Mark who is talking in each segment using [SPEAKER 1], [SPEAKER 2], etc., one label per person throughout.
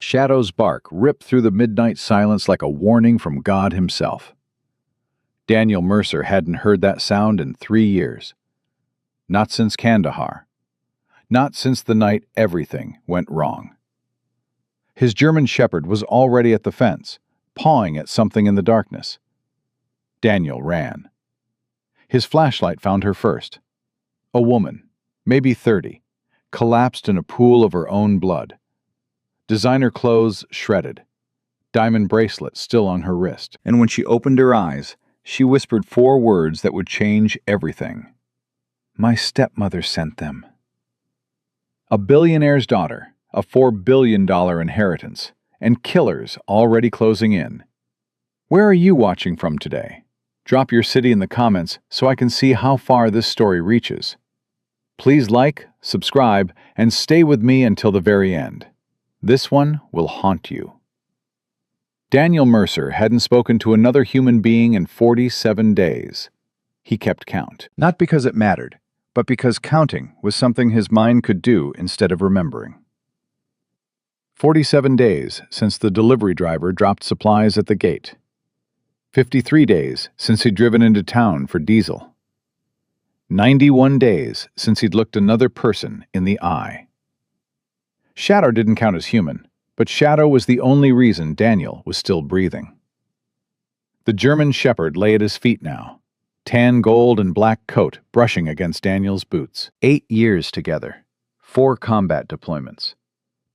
[SPEAKER 1] Shadow's bark ripped through the midnight silence like a warning from God himself. Daniel Mercer hadn't heard that sound in 3 years. Not since Kandahar. Not since the night everything went wrong. His German shepherd was already at the fence, pawing at something in the darkness. Daniel ran. His flashlight found her first. A woman, maybe 30, collapsed in a pool of her own blood. Designer clothes shredded. Diamond bracelet still on her wrist. And when she opened her eyes, she whispered 4 words that would change everything. "My stepmother sent them." A billionaire's daughter, a $4 billion inheritance, and killers already closing in. Where are you watching from today? Drop your city in the comments so I can see how far this story reaches. Please like, subscribe, and stay with me until the very end. This one will haunt you. Daniel Mercer hadn't spoken to another human being in 47 days. He kept count. Not because it mattered, but because counting was something his mind could do instead of remembering. 47 days since the delivery driver dropped supplies at the gate. 53 days since he'd driven into town for diesel. 91 days since he'd looked another person in the eye. Shadow didn't count as human, but Shadow was the only reason Daniel was still breathing. The German shepherd lay at his feet now, tan gold and black coat brushing against Daniel's boots. 8 years together, 4 combat deployments.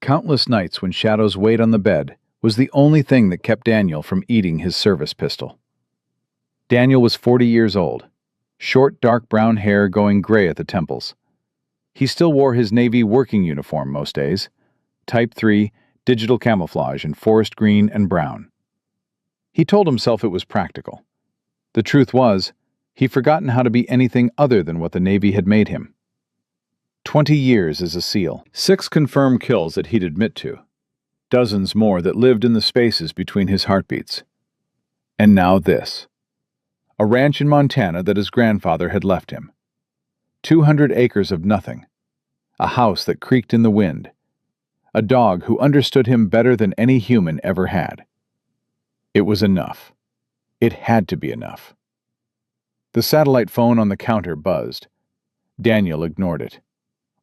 [SPEAKER 1] Countless nights when Shadow's weight on the bed was the only thing that kept Daniel from eating his service pistol. Daniel was 40 years old, short dark brown hair going gray at the temples. He still wore his Navy working uniform most days, Type 3, digital camouflage in forest green and brown. He told himself it was practical. The truth was, he'd forgotten how to be anything other than what the Navy had made him. 20 years as a SEAL, 6 confirmed kills that he'd admit to, dozens more that lived in the spaces between his heartbeats. And now this. A ranch in Montana that his grandfather had left him. 200 acres of nothing. A house that creaked in the wind. A dog who understood him better than any human ever had. It was enough. It had to be enough. The satellite phone on the counter buzzed. Daniel ignored it.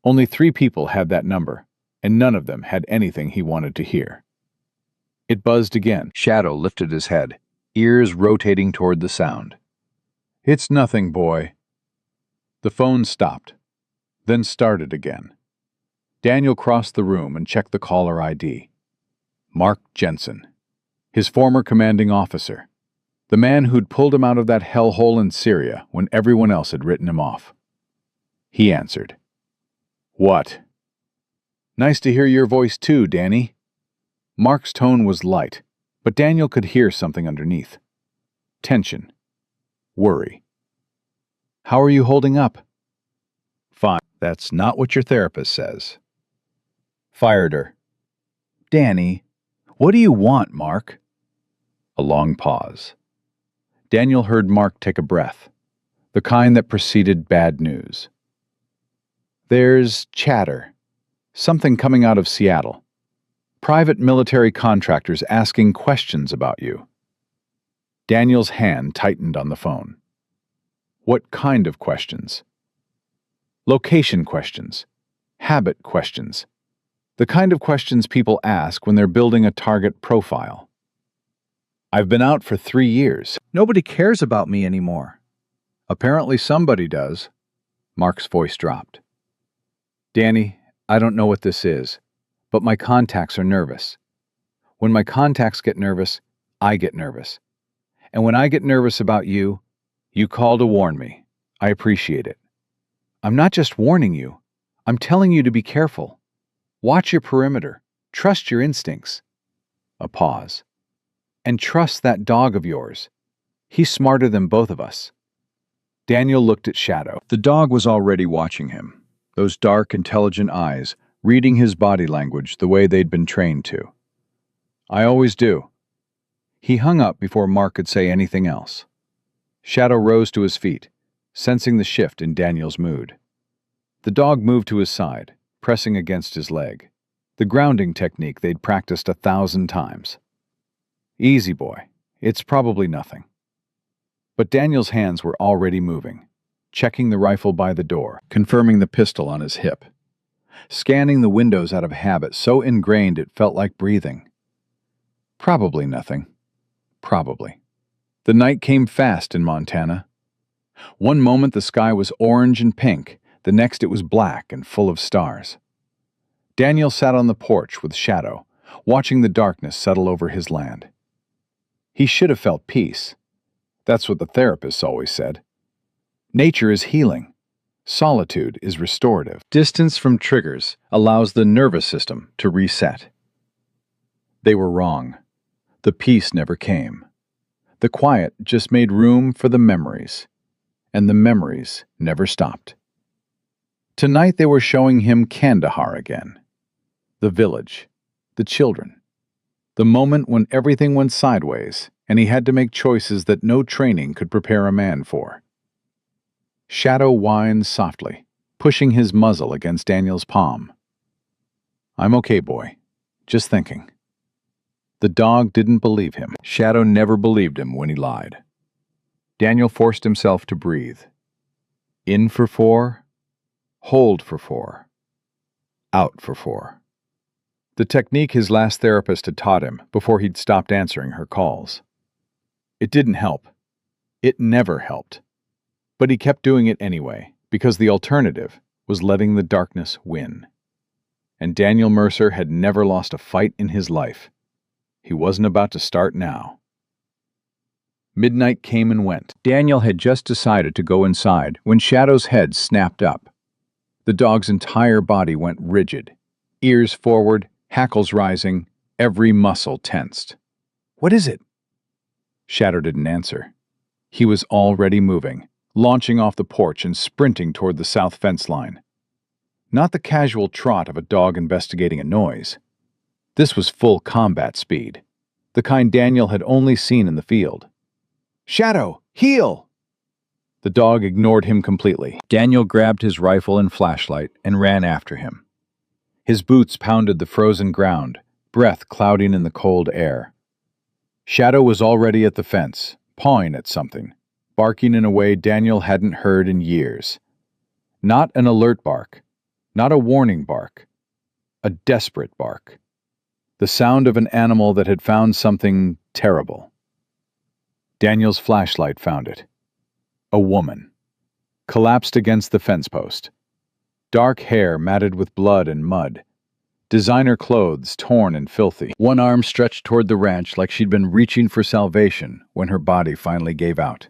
[SPEAKER 1] Only 3 people had that number, and none of them had anything he wanted to hear. It buzzed again. Shadow lifted his head, ears rotating toward the sound. "It's nothing, boy." The phone stopped, then started again. Daniel crossed the room and checked the caller ID. Mark Jensen, his former commanding officer, the man who'd pulled him out of that hellhole in Syria when everyone else had written him off. He answered. "What?" "Nice to hear your voice too, Danny." Mark's tone was light, but Daniel could hear something underneath. Tension. Worry. "How are you holding up?" "Fine. That's not what your therapist says." Fired her. "Danny, what do you want, Mark?" A long pause. Daniel heard Mark take a breath, the kind that preceded bad news. "There's chatter. Something coming out of Seattle. Private military contractors asking questions about you." Daniel's hand tightened on the phone. "What kind of questions?" "Location questions. Habit questions. The kind of questions people ask when they're building a target profile." "I've been out for 3 years. Nobody cares about me anymore." "Apparently somebody does." Mark's voice dropped. "Danny, I don't know what this is, but my contacts are nervous. When my contacts get nervous, I get nervous. And when I get nervous about you, you call to warn me. I appreciate it. I'm not just warning you. I'm telling you to be careful. Watch your perimeter. Trust your instincts." A pause. "And trust that dog of yours. He's smarter than both of us." Daniel looked at Shadow. The dog was already watching him, those dark, intelligent eyes, reading his body language the way they'd been trained to. "I always do." He hung up before Mark could say anything else. Shadow rose to his feet, sensing the shift in Daniel's mood. The dog moved to his side, pressing against his leg. the grounding technique they'd practiced 1,000 times. Easy, boy. It's probably nothing. But Daniel's hands were already moving, checking the rifle by the door, confirming the pistol on his hip, scanning the windows out of habit so ingrained it felt like breathing. Probably nothing. Probably. The night came fast in Montana. One moment the sky was orange and pink, the next it was black and full of stars. Daniel sat on the porch with Shadow, watching the darkness settle over his land. He should have felt peace. That's what the therapists always said. Nature is healing. Solitude is restorative. Distance from triggers allows the nervous system to reset. They were wrong. The peace never came. The quiet just made room for the memories, and the memories never stopped. Tonight they were showing him Kandahar again. The village, the children, the moment when everything went sideways and he had to make choices that no training could prepare a man for. Shadow whined softly, pushing his muzzle against Daniel's palm. "I'm okay, boy. Just thinking." The dog didn't believe him. Shadow never believed him when he lied. Daniel forced himself to breathe. In for 4, hold for 4, out for 4. The technique his last therapist had taught him before he'd stopped answering her calls. It didn't help. It never helped. But he kept doing it anyway, because the alternative was letting the darkness win. And Daniel Mercer had never lost a fight in his life. He wasn't about to start now. Midnight came and went. Daniel had just decided to go inside when Shadow's head snapped up. The dog's entire body went rigid, ears forward, hackles rising, every muscle tensed. "What is it?" Shadow didn't answer. He was already moving, launching off the porch and sprinting toward the south fence line. Not the casual trot of a dog investigating a noise. This was full combat speed, the kind Daniel had only seen in the field. "Shadow, heel!" The dog ignored him completely. Daniel grabbed his rifle and flashlight and ran after him. His boots pounded the frozen ground, breath clouding in the cold air. Shadow was already at the fence, pawing at something, barking in a way Daniel hadn't heard in years. Not an alert bark, not a warning bark, a desperate bark. The sound of an animal that had found something terrible. Daniel's flashlight found it. A woman, collapsed against the fence post. Dark hair matted with blood and mud. Designer clothes torn and filthy. One arm stretched toward the ranch like she'd been reaching for salvation when her body finally gave out.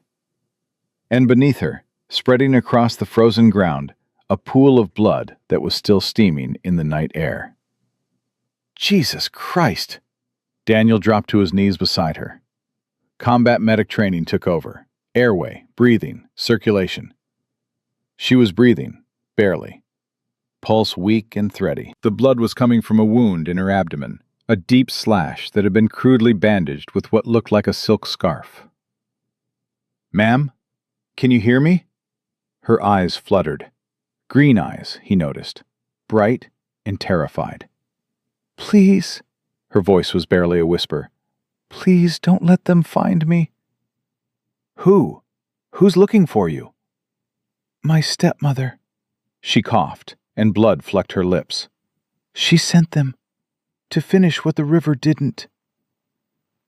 [SPEAKER 1] And beneath her, spreading across the frozen ground, a pool of blood that was still steaming in the night air. Jesus Christ! Daniel dropped to his knees beside her. Combat medic training took over. Airway, breathing, circulation. She was breathing, barely. Pulse weak and thready. The blood was coming from a wound in her abdomen, a deep slash that had been crudely bandaged with what looked like a silk scarf. "Ma'am, can you hear me?" Her eyes fluttered. Green eyes, he noticed, bright and terrified. "Please," her voice was barely a whisper. "Please don't let them find me." "Who? Who's looking for you?" "My stepmother." She coughed, and blood flecked her lips. "She sent them to finish what the river didn't."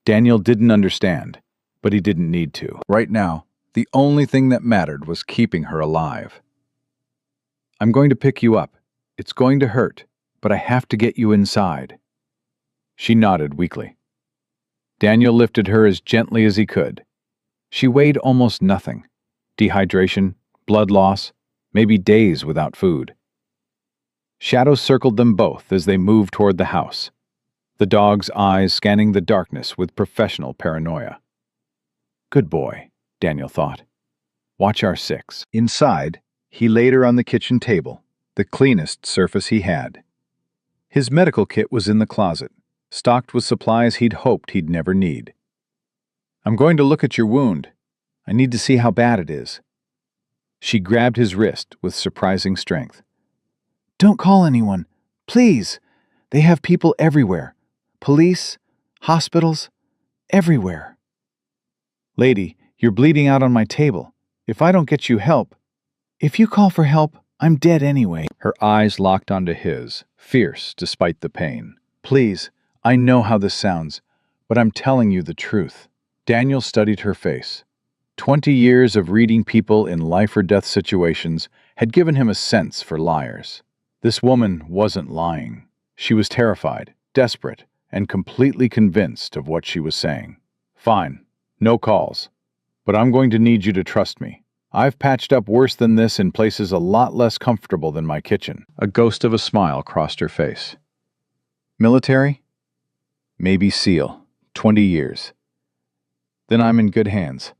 [SPEAKER 1] Daniel didn't understand, but he didn't need to. Right now, the only thing that mattered was keeping her alive. "I'm going to pick you up. It's going to hurt, but I have to get you inside." She nodded weakly. Daniel lifted her as gently as he could. She weighed almost nothing. Dehydration, blood loss, maybe days without food. Shadow circled them both as they moved toward the house, the dog's eyes scanning the darkness with professional paranoia. Good boy, Daniel thought. Watch our 6. Inside, he laid her on the kitchen table, the cleanest surface he had. His medical kit was in the closet, stocked with supplies he'd hoped he'd never need. "I'm going to look at your wound. I need to see how bad it is." She grabbed his wrist with surprising strength. "Don't call anyone. Please. They have people everywhere. Police, hospitals, everywhere. Lady, you're bleeding out on my table. If I don't get you help, if you call for help, I'm dead anyway. Her eyes locked onto his, fierce despite the pain. Please, I know how this sounds, but I'm telling you the truth. Daniel studied her face. 20 years of reading people in life or death situations had given him a sense for liars. This woman wasn't lying. She was terrified, desperate, and completely convinced of what she was saying. Fine, no calls. But I'm going to need you to trust me. I've patched up worse than this in places a lot less comfortable than my kitchen. A ghost of a smile crossed her face. Military? Maybe SEAL. 20 years. Then I'm in good hands.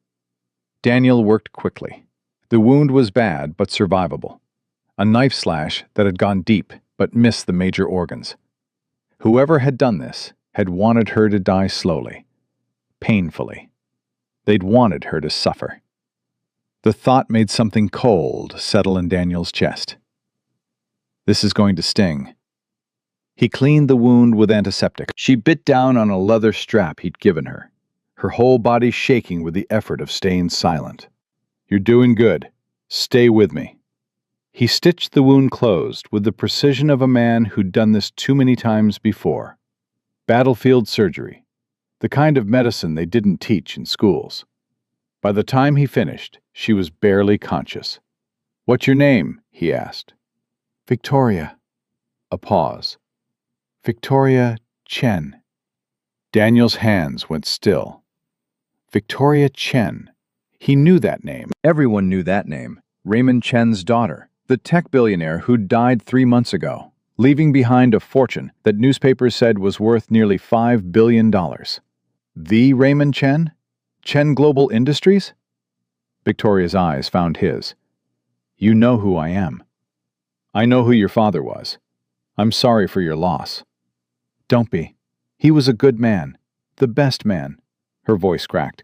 [SPEAKER 1] Daniel worked quickly. The wound was bad but survivable. A knife slash that had gone deep but missed the major organs. Whoever had done this had wanted her to die slowly, painfully. They'd wanted her to suffer. The thought made something cold settle in Daniel's chest. This is going to sting. He cleaned the wound with antiseptic. She bit down on a leather strap he'd given her, her whole body shaking with the effort of staying silent. You're doing good. Stay with me. He stitched the wound closed with the precision of a man who'd done this too many times before. Battlefield surgery, the kind of medicine they didn't teach in schools. By the time he finished, she was barely conscious. What's your name? He asked. Victoria. A pause. Victoria Chen. Daniel's hands went still. Victoria Chen. He knew that name. Everyone knew that name. Raymond Chen's daughter, the tech billionaire who died 3 months ago, leaving behind a fortune that newspapers said was worth nearly $5 billion. The Raymond Chen? Chen Global Industries? Victoria's eyes found his. You know who I am. I know who your father was. I'm sorry for your loss. Don't be. He was a good man. The best man. Her voice cracked.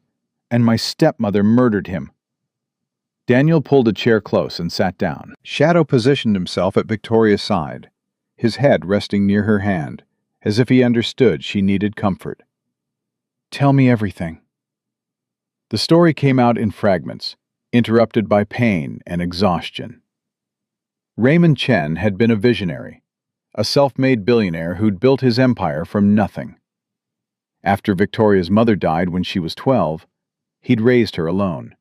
[SPEAKER 1] And my stepmother murdered him. Daniel pulled a chair close and sat down. Shadow positioned himself at Victoria's side, his head resting near her hand, as if he understood she needed comfort. Tell me everything. The story came out in fragments, interrupted by pain and exhaustion. Raymond Chen had been a visionary, a self-made billionaire who'd built his empire from nothing. After Victoria's mother died when she was 12, he'd raised her alone.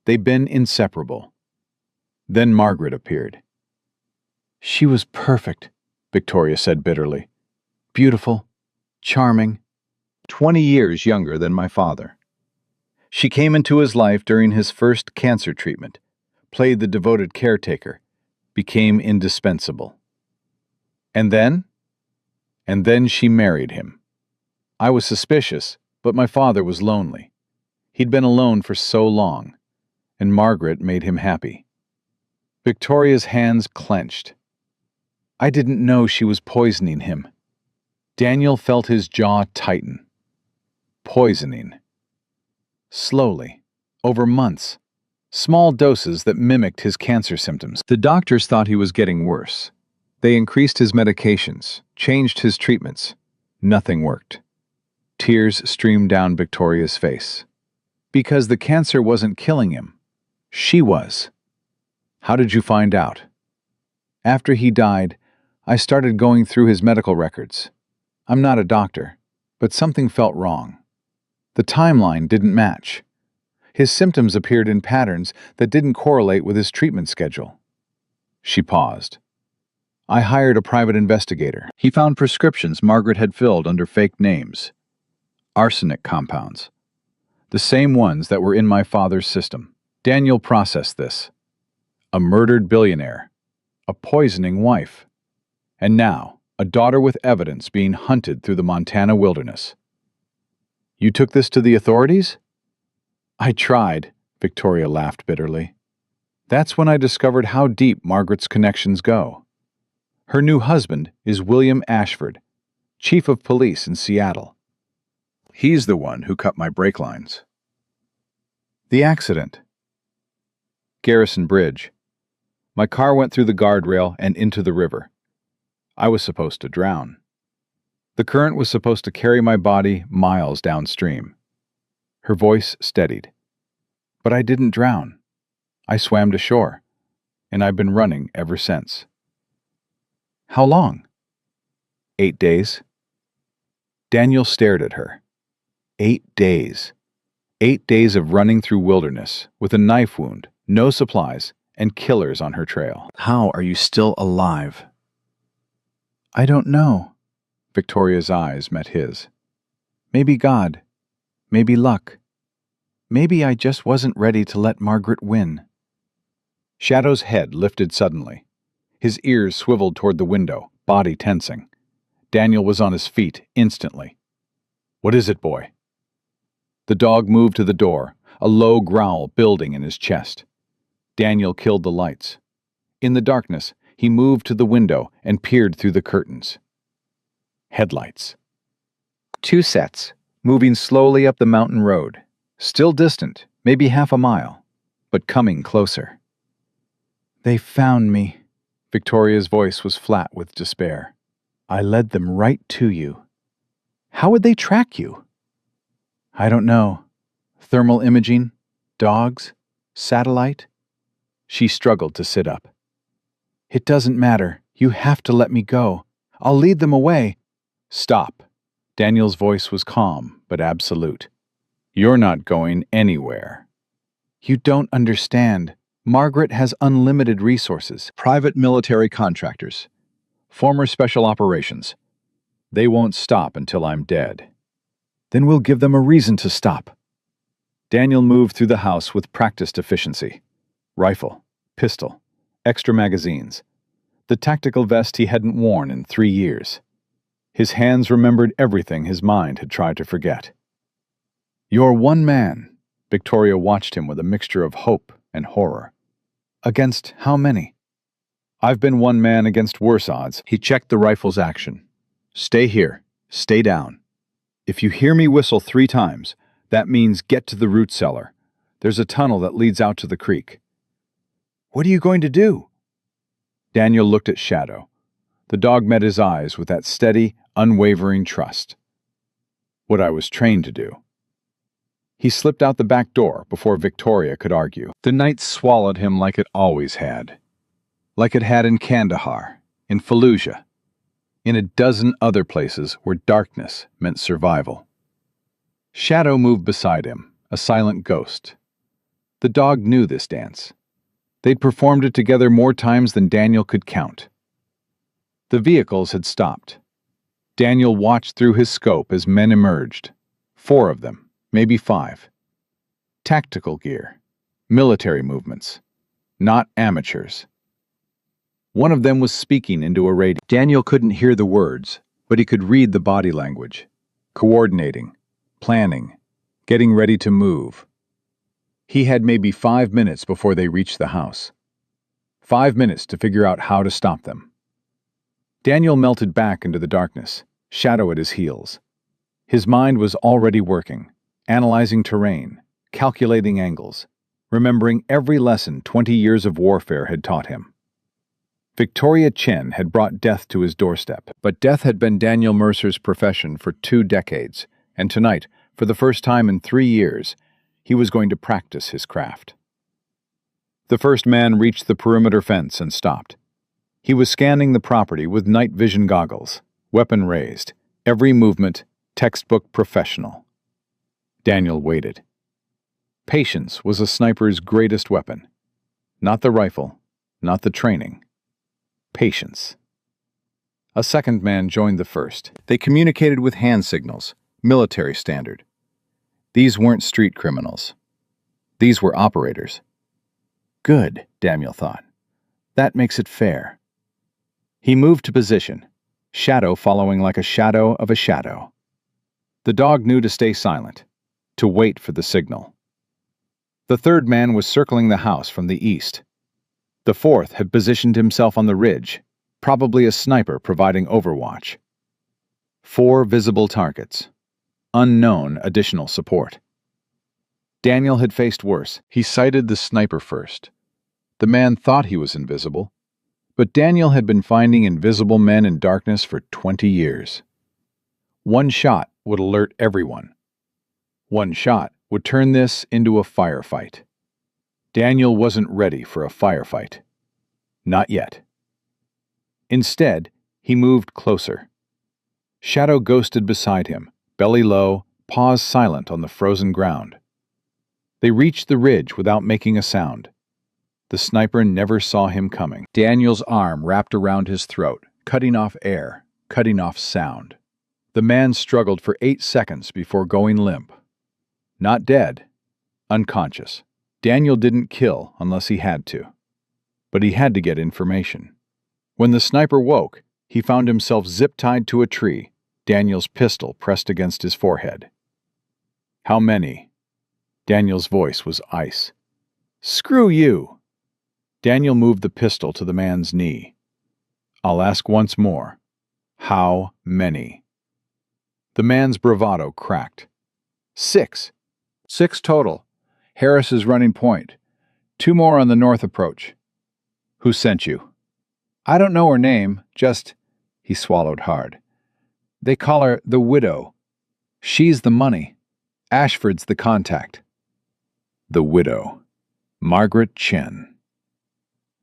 [SPEAKER 1] They'd been inseparable. Then Margaret appeared. She was perfect, Victoria said bitterly. Beautiful, charming, 20 years younger than my father. She came into his life during his first cancer treatment, played the devoted caretaker, became indispensable. And then she married him. I was suspicious, but my father was lonely. He'd been alone for so long, and Margaret made him happy. Victoria's hands clenched. I didn't know she was poisoning him. Daniel felt his jaw tighten. Poisoning. Slowly, over months, small doses that mimicked his cancer symptoms. The doctors thought he was getting worse. They increased his medications, changed his treatments. Nothing worked. Tears streamed down Victoria's face. Because the cancer wasn't killing him. She was. How did you find out? After he died, I started going through his medical records. I'm not a doctor, but something felt wrong. The timeline didn't match. His symptoms appeared in patterns that didn't correlate with his treatment schedule. She paused. I hired a private investigator. He found prescriptions Margaret had filled under fake names. Arsenic compounds. The same ones that were in my father's system. Daniel processed this. A murdered billionaire. A poisoning wife. And now, a daughter with evidence being hunted through the Montana wilderness. You took this to the authorities? I tried, Victoria laughed bitterly. That's when I discovered how deep Margaret's connections go. Her new husband is William Ashford, chief of police in Seattle. He's the one who cut my brake lines. The accident. Garrison Bridge. My car went through the guardrail and into the river. I was supposed to drown. The current was supposed to carry my body miles downstream. Her voice steadied. But I didn't drown. I swam to shore, and I've been running ever since. How long? 8 days. Daniel stared at her. 8 days. 8 days of running through wilderness with a knife wound, no supplies, and killers on her trail.
[SPEAKER 2] How are you still alive?
[SPEAKER 1] I don't know. Victoria's eyes met his. Maybe God. Maybe luck. Maybe I just wasn't ready to let Margaret win. Shadow's head lifted suddenly. His ears swiveled toward the window, body tensing. Daniel was on his feet instantly. What is it, boy? The dog moved to the door, a low growl building in his chest. Daniel killed the lights. In the darkness, he moved to the window and peered through the curtains. Headlights. 2 sets, moving slowly up the mountain road. Still distant, maybe half a mile, but coming closer. They found me. Victoria's voice was flat with despair. I led them right to you. How would they track you? I don't know. Thermal imaging? Dogs? Satellite? She struggled to sit up. It doesn't matter. You have to let me go. I'll lead them away. Stop. Daniel's voice was calm, but absolute. You're not going anywhere. You don't understand. Margaret has unlimited resources. Private military contractors. Former special operations. They won't stop until I'm dead. Then we'll give them a reason to stop. Daniel moved through the house with practiced efficiency. Rifle, pistol, extra magazines. The tactical vest he hadn't worn in 3 years. His hands remembered everything his mind had tried to forget. You're one man. Victoria watched him with a mixture of hope and horror. Against how many? I've been one man against worse odds. He checked the rifle's action. Stay here. Stay down. If you hear me whistle 3 times, that means get to the root cellar. There's a tunnel that leads out to the creek. What are you going to do? Daniel looked at Shadow. The dog met his eyes with that steady, unwavering trust. What I was trained to do. He slipped out the back door before Victoria could argue. The night swallowed him like it always had. Like it had in Kandahar, in Fallujah, in a dozen other places where darkness meant survival. Shadow moved beside him, a silent ghost. The dog knew this dance. They'd performed it together more times than Daniel could count. The vehicles had stopped. Daniel watched through his scope as men emerged. 4 of them, maybe 5. Tactical gear, military movements, not amateurs. One of them was speaking into a radio. Daniel couldn't hear the words, but he could read the body language. Coordinating, planning, getting ready to move. He had maybe 5 minutes before they reached the house. 5 minutes to figure out how to stop them. Daniel melted back into the darkness, Shadow at his heels. His mind was already working, analyzing terrain, calculating angles, remembering every lesson 20 years of warfare had taught him. Victoria Chen had brought death to his doorstep, but death had been Daniel Mercer's profession for 2 decades, and tonight, for the first time in 3 years, he was going to practice his craft. The first man reached the perimeter fence and stopped. He was scanning the property with night vision goggles, weapon raised, every movement textbook professional. Daniel waited. Patience was a sniper's greatest weapon. Not the rifle, not the training. Patience. A second man joined the first. They communicated with hand signals, military standard. These weren't street criminals. These were operators. Good, Daniel thought. That makes it fair. He moved to position, Shadow following like a shadow of a shadow. The dog knew to stay silent, to wait for the signal. The third man was circling the house from the east. The fourth had positioned himself on the ridge, probably a sniper providing overwatch. 4 visible targets. Unknown additional support. Daniel had faced worse. He sighted the sniper first. The man thought he was invisible, But Daniel had been finding invisible men in darkness for 20 years. One shot would alert everyone. One shot would turn this into a firefight. Daniel wasn't ready for a firefight. Not yet. Instead, he moved closer. Shadow ghosted beside him, belly low, paws silent on the frozen ground. They reached the ridge without making a sound. The sniper never saw him coming. Daniel's arm wrapped around his throat, cutting off air, cutting off sound. The man struggled for 8 seconds before going limp. Not dead, unconscious. Daniel didn't kill unless he had to. But he had to get information. When the sniper woke, he found himself zip-tied to a tree, Daniel's pistol pressed against his forehead. How many? Daniel's voice was ice. Screw you! Daniel moved the pistol to the man's knee. I'll ask once more. How many? The man's bravado cracked. 6. 6 total. Harris is running point. 2 more on the north approach. Who sent you? I don't know her name, just... He swallowed hard. They call her the Widow. She's the money. Ashford's the contact. The Widow. Margaret Chen.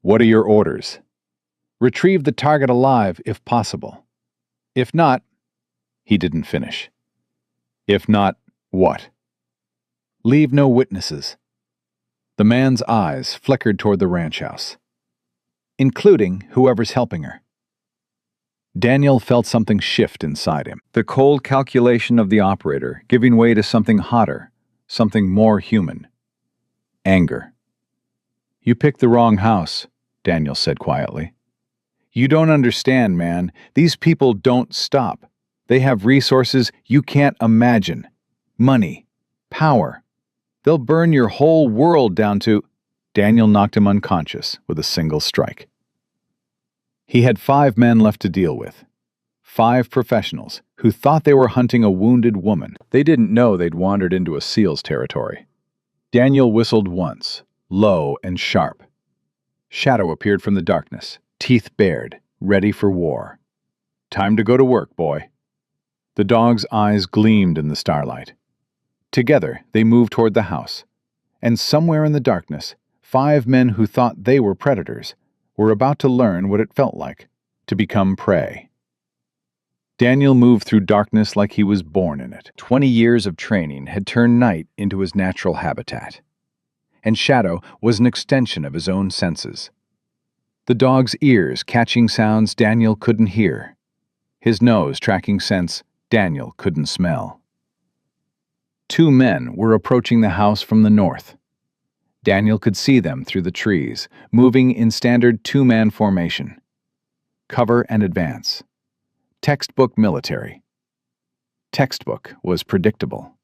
[SPEAKER 1] What are your orders? Retrieve the target alive, if possible. If not... He didn't finish. If not, what? Leave no witnesses. The man's eyes flickered toward the ranch house. Including whoever's helping her. Daniel felt something shift inside him. The cold calculation of the operator giving way to something hotter, something more human. Anger. You picked the wrong house, Daniel said quietly. You don't understand, man. These people don't stop. They have resources you can't imagine. Money. Power. They'll burn your whole world down to... Daniel knocked him unconscious with a single strike. He had 5 men left to deal with. 5 professionals who thought they were hunting a wounded woman. They didn't know they'd wandered into a SEAL's territory. Daniel whistled once, low and sharp. Shadow appeared from the darkness, teeth bared, ready for war. Time to go to work, boy. The dog's eyes gleamed in the starlight. Together, they moved toward the house, and somewhere in the darkness, 5 men who thought they were predators were about to learn what it felt like to become prey. Daniel moved through darkness like he was born in it. 20 years of training had turned night into his natural habitat, and Shadow was an extension of his own senses. The dog's ears catching sounds Daniel couldn't hear, his nose tracking scents Daniel couldn't smell. 2 men were approaching the house from the north. Daniel could see them through the trees, moving in standard 2-man formation. Cover and advance. Textbook military. Textbook was predictable.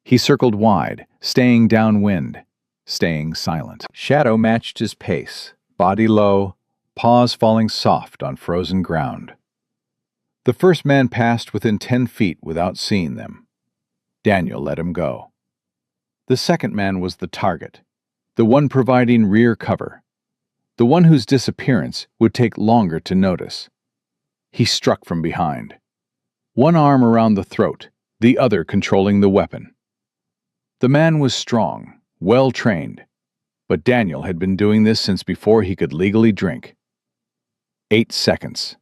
[SPEAKER 1] He circled wide, staying downwind, staying silent. Shadow matched his pace, body low, paws falling soft on frozen ground. The first man passed within 10 feet without seeing them. Daniel let him go. The second man was the target, the one providing rear cover, the one whose disappearance would take longer to notice. He struck from behind, one arm around the throat, the other controlling the weapon. The man was strong, well-trained, but Daniel had been doing this since before he could legally drink. 8 seconds.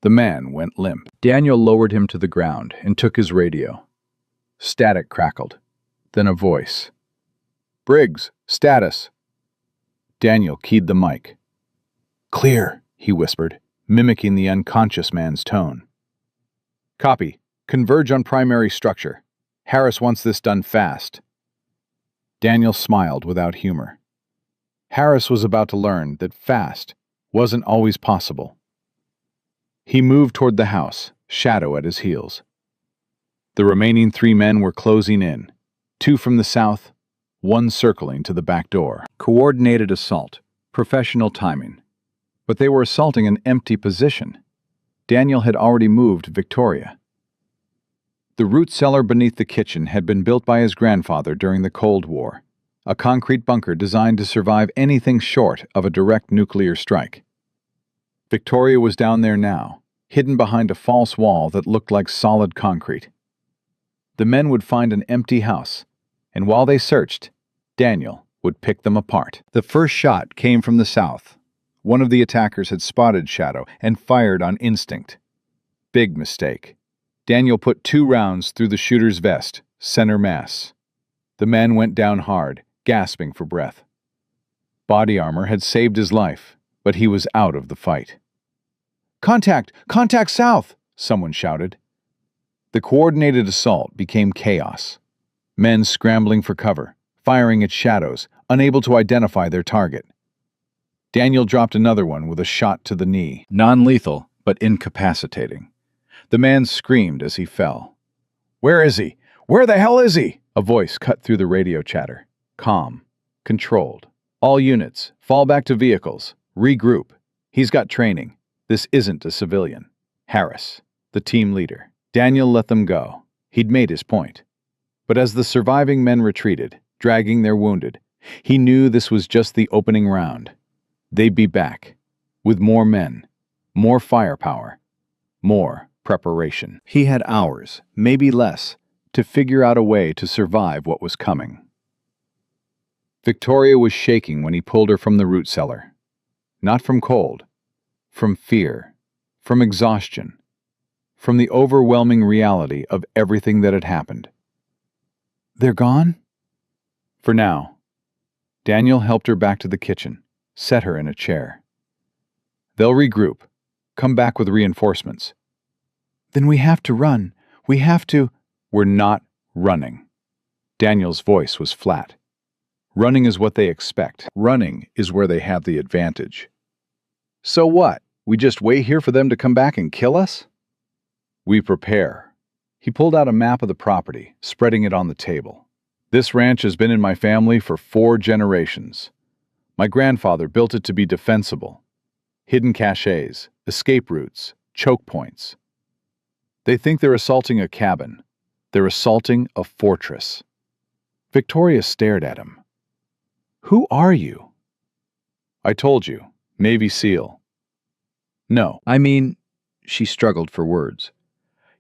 [SPEAKER 1] The man went limp. Daniel lowered him to the ground and took his radio. Static crackled. Then a voice. Briggs, status. Daniel keyed the mic. Clear, he whispered, mimicking the unconscious man's tone. Copy. Converge on primary structure. Harris wants this done fast. Daniel smiled without humor. Harris was about to learn that fast wasn't always possible. He moved toward the house, Shadow at his heels. The remaining 3 men were closing in, 2 from the south, 1 circling to the back door. Coordinated assault, professional timing. But they were assaulting an empty position. Daniel had already moved Victoria. The root cellar beneath the kitchen had been built by his grandfather during the Cold War, a concrete bunker designed to survive anything short of a direct nuclear strike. Victoria was down there now, hidden behind a false wall that looked like solid concrete. The men would find an empty house, and while they searched, Daniel would pick them apart. The first shot came from the south. One of the attackers had spotted Shadow and fired on instinct. Big mistake. Daniel put 2 rounds through the shooter's vest, center mass. The man went down hard, gasping for breath. Body armor had saved his life, but he was out of the fight. "Contact! Contact south!" someone shouted. The coordinated assault became chaos. Men scrambling for cover, firing at shadows, unable to identify their target. Daniel dropped another one with a shot to the knee. Non-lethal, but incapacitating. The man screamed as he fell. "Where is he? Where the hell is he?" A voice cut through the radio chatter. Calm. Controlled. "All units, fall back to vehicles. Regroup. He's got training. This isn't a civilian." Harris, the team leader. Daniel let them go. He'd made his point. But as the surviving men retreated, dragging their wounded, he knew this was just the opening round. They'd be back, with more men, more firepower, more preparation. He had hours, maybe less, to figure out a way to survive what was coming. Victoria was shaking when he pulled her from the root cellar. Not from cold, from fear, from exhaustion, from the overwhelming reality of everything that had happened. "They're gone?" For now. Daniel helped her back to the kitchen, set her in a chair. "They'll regroup, come back with reinforcements." "Then we have to run. We have to—" "We're not running." Daniel's voice was flat. Running is what they expect. Running is where they have the advantage. "So what? We just wait here for them to come back and kill us?" "We prepare." He pulled out a map of the property, spreading it on the table. "This ranch has been in my family for 4 generations. My grandfather built it to be defensible. Hidden caches, escape routes, choke points. They think they're assaulting a cabin. They're assaulting a fortress." Victoria stared at him. "Who are you?" "I told you, Navy SEAL." "No, I mean," she struggled for words.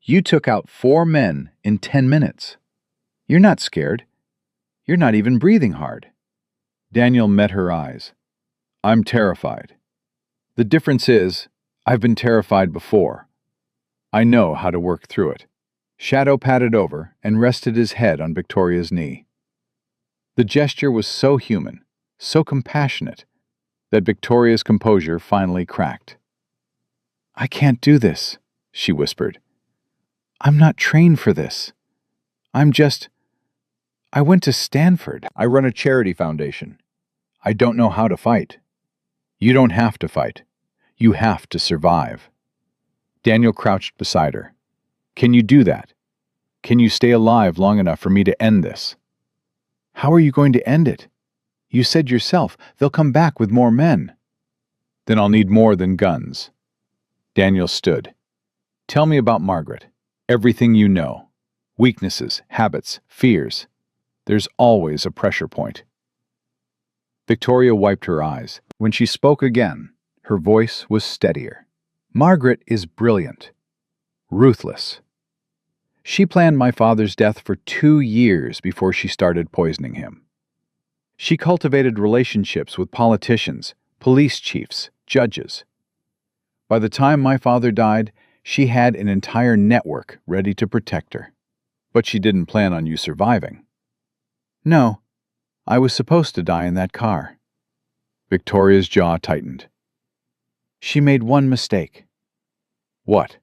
[SPEAKER 1] "You took out 4 men in 10 minutes. You're not scared. You're not even breathing hard." Daniel met her eyes. "I'm terrified. The difference is, I've been terrified before. I know how to work through it." Shadow patted over and rested his head on Victoria's knee. The gesture was so human, so compassionate, that Victoria's composure finally cracked. "I can't do this," she whispered. "I'm not trained for this. I went to Stanford. I run a charity foundation. I don't know how to fight." "You don't have to fight. You have to survive." Daniel crouched beside her. "Can you do that? Can you stay alive long enough for me to end this?" "How are you going to end it? You said yourself, they'll come back with more men." "Then I'll need more than guns." Daniel stood. "Tell me about Margaret. Everything you know. Weaknesses, habits, fears. There's always a pressure point." Victoria wiped her eyes. When she spoke again, her voice was steadier. "Margaret is brilliant. Ruthless. She planned my father's death for 2 years before she started poisoning him. She cultivated relationships with politicians, police chiefs, judges. By the time my father died, she had an entire network ready to protect her. But she didn't plan on you surviving." "No, I was supposed to die in that car." Victoria's jaw tightened. "She made one mistake." "What?"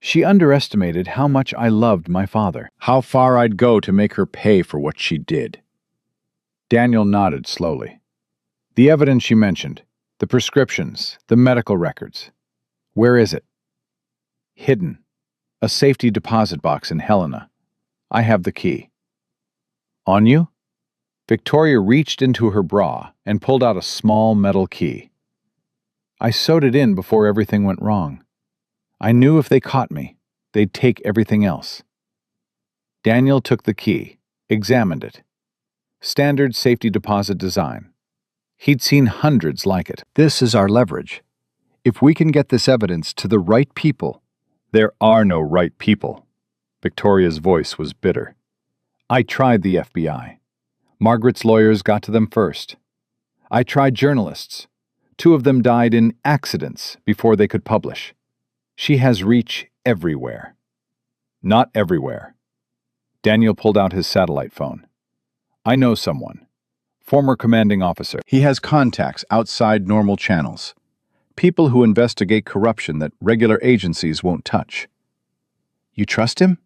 [SPEAKER 1] "She underestimated how much I loved my father, how far I'd go to make her pay for what she did." Daniel nodded slowly. "The evidence you mentioned, the prescriptions, the medical records. Where is it?" "Hidden. A safety deposit box in Helena. I have the key." "On you?" Victoria reached into her bra and pulled out a small metal key. "I sewed it in before everything went wrong. I knew if they caught me, they'd take everything else." Daniel took the key, examined it. Standard safety deposit design. He'd seen hundreds like it. "This is our leverage.
[SPEAKER 2] If we can get this evidence to the right people.
[SPEAKER 1] There are no right people. Victoria's voice was bitter. I tried the FBI. Margaret's lawyers got to them first. I tried journalists. 2 of them died in accidents before they could publish. She has reach everywhere. Not everywhere. Daniel pulled out his satellite phone. I know someone. Former commanding officer. He has contacts outside normal channels. People who investigate corruption that regular agencies won't touch. You trust him?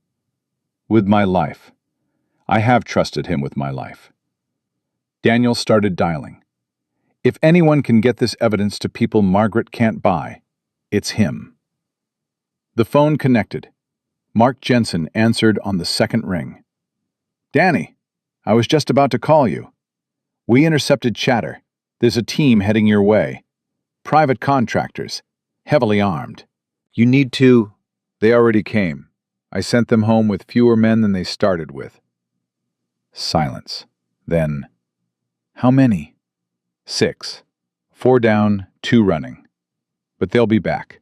[SPEAKER 1] With my life. I have trusted him with my life. Daniel started dialing. If anyone can get this evidence to people Margaret can't buy, it's him. The phone connected. Mark Jensen answered on the second ring. Danny, I was just about to call you. We intercepted chatter. There's a team heading your way. Private contractors, heavily armed. You need to... They already came. I sent them home with fewer men than they started with. Silence. Then, how many? 6. 4 down, 2 running. But they'll be back.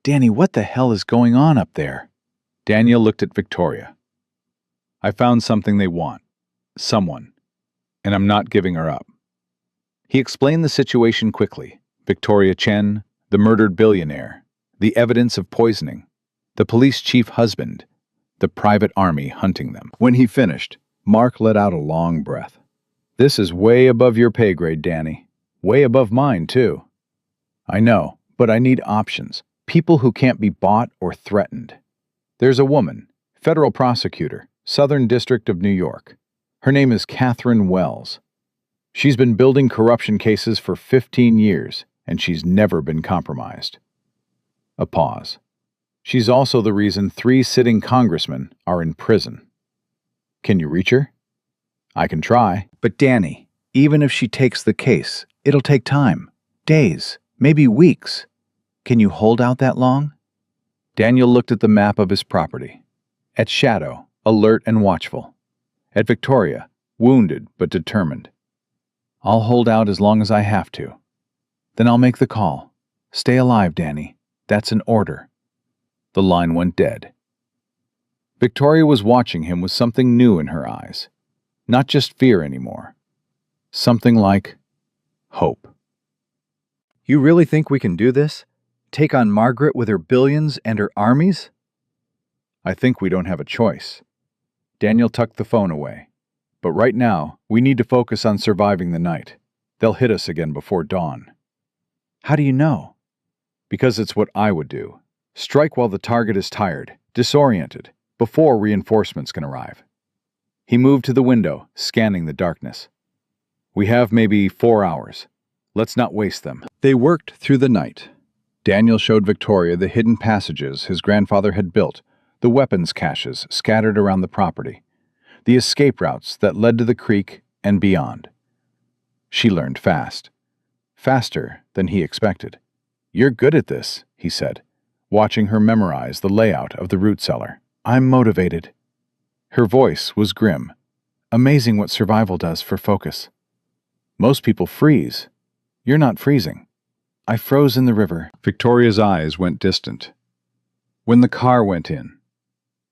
[SPEAKER 1] Danny, what the hell is going on up there? Daniel looked at Victoria. I found something they want. Someone. And I'm not giving her up. He explained the situation quickly. Victoria Chen, the murdered billionaire, the evidence of poisoning, the police chief husband, the private army hunting them. When he finished, Mark let out a long breath. This is way above your pay grade, Danny. Way above mine, too. I know, but I need options. People who can't be bought or threatened. There's a woman, federal prosecutor, Southern District of New York. Her name is Catherine Wells. She's been building corruption cases for 15 years, and she's never been compromised. A pause. She's also the reason 3 sitting congressmen are in prison. Can you reach her? I can try. But Danny, even if she takes the case, it'll take time. Days, maybe weeks. Can you hold out that long? Daniel looked at the map of his property. At Shadow, alert and watchful. At Victoria, wounded but determined. I'll hold out as long as I have to. Then I'll make the call. Stay alive, Danny. That's an order. The line went dead. Victoria was watching him with something new in her eyes. Not just fear anymore. Something like hope. You really think we can do this? Take on Margaret with her billions and her armies? I think we don't have a choice. Daniel tucked the phone away. But right now, we need to focus on surviving the night. They'll hit us again before dawn. How do you know? Because it's what I would do. Strike while the target is tired, disoriented, before reinforcements can arrive. He moved to the window, scanning the darkness. We have maybe 4 hours. Let's not waste them. They worked through the night. Daniel showed Victoria the hidden passages his grandfather had built, the weapons caches scattered around the property, the escape routes that led to the creek and beyond. She learned fast. Faster than he expected. You're good at this, he said, watching her memorize the layout of the root cellar. I'm motivated. Her voice was grim. Amazing what survival does for focus. Most people freeze. You're not freezing. I froze in the river. Victoria's eyes went distant. When the car went in,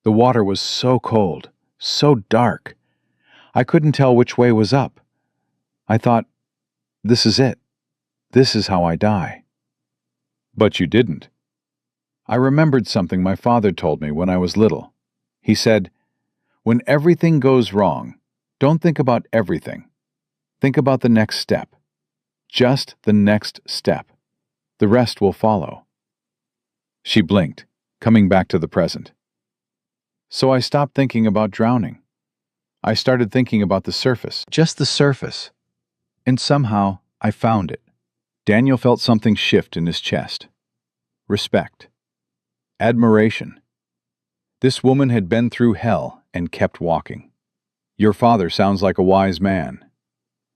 [SPEAKER 1] the water was so cold, so dark. I couldn't tell which way was up. I thought, this is it. This is how I die. But you didn't. I remembered something my father told me when I was little. He said, when everything goes wrong, don't think about everything. Think about the next step. Just the next step. The rest will follow. She blinked, coming back to the present. So I stopped thinking about drowning. I started thinking about the surface. Just the surface. And somehow, I found it. Daniel felt something shift in his chest. Respect. Admiration. This woman had been through hell and kept walking. Your father sounds like a wise man.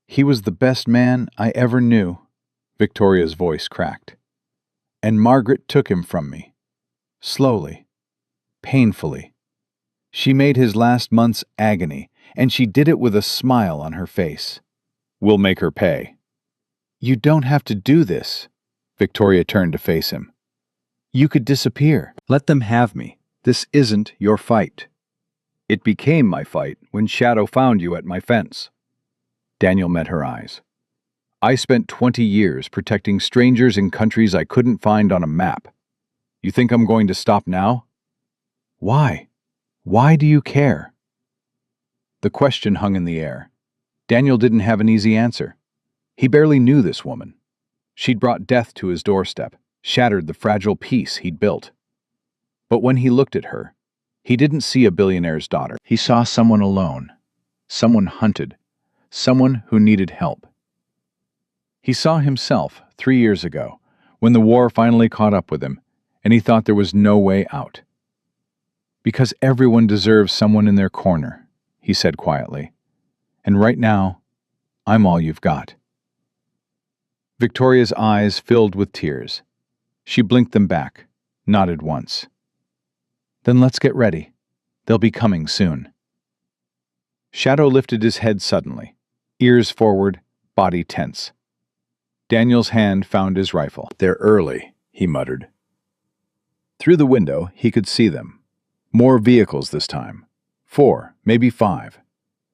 [SPEAKER 1] He was the best man I ever knew. Victoria's voice cracked. And Margaret took him from me. Slowly. Painfully. She made his last month's agony, and she did it with a smile on her face. We'll make her pay. You don't have to do this. Victoria turned to face him. You could disappear.
[SPEAKER 2] Let them have me. This isn't your fight. It became my fight when Shadow found you at my fence.
[SPEAKER 1] Daniel met her eyes. I spent 20 years protecting strangers in countries I couldn't find on a map. You think I'm going to stop now? Why? Why do you care? The question hung in the air. Daniel didn't have an easy answer. He barely knew this woman. She'd brought death to his doorstep, shattered the fragile peace he'd built. But when he looked at her, he didn't see a billionaire's daughter. He saw someone alone, someone hunted, someone who needed help. He saw himself 3 years ago, when the war finally caught up with him, and he thought there was no way out. Because everyone deserves someone in their corner, he said quietly. And right now, I'm all you've got. Victoria's eyes filled with tears. She blinked them back, nodded once. Then let's get ready. They'll be coming soon. Shadow lifted his head suddenly, ears forward, body tense. Daniel's hand found his rifle. They're early, he muttered. Through the window, he could see them. More vehicles this time. 4, maybe 5.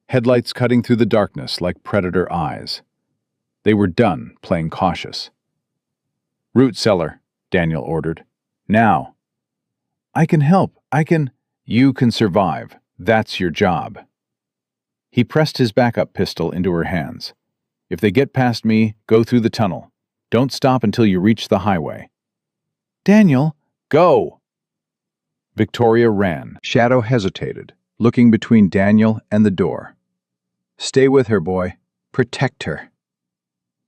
[SPEAKER 1] Headlights cutting through the darkness like predator eyes. They were done playing cautious. Root cellar, Daniel ordered. Now. I can help. You can survive. That's your job. He pressed his backup pistol into her hands. If they get past me, go through the tunnel. Don't stop until you reach the highway. Daniel, go! Victoria ran. Shadow hesitated, looking between Daniel and the door. Stay with her, boy. Protect her.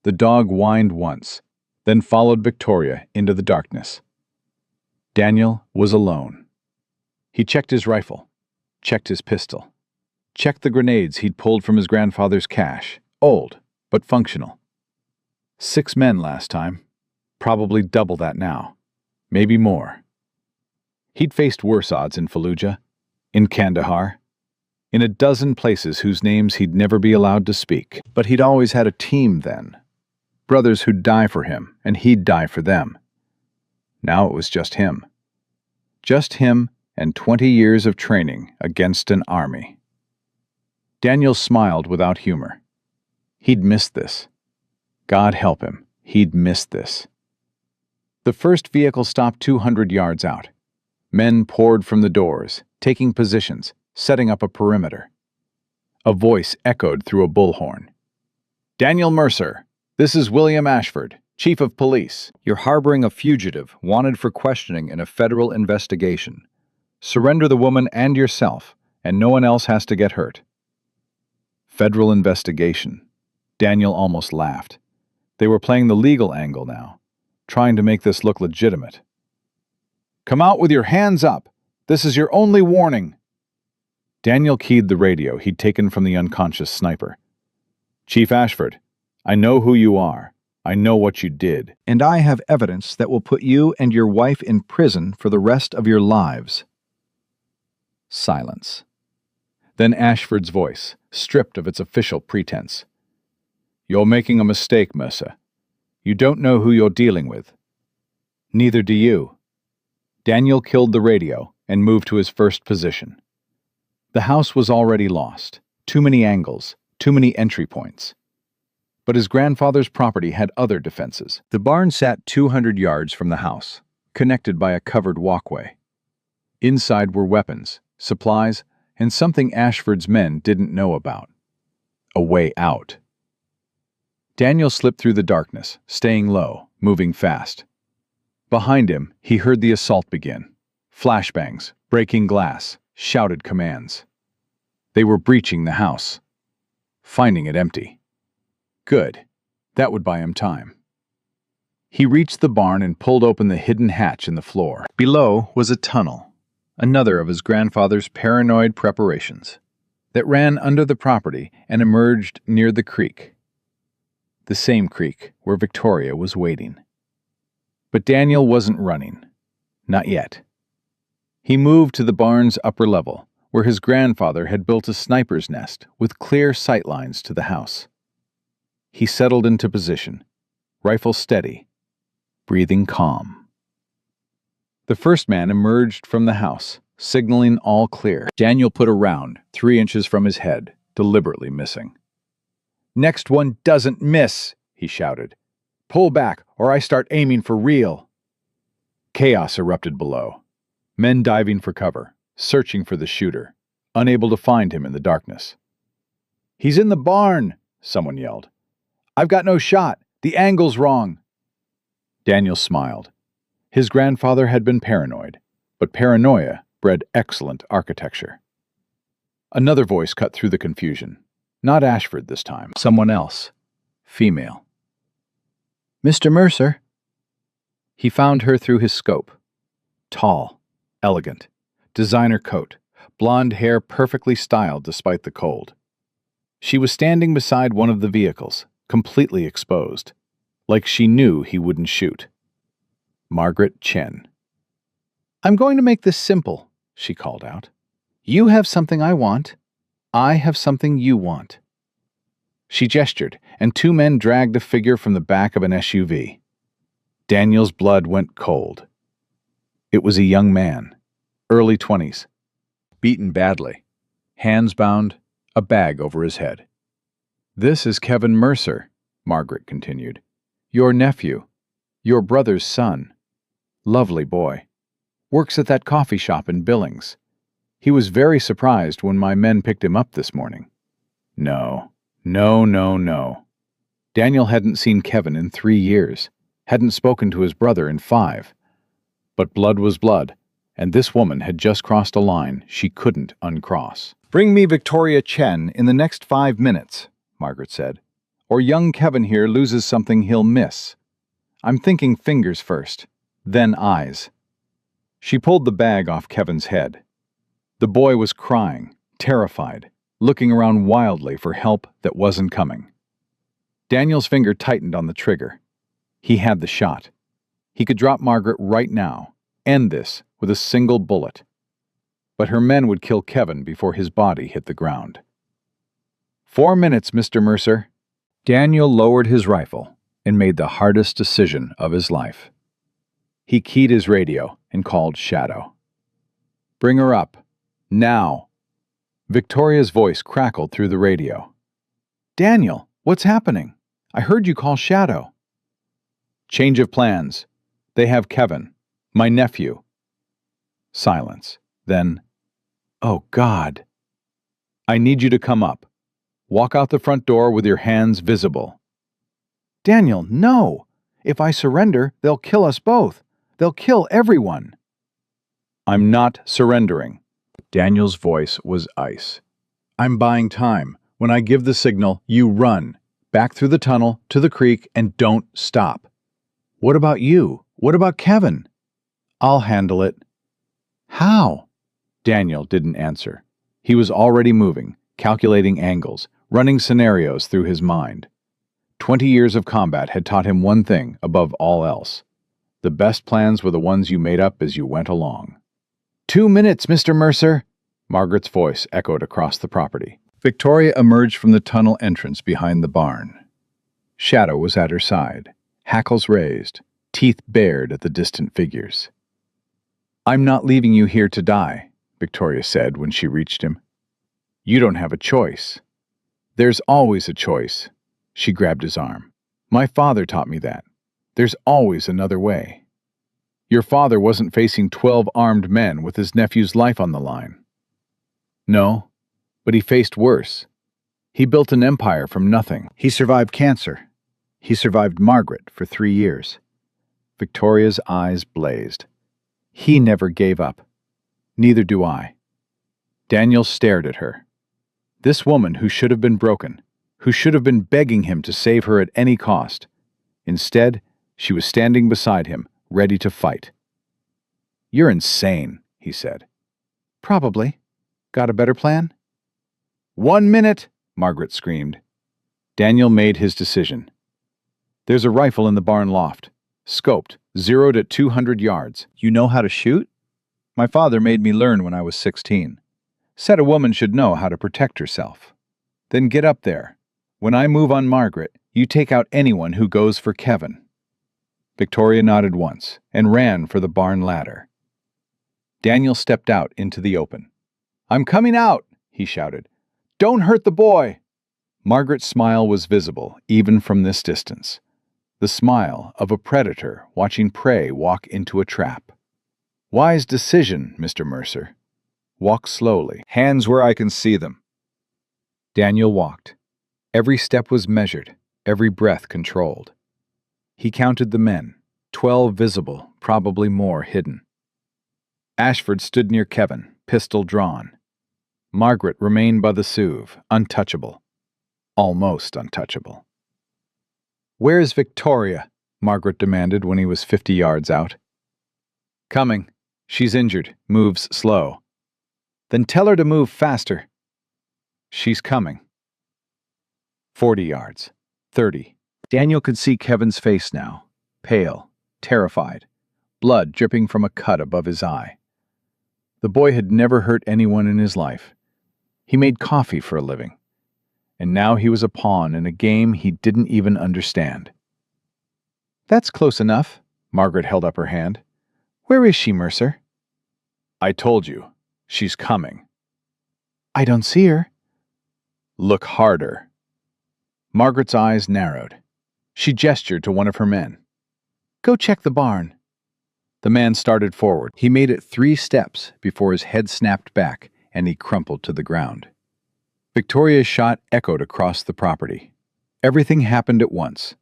[SPEAKER 1] The dog whined once, then followed Victoria into the darkness. Daniel was alone. He checked his rifle, checked his pistol, checked the grenades he'd pulled from his grandfather's cache, old but functional. 6 men last time, probably double that now, maybe more. He'd faced worse odds in Fallujah, in Kandahar, in a dozen places whose names he'd never be allowed to speak. But he'd always had a team then. Brothers who'd die for him, and he'd die for them. Now it was just him. Just him and 20 years of training against an army. Daniel smiled without humor. He'd missed this. God help him, he'd missed this. The first vehicle stopped 200 yards out. Men poured from the doors, taking positions, setting up a perimeter. A voice echoed through a bullhorn. Daniel Mercer, this is William Ashford, Chief of Police. You're harboring a fugitive wanted for questioning in a federal investigation. Surrender the woman and yourself, and no one else has to get hurt. Federal investigation. Daniel almost laughed. They were playing the legal angle now, trying to make this look legitimate. Come out with your hands up. This is your only warning. Daniel keyed the radio he'd taken from the unconscious sniper. Chief Ashford, I know who you are. I know what you did.
[SPEAKER 2] And I have evidence that will put you and your wife in prison for the rest of your lives.
[SPEAKER 1] Silence. Then Ashford's voice, stripped of its official pretense. You're making a mistake, Mercer. You don't know who you're dealing with. Neither do you. Daniel killed the radio and moved to his first position. The house was already lost. Too many angles, too many entry points. But his grandfather's property had other defenses. The barn sat 200 yards from the house, connected by a covered walkway. Inside were weapons, supplies, and something Ashford's men didn't know about. A way out. Daniel slipped through the darkness, staying low, moving fast. Behind him, he heard the assault begin. Flashbangs, breaking glass, shouted commands. They were breaching the house, finding it empty. Good. That would buy him time. He reached the barn and pulled open the hidden hatch in the floor. Below was a tunnel, another of his grandfather's paranoid preparations, that ran under the property and emerged near the creek. The same creek where Victoria was waiting. But Daniel wasn't running. Not yet. He moved to the barn's upper level, where his grandfather had built a sniper's nest with clear sight lines to the house. He settled into position, rifle steady, breathing calm. The first man emerged from the house, signaling all clear. Daniel put a round 3 inches from his head, deliberately missing. "Next one doesn't miss," he shouted. "Pull back, or I start aiming for real." Chaos erupted below. Men diving for cover, searching for the shooter, unable to find him in the darkness. "He's in the barn," someone yelled. "I've got no shot. The angle's wrong." Daniel smiled. His grandfather had been paranoid, but paranoia bred excellent architecture. Another voice cut through the confusion. Not Ashford this time. Someone else. Female. "Mr. Mercer." He found her through his scope. Tall, elegant, designer coat, blonde hair perfectly styled despite the cold. She was standing beside one of the vehicles, completely exposed, like she knew he wouldn't shoot. Margaret Chen. "I'm going to make this simple," she called out. "You have something I want. I have something you want." She gestured, and 2 men dragged a figure from the back of an SUV. Daniel's blood went cold. It was a young man, early 20s, beaten badly, hands bound, a bag over his head. "This is Kevin Mercer," Margaret continued. "Your nephew, your brother's son. Lovely boy. Works at that coffee shop in Billings. He was very surprised when my men picked him up this morning." No. Daniel hadn't seen Kevin in 3 years, hadn't spoken to his brother in 5. But blood was blood, and this woman had just crossed a line she couldn't uncross. "Bring me Victoria Chen in the next 5 minutes," Margaret said, "or young Kevin here loses something he'll miss. I'm thinking fingers first, then eyes." She pulled the bag off Kevin's head. The boy was crying, terrified, looking around wildly for help that wasn't coming. Daniel's finger tightened on the trigger. He had the shot. He could drop Margaret right now, end this with a single bullet. But her men would kill Kevin before his body hit the ground. 4 minutes, Mr. Mercer." Daniel lowered his rifle and made the hardest decision of his life. He keyed his radio and called Shadow. "Bring her up. Now." Victoria's voice crackled through the radio. "Daniel, what's happening? I heard you call Shadow." "Change of plans. They have Kevin, my nephew." Silence. Then, "Oh, God." "I need you to come up. Walk out the front door with your hands visible." "Daniel, no! If I surrender, they'll kill us both. They'll kill everyone." "I'm not surrendering." Daniel's voice was ice. "I'm buying time. When I give the signal, you run. Back through the tunnel, to the creek, and don't stop." "What about you? What about Kevin?" "I'll handle it." "How?" Daniel didn't answer. He was already moving, calculating angles, running scenarios through his mind. 20 years of combat had taught him one thing above all else. The best plans were the ones you made up as you went along. 2 minutes, Mr. Mercer," Margaret's voice echoed across the property. Victoria emerged from the tunnel entrance behind the barn. Shadow was at her side, hackles raised, teeth bared at the distant figures. "I'm not leaving you here to die," Victoria said when she reached him. "You don't have a choice." "There's always a choice." She grabbed his arm. "My father taught me that. There's always another way. Your father wasn't facing 12 armed men with his nephew's life on the line." "No, but he faced worse. He built an empire from nothing. He survived cancer. He survived Margaret for 3 years." Victoria's eyes blazed. "He never gave up. Neither do I." Daniel stared at her. This woman who should have been broken, who should have been begging him to save her at any cost. Instead, she was standing beside him, ready to fight. "You're insane," he said. "Probably. Got a better plan?" 1 minute, Margaret screamed. Daniel made his decision. "There's a rifle in the barn loft. Scoped, zeroed at 200 yards. You know how to shoot?" "My father made me learn when I was 16. Said a woman should know how to protect herself." "Then get up there. When I move on Margaret, you take out anyone who goes for Kevin."
[SPEAKER 2] Victoria nodded once and ran for the barn ladder. Daniel stepped out into the open. "I'm coming out," he shouted. "Don't hurt the boy." Margaret's smile was visible even from this distance. The smile of a predator watching prey walk into a trap. "Wise decision, Mr. Mercer. Walk slowly. Hands where I can see them." Daniel walked. Every step was measured, every breath controlled. He counted the men, 12 visible, probably more hidden. Ashford stood near Kevin, pistol drawn. Margaret remained by the SUV, untouchable. Almost untouchable. "Where's Victoria?" Margaret demanded when he was 50 yards out. "Coming. She's injured, moves slow." "Then tell her to move faster." "She's coming." 40 yards. 30. Daniel could see Kevin's face now, pale, terrified, blood dripping from a cut above his eye. The boy had never hurt anyone in his life. He made coffee for a living. And now he was a pawn in a game he didn't even understand. "That's close enough." Margaret held up her hand. "Where is she, Mercer?" "I told you. She's coming." "I don't see her." "Look harder." Margaret's eyes narrowed. She gestured to one of her men. "Go check the barn." The man started forward. He made it 3 steps before his head snapped back and he crumpled to the ground. Victoria's shot echoed across the property. Everything happened at once.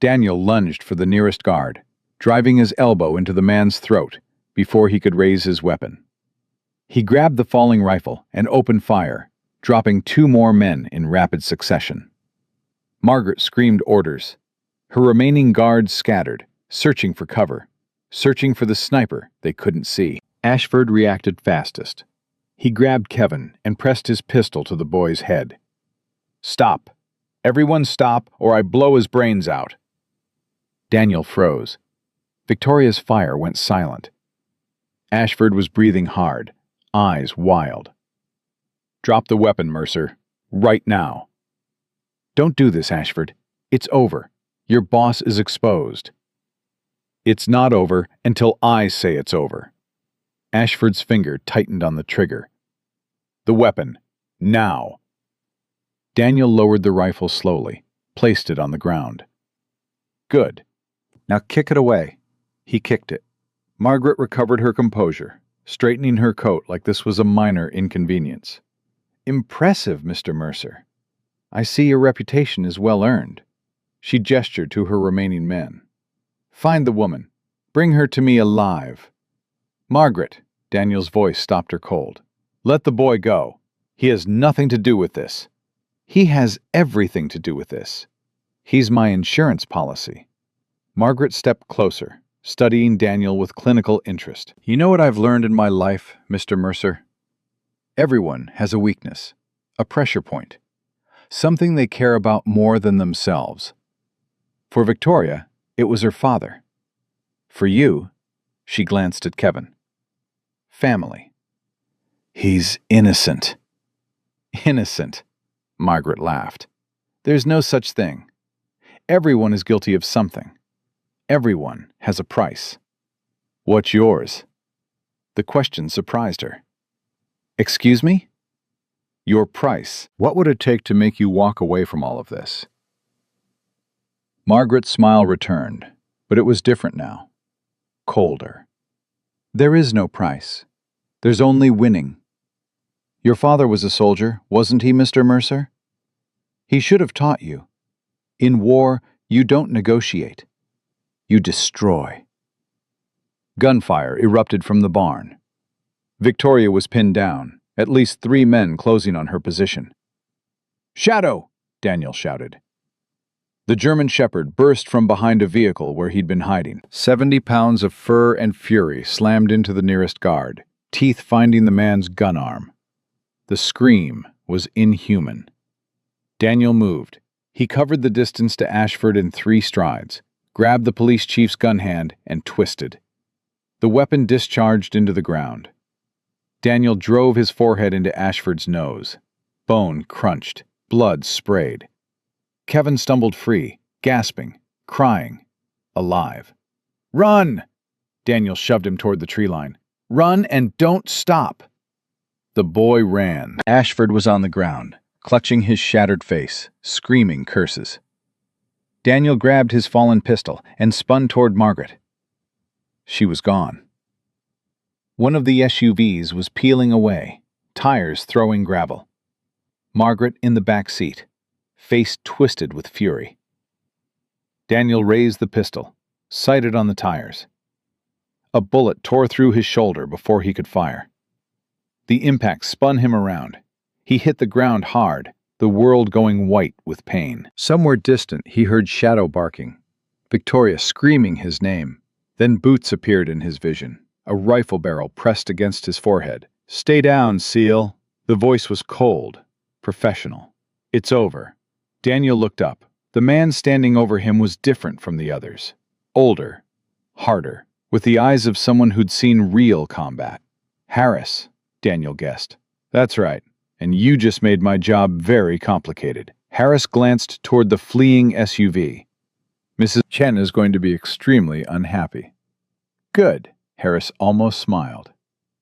[SPEAKER 2] Daniel lunged for the nearest guard, driving his elbow into the man's throat before he could raise his weapon. He grabbed the falling rifle and opened fire, dropping 2 more men in rapid succession. Margaret screamed orders. Her remaining guards scattered, searching for cover, searching for the sniper they couldn't see. Ashford reacted fastest. He grabbed Kevin and pressed his pistol to the boy's head. "Stop. Everyone stop, or I blow his brains out." Daniel froze. Victoria's fire went silent. Ashford was breathing hard, eyes wild. "Drop the weapon, Mercer. Right now." "Don't do this, Ashford. It's over. Your boss is exposed." "It's not over until I say it's over." Ashford's finger tightened on the trigger. "The weapon. Now." Daniel lowered the rifle slowly, placed it on the ground. "Good. Now kick it away." He kicked it. Margaret recovered her composure, straightening her coat like this was a minor inconvenience. "Impressive, Mr. Mercer. I see your reputation is well earned." She gestured to her remaining men. "Find the woman. Bring her to me alive." "Margaret," Daniel's voice stopped her cold. "Let the boy go. He has nothing to do with this." "He has everything to do with this. He's my insurance policy." Margaret stepped closer, studying Daniel with clinical interest. "You know what I've learned in my life, Mr. Mercer? Everyone has a weakness, a pressure point, something they care about more than themselves. For Victoria, it was her father. For you," she glanced at Kevin, "family." "He's innocent." "Innocent," Margaret laughed. "There's no such thing. Everyone is guilty of something. Everyone has a price." "What's yours?" The question surprised her. "Excuse me?" "Your price. What would it take to make you walk away from all of this?" Margaret's smile returned, but it was different now. Colder. "There is no price. There's only winning. Your father was a soldier, wasn't he, Mr. Mercer? He should have taught you. In war, you don't negotiate. You destroy." Gunfire erupted from the barn. Victoria was pinned down, at least 3 men closing on her position. "Shadow!" Daniel shouted. The German shepherd burst from behind a vehicle where he'd been hiding. 70 pounds of fur and fury slammed into the nearest guard, teeth finding the man's gun arm. The scream was inhuman. Daniel moved. He covered the distance to Ashford in 3 strides, grabbed the police chief's gun hand, and twisted. The weapon discharged into the ground. Daniel drove his forehead into Ashford's nose. Bone crunched, blood sprayed. Kevin stumbled free, gasping, crying, alive. Run! Daniel shoved him toward the tree line. Run and don't stop! The boy ran. Ashford was on the ground, clutching his shattered face, screaming curses. Daniel grabbed his fallen pistol and spun toward Margaret. She was gone. One of the SUVs was peeling away, tires throwing gravel. Margaret in the back seat, face twisted with fury. Daniel raised the pistol, sighted on the tires. A bullet tore through his shoulder before he could fire. The impact spun him around. He hit the ground hard, the world going white with pain. Somewhere distant, he heard Shadow barking, Victoria screaming his name. Then Boots appeared in his vision, a rifle barrel pressed against his forehead. "Stay down, SEAL." The voice was cold, professional. "It's over." Daniel looked up. The man standing over him was different from the others. Older, harder, with the eyes of someone who'd seen real combat. "Harris," Daniel guessed. "That's right, and you just made my job very complicated." Harris glanced toward the fleeing SUV. "Mrs. Chen is going to be extremely unhappy." "Good," Harris almost smiled.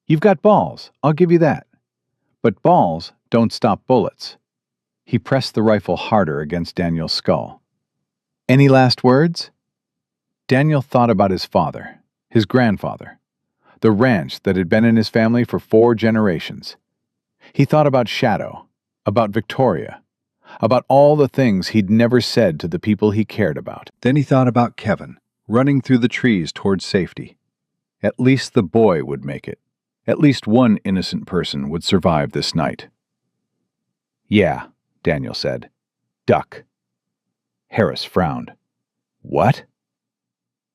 [SPEAKER 2] "You've got balls, I'll give you that. But balls don't stop bullets." He pressed the rifle harder against Daniel's skull. "Any last words?" Daniel thought about his father, his grandfather, the ranch that had been in his family for 4 generations. He thought about Shadow, about Victoria, about all the things he'd never said to the people he cared about. Then he thought about Kevin, running through the trees toward safety. At least the boy would make it. At least one innocent person would survive this night. "Yeah," Daniel said. "Duck." Harris frowned. "What?"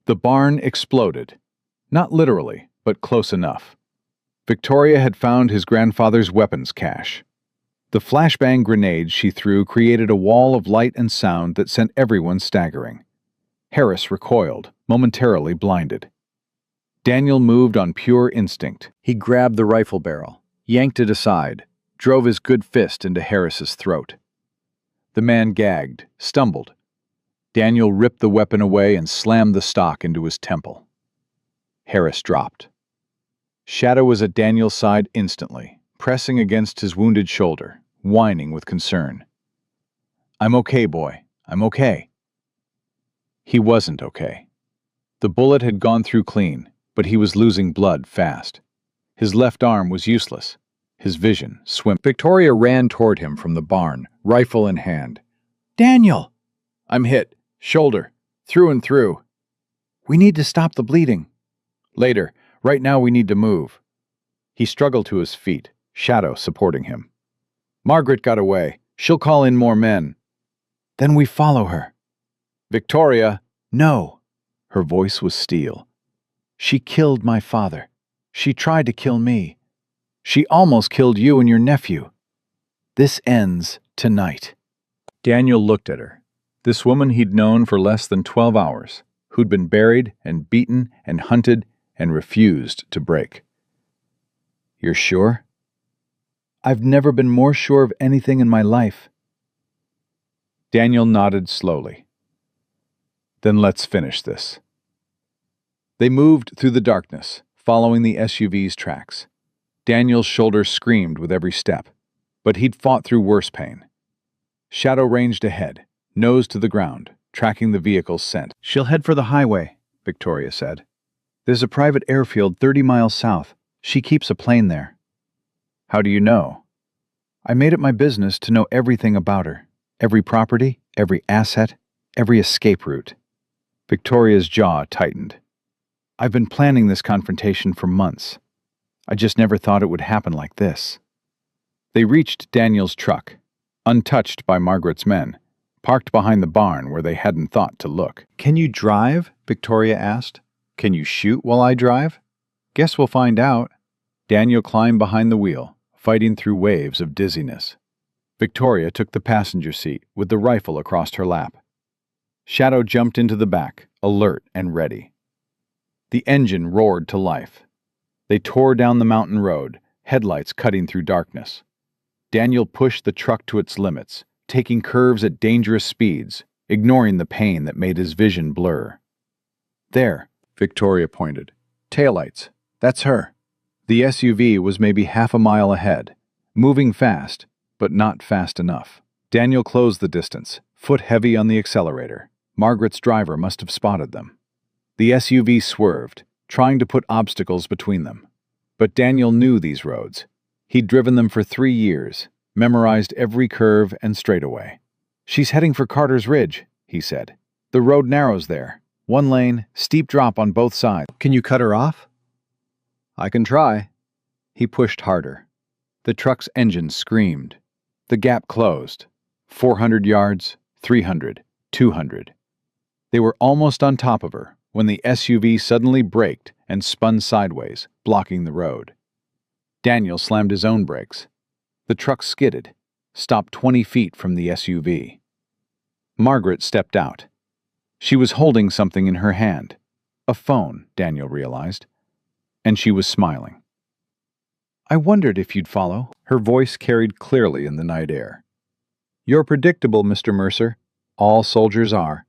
[SPEAKER 2] The barn exploded. Not literally, but close enough. Victoria had found his grandfather's weapons cache. The flashbang grenade she threw created a wall of light and sound that sent everyone staggering. Harris recoiled, momentarily blinded. Daniel moved on pure instinct. He grabbed the rifle barrel, yanked it aside, drove his good fist into Harris's throat. The man gagged, stumbled. Daniel ripped the weapon away and slammed the stock into his temple. Harris dropped. Shadow was at Daniel's side instantly, pressing against his wounded shoulder, whining with concern. "I'm okay, boy. I'm okay." He wasn't okay. The bullet had gone through clean, but he was losing blood fast. His left arm was useless. His vision swam. Victoria ran toward him from the barn, rifle in hand. "Daniel!" "I'm hit. Shoulder. Through and through." "We need to stop the bleeding." "Later. Right now we need to move." He struggled to his feet, Shadow supporting him. "Margaret got away. She'll call in more men." "Then we follow her." "Victoria!" "No." Her voice was steel. "She killed my father. She tried to kill me. She almost killed you and your nephew. This ends tonight." Daniel looked at her. This woman he'd known for less than 12 hours, who'd been buried and beaten and hunted and refused to break. "You're sure?" "I've never been more sure of anything in my life." Daniel nodded slowly. "Then let's finish this." They moved through the darkness, following the SUV's tracks. Daniel's shoulder screamed with every step, but he'd fought through worse pain. Shadow ranged ahead, nose to the ground, tracking the vehicle's scent. "She'll head for the highway," Victoria said. "There's a private airfield 30 miles south. She keeps a plane there." "How do you know?" "I made it my business to know everything about her. Every property, every asset, every escape route." Victoria's jaw tightened. "I've been planning this confrontation for months. I just never thought it would happen like this." They reached Daniel's truck, untouched by Margaret's men, parked behind the barn where they hadn't thought to look. "Can you drive?" Victoria asked. "Can you shoot while I drive?" "Guess we'll find out." Daniel climbed behind the wheel, fighting through waves of dizziness. Victoria took the passenger seat with the rifle across her lap. Shadow jumped into the back, alert and ready. The engine roared to life. They tore down the mountain road, headlights cutting through darkness. Daniel pushed the truck to its limits, taking curves at dangerous speeds, ignoring the pain that made his vision blur. There, Victoria pointed. Taillights. That's her. The SUV was maybe half a mile ahead, moving fast, but not fast enough. Daniel closed the distance, foot heavy on the accelerator. Margaret's driver must have spotted them. The SUV swerved, trying to put obstacles between them. But Daniel knew these roads. He'd driven them for 3 years, memorized every curve and straightaway. "She's heading for Carter's Ridge," he said. "The road narrows there. 1 lane, steep drop on both sides." "Can you cut her off?" "I can try." He pushed harder. The truck's engine screamed. The gap closed. 400 yards, 300, 200. They were almost on top of her when the SUV suddenly braked and spun sideways, blocking the road. Daniel slammed his own brakes. The truck skidded, stopped 20 feet from the SUV. Margaret stepped out. She was holding something in her hand. A phone, Daniel realized. And she was smiling. "I wondered if you'd follow." Her voice carried clearly in the night air. "You're predictable, Mr. Mercer. All soldiers are.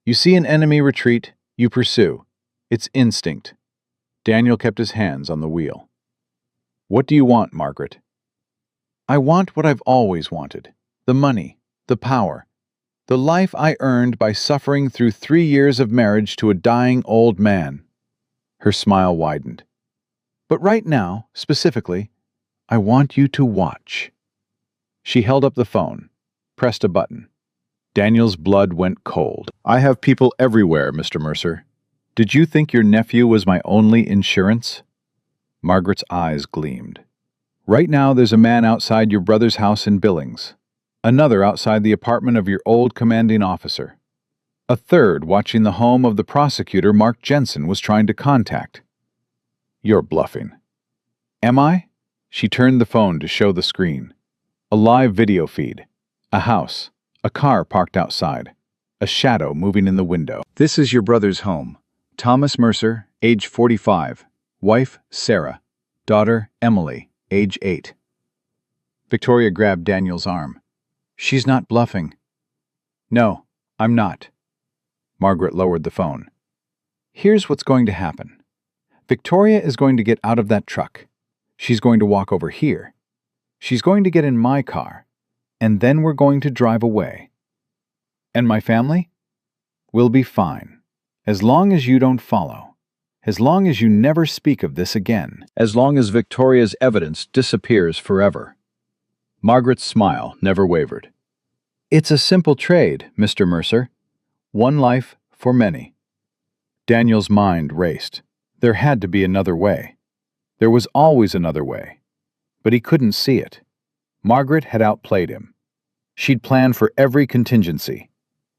[SPEAKER 2] You see an enemy retreat, you pursue. It's instinct." Daniel kept his hands on the wheel. "What do you want, Margaret?" "I want what I've always wanted. The money, the power, the life I earned by suffering through 3 years of marriage to a dying old man." Her smile widened. "But right now, specifically, I want you to watch." She held up the phone, pressed a button. Daniel's blood went cold. "I have people everywhere, Mr. Mercer. Did you think your nephew was my only insurance?" Margaret's eyes gleamed. "Right now there's a man outside your brother's house in Billings. Another outside the apartment of your old commanding officer. A third watching the home of the prosecutor Mark Jensen was trying to contact." "You're bluffing." "Am I?" She turned the phone to show the screen. A live video feed. A house. A car parked outside. A shadow moving in the window. "This is your brother's home. Thomas Mercer, age 45. Wife, Sarah. Daughter, Emily, age 8. Victoria grabbed Daniel's arm. "She's not bluffing." "No, I'm not." Margaret lowered the phone. "Here's what's going to happen. Victoria is going to get out of that truck. She's going to walk over here. She's going to get in my car. And then we're going to drive away. And my family? We'll be fine. As long as you don't follow. As long as you never speak of this again. As long as Victoria's evidence disappears forever." Margaret's smile never wavered. "It's a simple trade, Mr. Mercer. 1 life for many." Daniel's mind raced. There had to be another way. There was always another way. But he couldn't see it. Margaret had outplayed him. She'd planned for every contingency,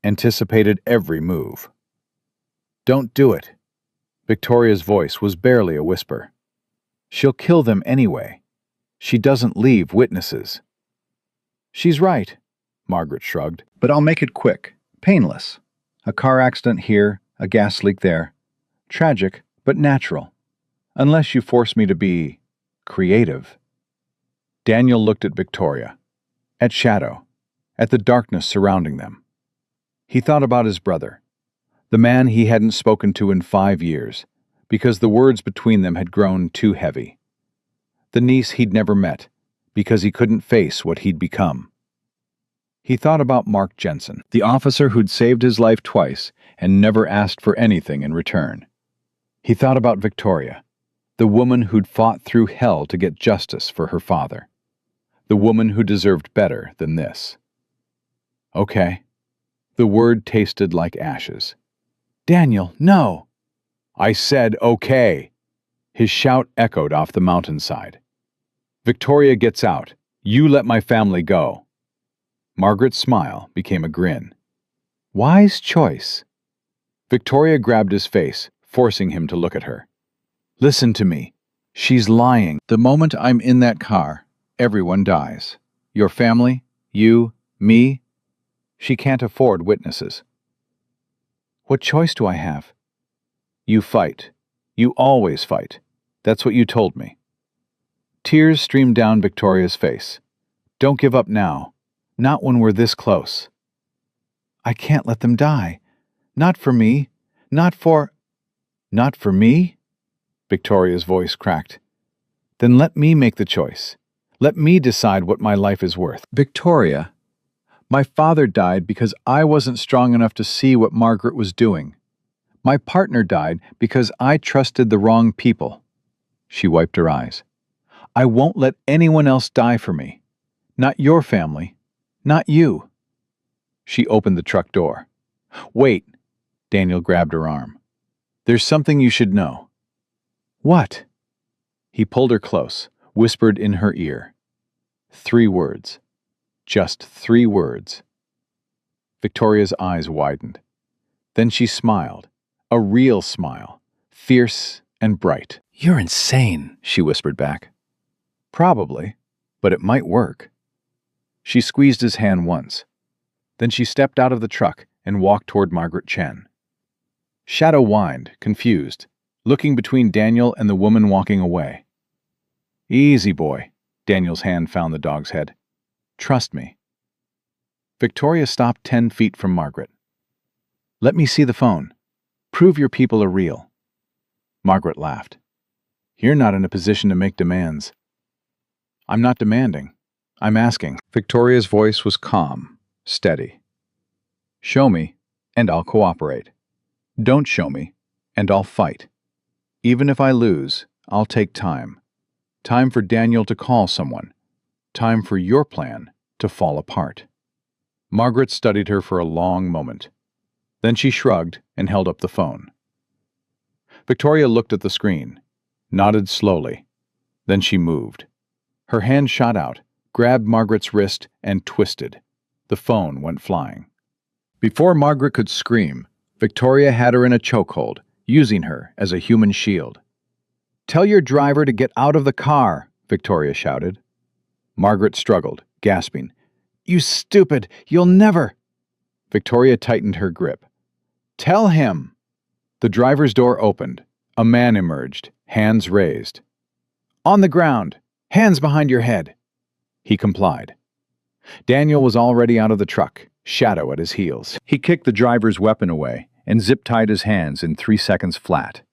[SPEAKER 2] anticipated every move. "Don't do it." Victoria's voice was barely a whisper. "She'll kill them anyway. She doesn't leave witnesses." "She's right," Margaret shrugged. "But I'll make it quick, painless. A car accident here, a gas leak there. Tragic, but natural. Unless you force me to be creative." Daniel looked at Victoria, at Shadow, at the darkness surrounding them. He thought about his brother, the man he hadn't spoken to in 5 years, because the words between them had grown too heavy. The niece he'd never met, because he couldn't face what he'd become. He thought about Mark Jensen, the officer who'd saved his life twice and never asked for anything in return. He thought about Victoria, the woman who'd fought through hell to get justice for her father. The woman who deserved better than this. "Okay." The word tasted like ashes. "Daniel, no!" "I said okay!" His shout echoed off the mountainside. "Victoria gets out. You let my family go." Margaret's smile became a grin. "Wise choice." Victoria grabbed his face, forcing him to look at her. "Listen to me. She's lying. The moment I'm in that car, everyone dies. Your family, you, me. She can't afford witnesses." "What choice do I have?" "You fight. You always fight. That's what you told me." Tears streamed down Victoria's face. "Don't give up now. Not when we're this close." "I can't let them die. Not for me. Not for—" Not for me? Victoria's voice cracked. Then let me make the choice. Let me decide what my life is worth. Victoria, my father died because I wasn't strong enough to see what Margaret was doing. My partner died because I trusted the wrong people. She wiped her eyes. I won't let anyone else die for me. Not your family. Not you. She opened the truck door. Wait. Daniel grabbed her arm. There's something you should know. What? He pulled her close, whispered in her ear. 3 words. Just 3 words. Victoria's eyes widened. Then she smiled. A real smile. Fierce and bright. You're insane, she whispered back. Probably, but it might work. She squeezed his hand once. Then she stepped out of the truck and walked toward Margaret Chen. Shadow whined, confused, looking between Daniel and the woman walking away. Easy, boy. Daniel's hand found the dog's head. Trust me. Victoria stopped 10 feet from Margaret. Let me see the phone. Prove your people are real. Margaret laughed. You're not in a position to make demands. I'm not demanding. I'm asking. Victoria's voice was calm, steady. Show me, and I'll cooperate. Don't show me, and I'll fight. Even if I lose, I'll take time. Time for Daniel to call someone. Time for your plan to fall apart. Margaret studied her for a long moment. Then she shrugged and held up the phone. Victoria looked at the screen, nodded slowly. Then she moved. Her hand shot out, grabbed Margaret's wrist, and twisted. The phone went flying. Before Margaret could scream, Victoria had her in a chokehold, using her as a human shield. Tell your driver to get out of the car, Victoria shouted. Margaret struggled, gasping. You stupid! You'll never! Victoria tightened her grip. Tell him! The driver's door opened. A man emerged, hands raised. On the ground! Hands behind your head! He complied. Daniel was already out of the truck, Shadow at his heels. He kicked the driver's weapon away and zip-tied his hands in 3 seconds flat.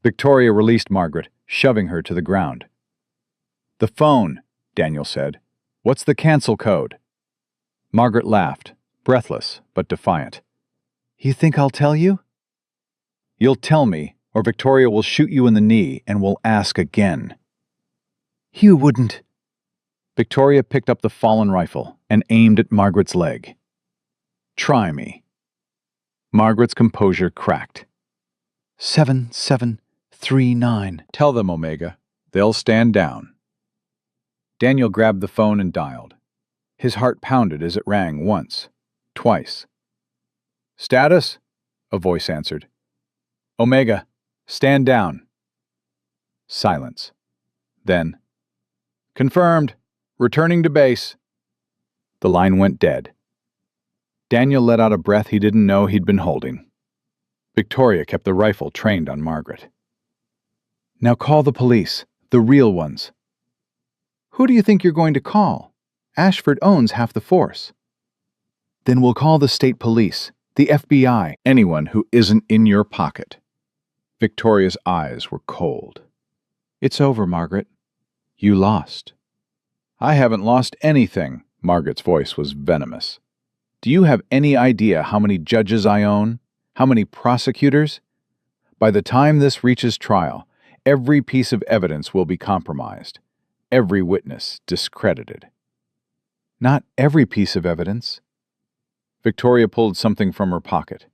[SPEAKER 2] Victoria released Margaret, shoving her to the ground. The phone, Daniel said. What's the cancel code? Margaret laughed, breathless but defiant. You think I'll tell you? You'll tell me, or Victoria will shoot you in the knee and will ask again. You wouldn't. Victoria picked up the fallen rifle and aimed at Margaret's leg. Try me. Margaret's composure cracked. 7739. Tell them, Omega. They'll stand down. Daniel grabbed the phone and dialed. His heart pounded as it rang once, twice. Status? A voice answered. Omega, stand down. Silence. Then, confirmed. Returning to base. The line went dead. Daniel let out a breath he didn't know he'd been holding. Victoria kept the rifle trained on Margaret. Now call the police, the real ones. Who do you think you're going to call? Ashford owns half the force. Then we'll call the state police, the FBI, anyone who isn't in your pocket. Victoria's eyes were cold. It's over, Margaret. You lost. I haven't lost anything, Margaret's voice was venomous. Do you have any idea how many judges I own? How many prosecutors? By the time this reaches trial, every piece of evidence will be compromised, every witness discredited. Not every piece of evidence. Victoria pulled something from her pocket,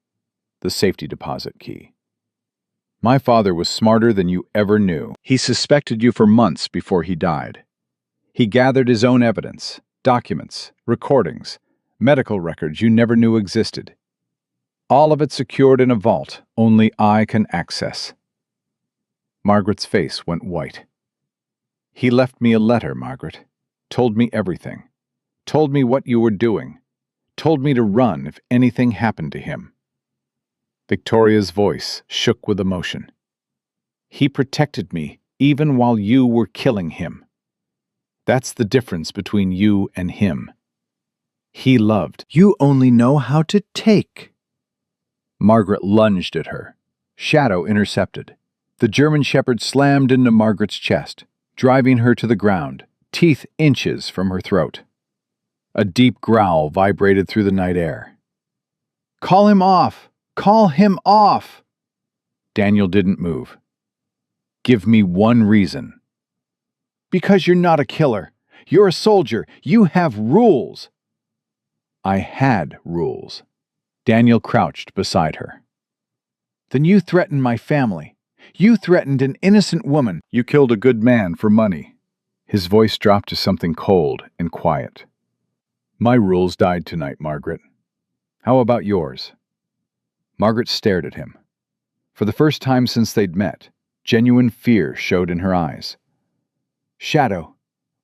[SPEAKER 2] the safety deposit key. My father was smarter than you ever knew. He suspected you for months before he died. He gathered his own evidence, documents, recordings, medical records you never knew existed. All of it secured in a vault only I can access. Margaret's face went white. He left me a letter, Margaret. Told me everything. Told me what you were doing. Told me to run if anything happened to him. Victoria's voice shook with emotion. He protected me even while you were killing him. That's the difference between you and him. He loved. You only know how to take. Margaret lunged at her, Shadow intercepted. The German Shepherd slammed into Margaret's chest, driving her to the ground, teeth inches from her throat. A deep growl vibrated through the night air. "Call him off! Call him off!" Daniel didn't move. "Give me one reason." "Because you're not a killer. You're a soldier. You have rules." "I had rules." Daniel crouched beside her. "Then you threatened my family. You threatened an innocent woman."
[SPEAKER 1] "You killed a good man for money." His voice dropped to something cold and quiet. "My rules died tonight, Margaret. How about yours?" Margaret stared at him. For the first time since they'd met, genuine fear showed in her eyes. "Shadow,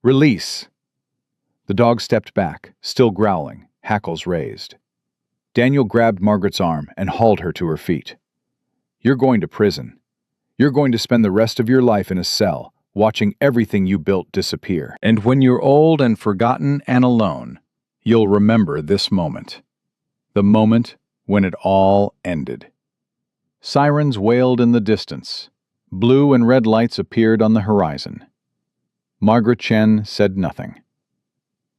[SPEAKER 1] release!" The dog stepped back, still growling, hackles raised. Daniel grabbed Margaret's arm and hauled her to her feet. "You're going to prison. You're going to spend the rest of your life in a cell, watching everything you built disappear. And when you're old and forgotten and alone, you'll remember this moment. The moment when it all ended." Sirens wailed in the distance. Blue and red lights appeared on the horizon. Margaret Chen said nothing.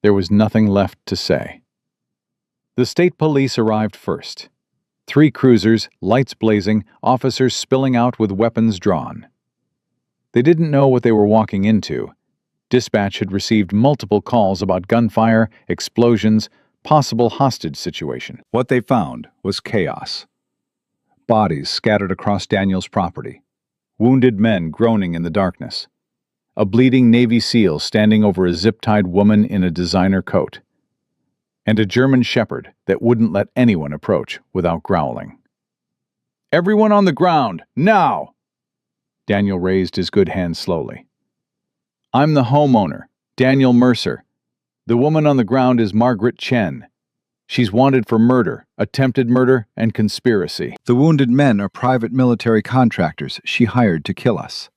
[SPEAKER 1] There was nothing left to say. The state police arrived first. 3 cruisers, lights blazing, officers spilling out with weapons drawn. They didn't know what they were walking into. Dispatch had received multiple calls about gunfire, explosions, possible hostage situation. What they found was chaos. Bodies scattered across Daniel's property. Wounded men groaning in the darkness. A bleeding Navy SEAL standing over a zip-tied woman in a designer coat. And a German Shepherd that wouldn't let anyone approach without growling. "Everyone on the ground, now!" Daniel raised his good hand slowly. "I'm the homeowner, Daniel Mercer. The woman on the ground is Margaret Chen. She's wanted for murder, attempted murder, and conspiracy. The wounded men are private military contractors she hired to kill us."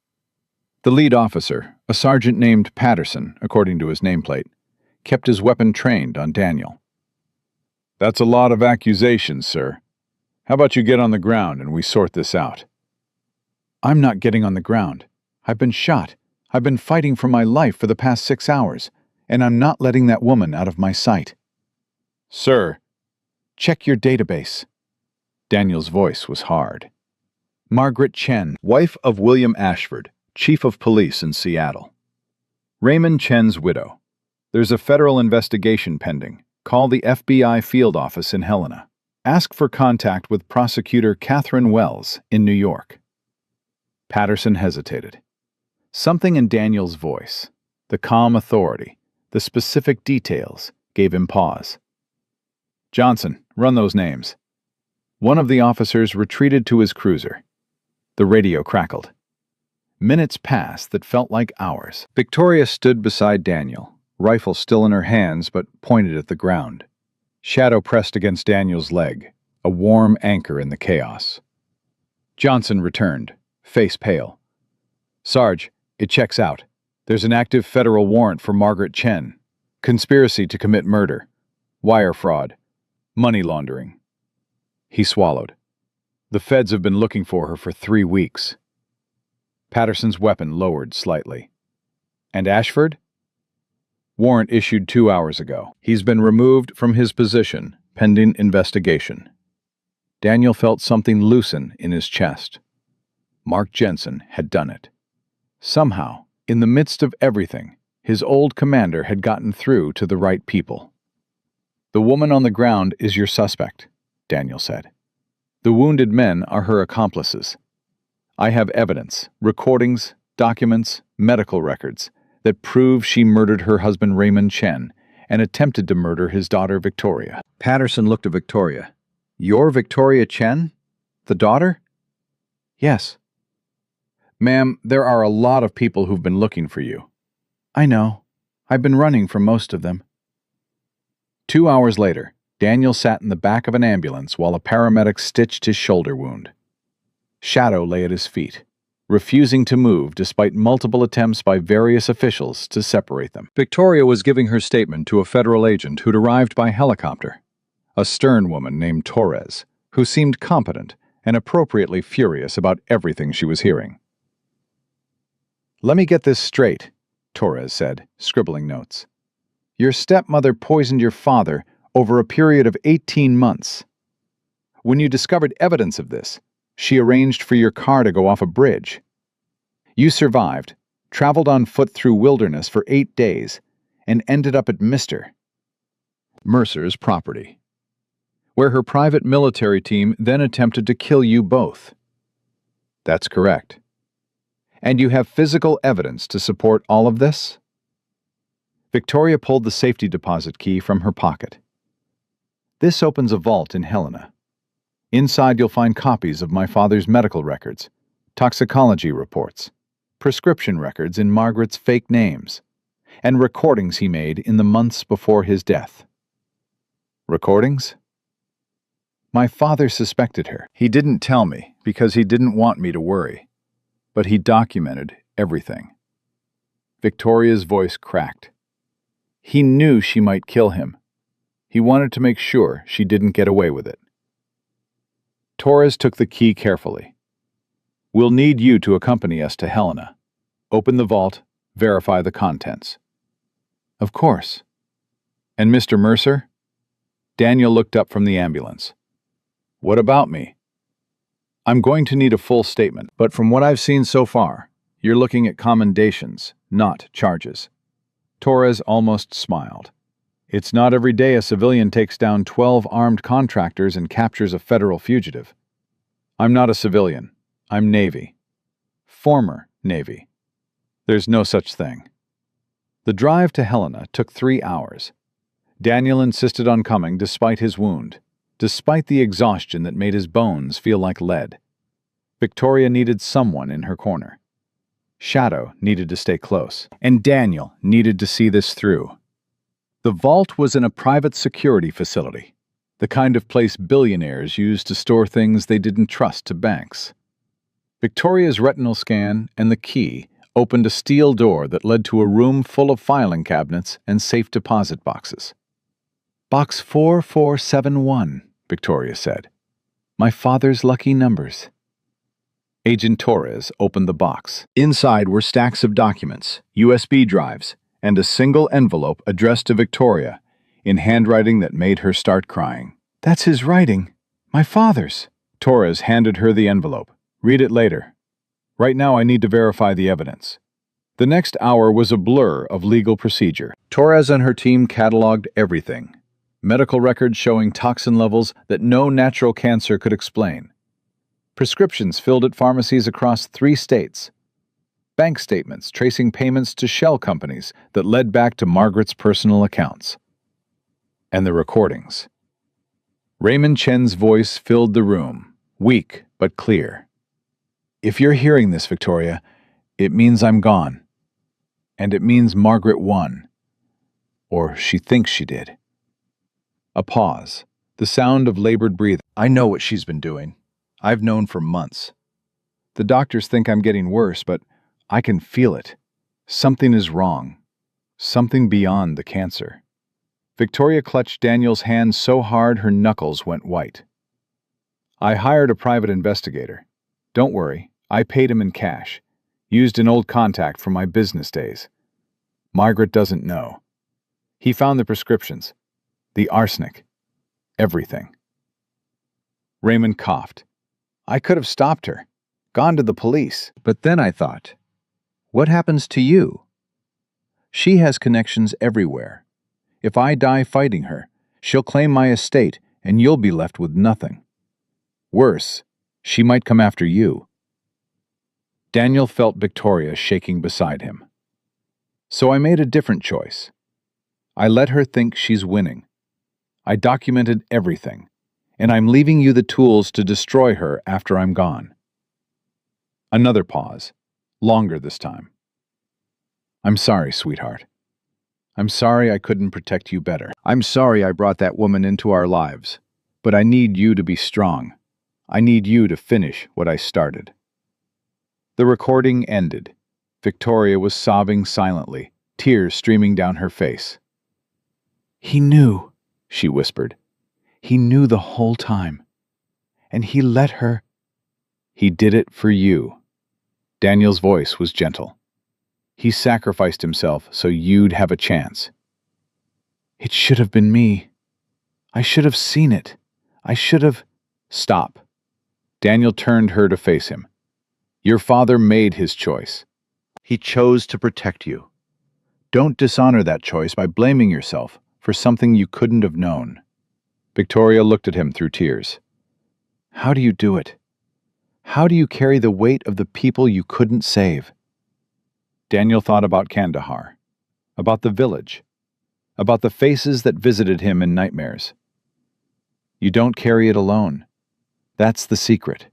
[SPEAKER 1] The lead officer, a sergeant named Patterson, according to his nameplate, kept his weapon trained on Daniel. "That's a lot of accusations, sir. How about you get on the ground and we sort this out?" "I'm not getting on the ground. I've been shot. I've been fighting for my life for the past 6 hours, and I'm not letting that woman out of my sight." "Sir." "Check your database." Daniel's voice was hard. Margaret Chen, wife of William Ashford, chief of police in Seattle. Raymond Chen's widow. There's a federal investigation pending. Call the FBI field office in Helena. Ask for contact with prosecutor Catherine Wells in New York. Patterson hesitated. Something in Daniel's voice, the calm authority, the specific details, gave him pause. "Johnson, run those names." One of the officers retreated to his cruiser. The radio crackled. Minutes passed that felt like hours. Victoria stood beside Daniel, rifle still in her hands but pointed at the ground. Shadow pressed against Daniel's leg, a warm anchor in the chaos. Johnson returned, face pale. "Sarge, it checks out. There's an active federal warrant for Margaret Chen. Conspiracy to commit murder. Wire fraud. Money laundering." He swallowed. "The feds have been looking for her for 3 weeks." Patterson's weapon lowered slightly. "And Ashford?" "Warrant issued 2 hours ago. He's been removed from his position, pending investigation." Daniel felt something loosen in his chest. Mark Jensen had done it. Somehow, in the midst of everything, his old commander had gotten through to the right people. "The woman on the ground is your suspect," Daniel said. "The wounded men are her accomplices. I have evidence, recordings, documents, medical records, that prove she murdered her husband Raymond Chen and attempted to murder his daughter Victoria." Patterson looked at Victoria. "You're Victoria Chen? The daughter?" "Yes." "Ma'am, there are a lot of people who've been looking for you." "I know. I've been running from most of them." 2 hours later, Daniel sat in the back of an ambulance while a paramedic stitched his shoulder wound. Shadow lay at his feet, refusing to move despite multiple attempts by various officials to separate them. Victoria was giving her statement to a federal agent who'd arrived by helicopter, a stern woman named Torres, who seemed competent and appropriately furious about everything she was hearing. "Let me get this straight," Torres said, scribbling notes. "Your stepmother poisoned your father over a period of 18 months. When you discovered evidence of this, she arranged for your car to go off a bridge. You survived, traveled on foot through wilderness for 8 days, and ended up at Mr. Mercer's property, where her private military team then attempted to kill you both." "That's correct." "And you have physical evidence to support all of this?" Victoria pulled the safety deposit key from her pocket. "This opens a vault in Helena. Inside you'll find copies of my father's medical records, toxicology reports, prescription records in Margaret's fake names, and recordings he made in the months before his death." "Recordings?" "My father suspected her. He didn't tell me because he didn't want me to worry, but he documented everything." Victoria's voice cracked. "He knew she might kill him. He wanted to make sure she didn't get away with it." Torres took the key carefully. "We'll need you to accompany us to Helena. Open the vault, verify the contents." "Of course." "And Mr. Mercer?" Daniel looked up from the ambulance. "What about me?" "I'm going to need a full statement, but from what I've seen so far, you're looking at commendations, not charges." Torres almost smiled. "It's not every day a civilian takes down 12 armed contractors and captures a federal fugitive. I'm not a civilian. I'm Navy. Former Navy. There's no such thing." The drive to Helena took 3 hours. Daniel insisted on coming despite his wound, despite the exhaustion that made his bones feel like lead. Victoria needed someone in her corner. Shadow needed to stay close, and Daniel needed to see this through. The vault was in a private security facility, the kind of place billionaires used to store things they didn't trust to banks. Victoria's retinal scan and the key opened a steel door that led to a room full of filing cabinets and safe deposit boxes. "Box 4471, Victoria said. "My father's lucky numbers." Agent Torres opened the box. Inside were stacks of documents, USB drives, and a single envelope addressed to Victoria in handwriting that made her start crying. "That's his writing. My father's." Torres handed her the envelope. "Read it later. Right now I need to verify the evidence." The next hour was a blur of legal procedure. Torres and her team cataloged everything. Medical records showing toxin levels that no natural cancer could explain. Prescriptions filled at pharmacies across 3 states. Bank statements tracing payments to shell companies that led back to Margaret's personal accounts. And the recordings. Raymond Chen's voice filled the room, weak but clear. "If you're hearing this, Victoria, it means I'm gone. And it means Margaret won. Or she thinks she did." A pause, the sound of labored breathing. "I know what she's been doing. I've known for months. The doctors think I'm getting worse, but I can feel it. Something is wrong. Something beyond the cancer." Victoria clutched Daniel's hand so hard her knuckles went white. "I hired a private investigator. Don't worry, I paid him in cash. Used an old contact from my business days. Margaret doesn't know. He found the prescriptions, the arsenic, everything." Raymond coughed. "I could have stopped her, gone to the police. But then I thought, what happens to you? She has connections everywhere. If I die fighting her, she'll claim my estate and you'll be left with nothing. Worse, she might come after you." Daniel felt Victoria shaking beside him. "So I made a different choice. I let her think she's winning. I documented everything, and I'm leaving you the tools to destroy her after I'm gone." Another pause, longer this time. "I'm sorry, sweetheart. I'm sorry I couldn't protect you better. I'm sorry I brought that woman into our lives, but I need you to be strong. I need you to finish what I started." The recording ended. Victoria was sobbing silently, tears streaming down her face. "He knew," she whispered. "He knew the whole time. And he let her He did it for you. Daniel's voice was gentle. He sacrificed himself so you'd have a chance. It should have been me. I should have seen it. I should have... Stop. Daniel turned her to face him. Your father made his choice. He chose to protect you. Don't dishonor that choice by blaming yourself for something you couldn't have known. Victoria looked at him through tears. How do you do it? How do you carry the weight of the people you couldn't save? Daniel thought about Kandahar, about the village, about the faces that visited him in nightmares. You don't carry it alone. That's the secret.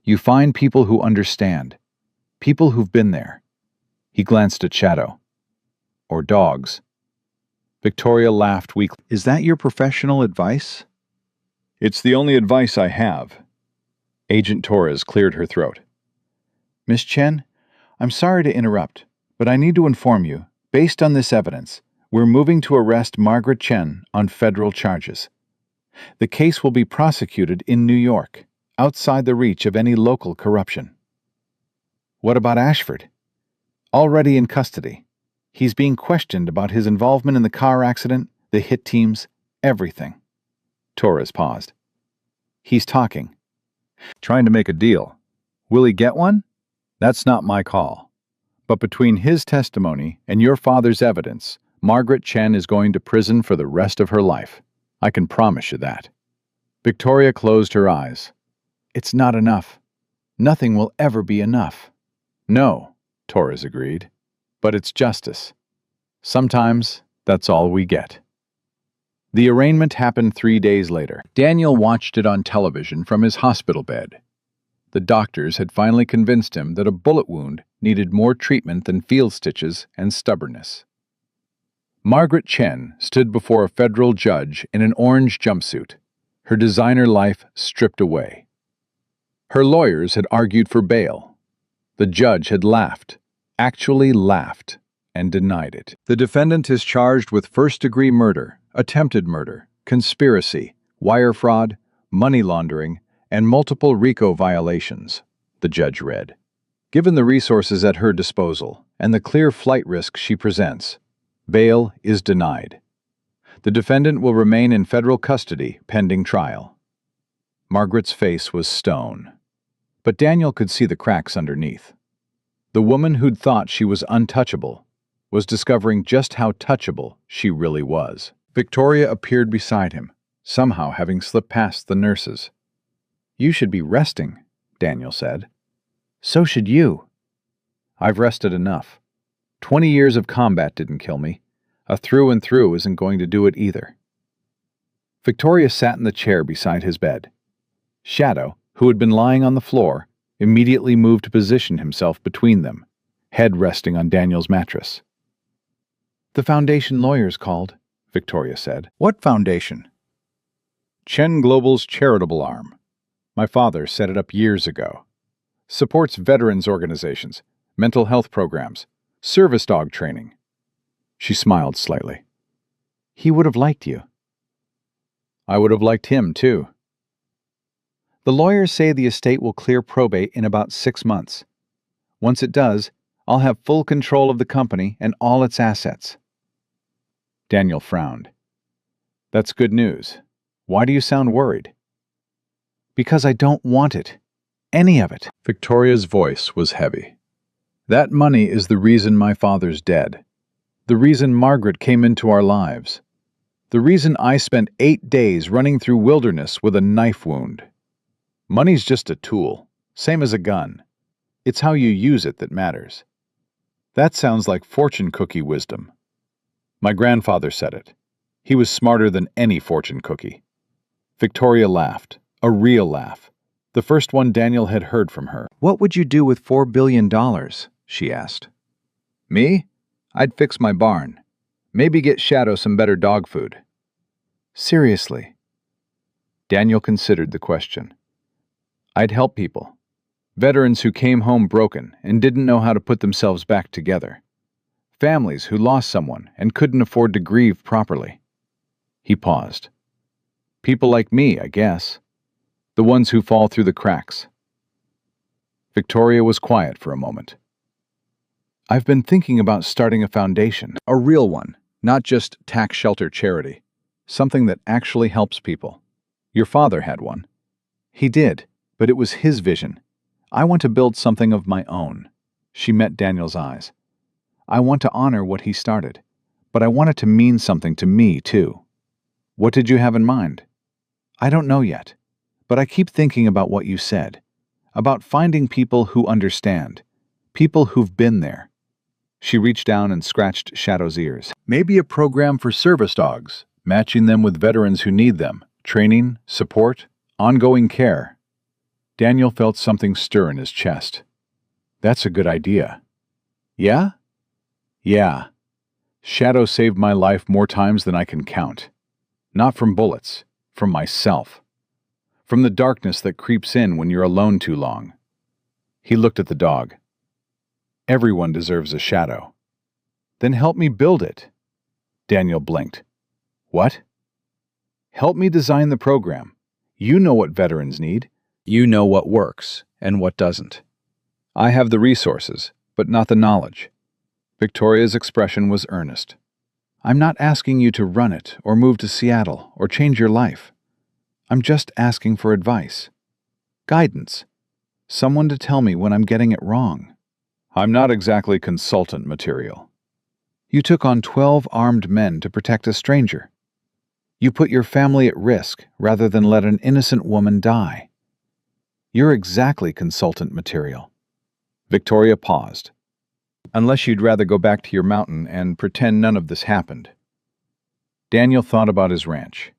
[SPEAKER 1] You find people who understand, people who've been there. He glanced at Shadow. Or dogs. Victoria laughed weakly. Is that your professional advice? It's the only advice I have. Agent Torres cleared her throat. Miss Chen, I'm sorry to interrupt, but I need to inform you, based on this evidence, we're moving to arrest Margaret Chen on federal charges. The case will be prosecuted in New York, outside the reach of any local corruption. What about Ashford? Already in custody. He's being questioned about his involvement in the car accident, the hit teams, everything. Torres paused. He's talking. Trying to make a deal. Will he get one? That's not my call. But between his testimony and your father's evidence, Margaret Chen is going to prison for the rest of her life. I can promise you that. Victoria closed her eyes. It's not enough. Nothing will ever be enough. No, Torres agreed. But it's justice. Sometimes that's all we get. The arraignment happened 3 days later. Daniel watched it on television from his hospital bed. The doctors had finally convinced him that a bullet wound needed more treatment than field stitches and stubbornness. Margaret Chen stood before a federal judge in an orange jumpsuit, her designer life stripped away. Her lawyers had argued for bail. The judge had laughed, actually laughed, and denied it. The defendant is charged with first-degree murder, attempted murder, conspiracy, wire fraud, money laundering, and multiple RICO violations, the judge read. Given the resources at her disposal and the clear flight risk she presents, bail is denied. The defendant will remain in federal custody pending trial. Margaret's face was stone, but Daniel could see the cracks underneath. The woman who'd thought she was untouchable was discovering just how touchable she really was. Victoria appeared beside him, somehow having slipped past the nurses. You should be resting, Daniel said. So should you. I've rested enough. 20 years of combat didn't kill me. A through and through isn't going to do it either. Victoria sat in the chair beside his bed. Shadow, who had been lying on the floor, immediately moved to position himself between them, head resting on Daniel's mattress. The Foundation lawyers called, Victoria said. What foundation? Chen Global's charitable arm. My father set it up years ago. Supports veterans organizations, mental health programs, service dog training. She smiled slightly. He would have liked you. I would have liked him, too. The lawyers say the estate will clear probate in about 6 months. Once it does, I'll have full control of the company and all its assets. Daniel frowned. That's good news. Why do you sound worried? Because I don't want it. Any of it. Victoria's voice was heavy. That money is the reason my father's dead. The reason Margaret came into our lives. The reason I spent 8 days running through wilderness with a knife wound. Money's just a tool, same as a gun. It's how you use it that matters. That sounds like fortune cookie wisdom. My grandfather said it. He was smarter than any fortune cookie. Victoria laughed, a real laugh, the first one Daniel had heard from her. What would you do with $4 billion? She asked. Me? I'd fix my barn. Maybe get Shadow some better dog food. Seriously? Daniel considered the question. I'd help people. Veterans who came home broken and didn't know how to put themselves back together. Families who lost someone and couldn't afford to grieve properly. He paused. People like me, I guess. The ones who fall through the cracks.
[SPEAKER 2] Victoria was quiet for a moment. I've been thinking about starting a foundation, a real one, not just tax shelter charity, something that actually helps people. Your father had one. He did, but it was his vision. I want to build something of my own. She met Daniel's eyes. I want to honor what he started, but I want it to mean something to me, too. What did you have in mind? I don't know yet, but I keep thinking about what you said, about finding people who understand, people who've been there. She reached down and scratched Shadow's ears. Maybe a program for service dogs, matching them with veterans who need them, training, support, ongoing care. Daniel felt something stir in his chest. That's a good idea. Yeah? Yeah. Shadow saved my life more times than I can count. Not from bullets, from myself. From the darkness that creeps in when you're alone too long. He looked at the dog. Everyone deserves a shadow. Then help me build it. Daniel blinked. What? Help me design the program. You know what veterans need. You know what works and what doesn't. I have the resources, but not the knowledge. Victoria's expression was earnest. I'm not asking you to run it or move to Seattle or change your life. I'm just asking for advice. Guidance. Someone to tell me when I'm getting it wrong. I'm not exactly consultant material. You took on 12 armed men to protect a stranger. You put your family at risk rather than let an innocent woman die. You're exactly consultant material. Victoria paused. Unless you'd rather go back to your mountain and pretend none of this happened. Daniel thought about his ranch.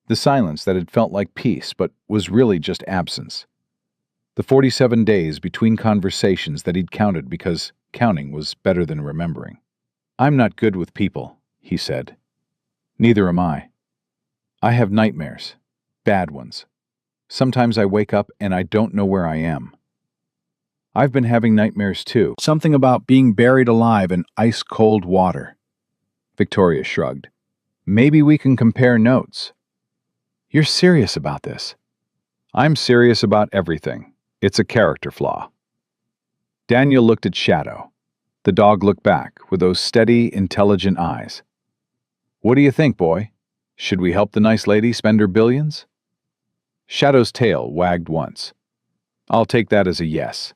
[SPEAKER 2] The silence that had felt like peace but was really just absence. The 47 days between conversations that he'd counted because counting was better than remembering. I'm not good with people, he said. Neither am I. I have nightmares. Bad ones. Sometimes I wake up and I don't know where I am. I've been having nightmares too. Something about being buried alive in ice-cold water. Victoria shrugged. Maybe we can compare notes. You're serious about this? I'm serious about everything. It's a character flaw. Daniel looked at Shadow. The dog looked back with those steady, intelligent eyes. What do you think, boy? Should we help the nice lady spend her billions? Shadow's tail wagged once. I'll take that as a yes.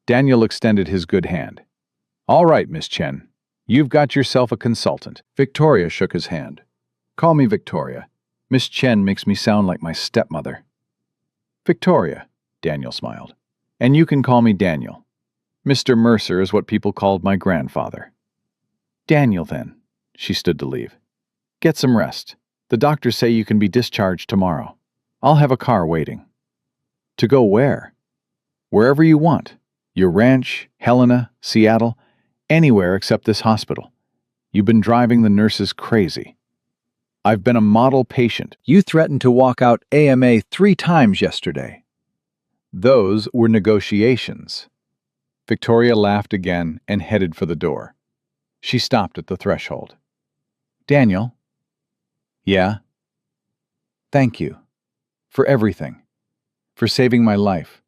[SPEAKER 2] Daniel extended his good hand. All right, Miss Chen. You've got yourself a consultant. Victoria shook his hand. Call me Victoria. Miss Chen makes me sound like my stepmother. Victoria, Daniel smiled. And you can call me Daniel. Mr. Mercer is what people called my grandfather. Daniel, then. She stood to leave. Get some rest. The doctors say you can be discharged tomorrow. I'll have a car waiting. To go where? Wherever you want. Your ranch, Helena, Seattle, anywhere except this hospital. You've been driving the nurses crazy. I've been a model patient. You threatened to walk out AMA 3 times yesterday. Those were negotiations. Victoria laughed again and headed for the door. She stopped at the threshold. Daniel? Yeah? Thank you. For everything. For saving my life.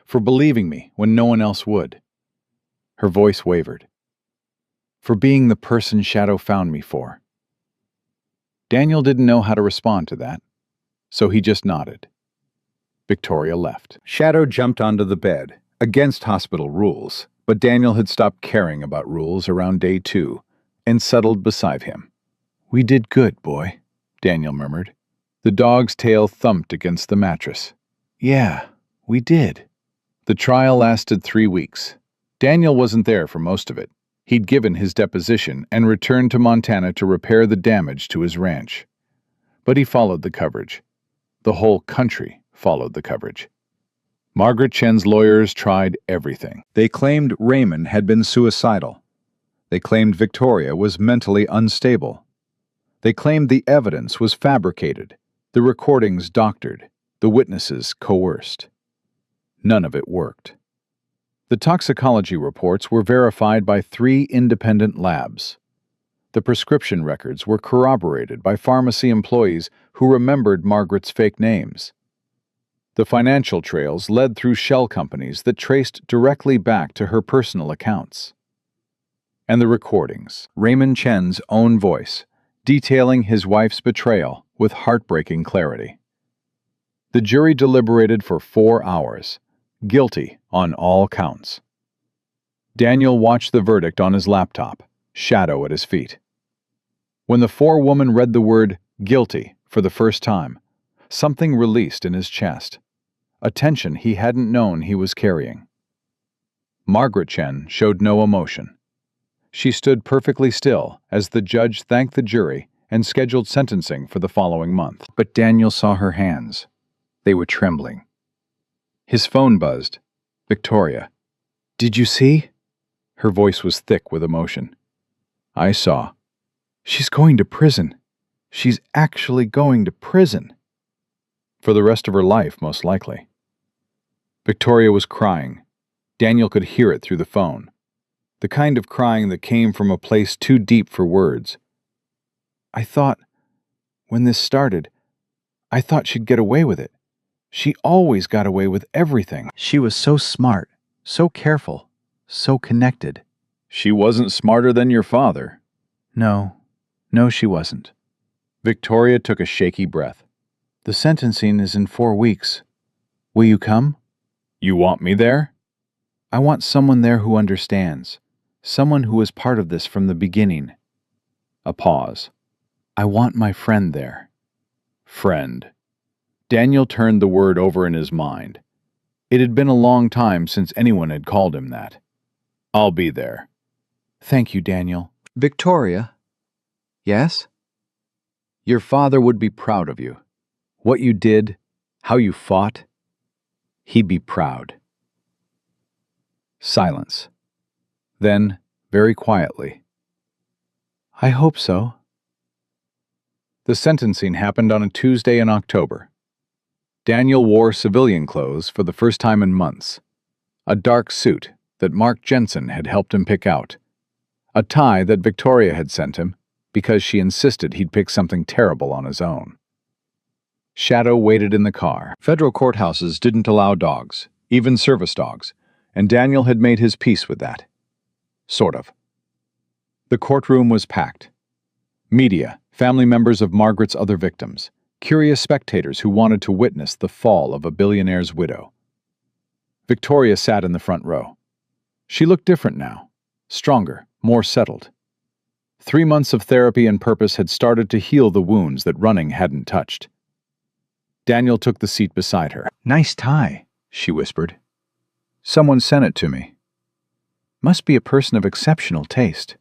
[SPEAKER 2] For believing me when no one else would. Her voice wavered. For being the person Shadow found me for. Daniel didn't know how to respond to that, so he just nodded. Victoria left. Shadow jumped onto the bed, against hospital rules, but Daniel had stopped caring about rules around day 2 and settled beside him. We did good, boy, Daniel murmured. The dog's tail thumped against the mattress. Yeah, we did. The trial lasted 3 weeks. Daniel wasn't there for most of it. He'd given his deposition and returned to Montana to repair the damage to his ranch. But he followed the coverage. The whole country followed the coverage. Margaret Chen's lawyers tried everything. They claimed Raymond had been suicidal. They claimed Victoria was mentally unstable. They claimed the evidence was fabricated, the recordings doctored, the witnesses coerced. None of it worked. The toxicology reports were verified by 3 independent labs. The prescription records were corroborated by pharmacy employees who remembered Margaret's fake names. The financial trails led through shell companies that traced directly back to her personal accounts. And the recordings, Raymond Chen's own voice, detailing his wife's betrayal with heartbreaking clarity. The jury deliberated for 4 hours, guilty on all counts. Daniel watched the verdict on his laptop, shadow at his feet. When the forewoman read the word guilty for the first time, something released in his chest, a tension he hadn't known he was carrying. Margaret Chen showed no emotion. She stood perfectly still as the judge thanked the jury and scheduled sentencing for the following month. But Daniel saw her hands. They were trembling. His phone buzzed. Victoria. "Did you see?" Her voice was thick with emotion. "I saw. She's going to prison. She's actually going to prison. For the rest of her life, most likely." Victoria was crying. Daniel could hear it through the phone. The kind of crying that came from a place too deep for words. "I thought, when this started, I thought she'd get away with it. She always got away with everything. She was so smart, so careful, so connected."
[SPEAKER 1] She wasn't smarter than your father.
[SPEAKER 2] No, she wasn't. Victoria took a shaky breath. "The sentencing is in 4 weeks. Will you come?"
[SPEAKER 1] You want me there?
[SPEAKER 2] "I want someone there who understands. Someone who was part of this from the beginning." A pause. "I want my friend there."
[SPEAKER 1] Friend.
[SPEAKER 2] Daniel turned the word over in his mind. It had been a long time since anyone had called him that.
[SPEAKER 1] I'll be there.
[SPEAKER 2] "Thank you, Daniel."
[SPEAKER 1] Victoria? Yes? Your father would be proud of you. What you did, how you fought. He'd be proud. Silence. Then, very quietly, "I hope so." The sentencing happened on a Tuesday in October. Daniel wore civilian clothes for the first time in months. A dark suit that Mark Jensen had helped him pick out. A tie that Victoria had sent him because she insisted he'd pick something terrible on his own. Shadow waited in the car. Federal courthouses didn't allow dogs, even service dogs, and Daniel had made his peace with that. Sort of. The courtroom was packed. Media, family members of Margaret's other victims, curious spectators who wanted to witness the fall of a billionaire's widow. Victoria sat in the front row. She looked different now, stronger, more settled. 3 months of therapy and purpose had started to heal the wounds that running hadn't touched. Daniel took the seat beside her. "Nice tie," she whispered. "Someone sent it to me. Must be a person of exceptional taste."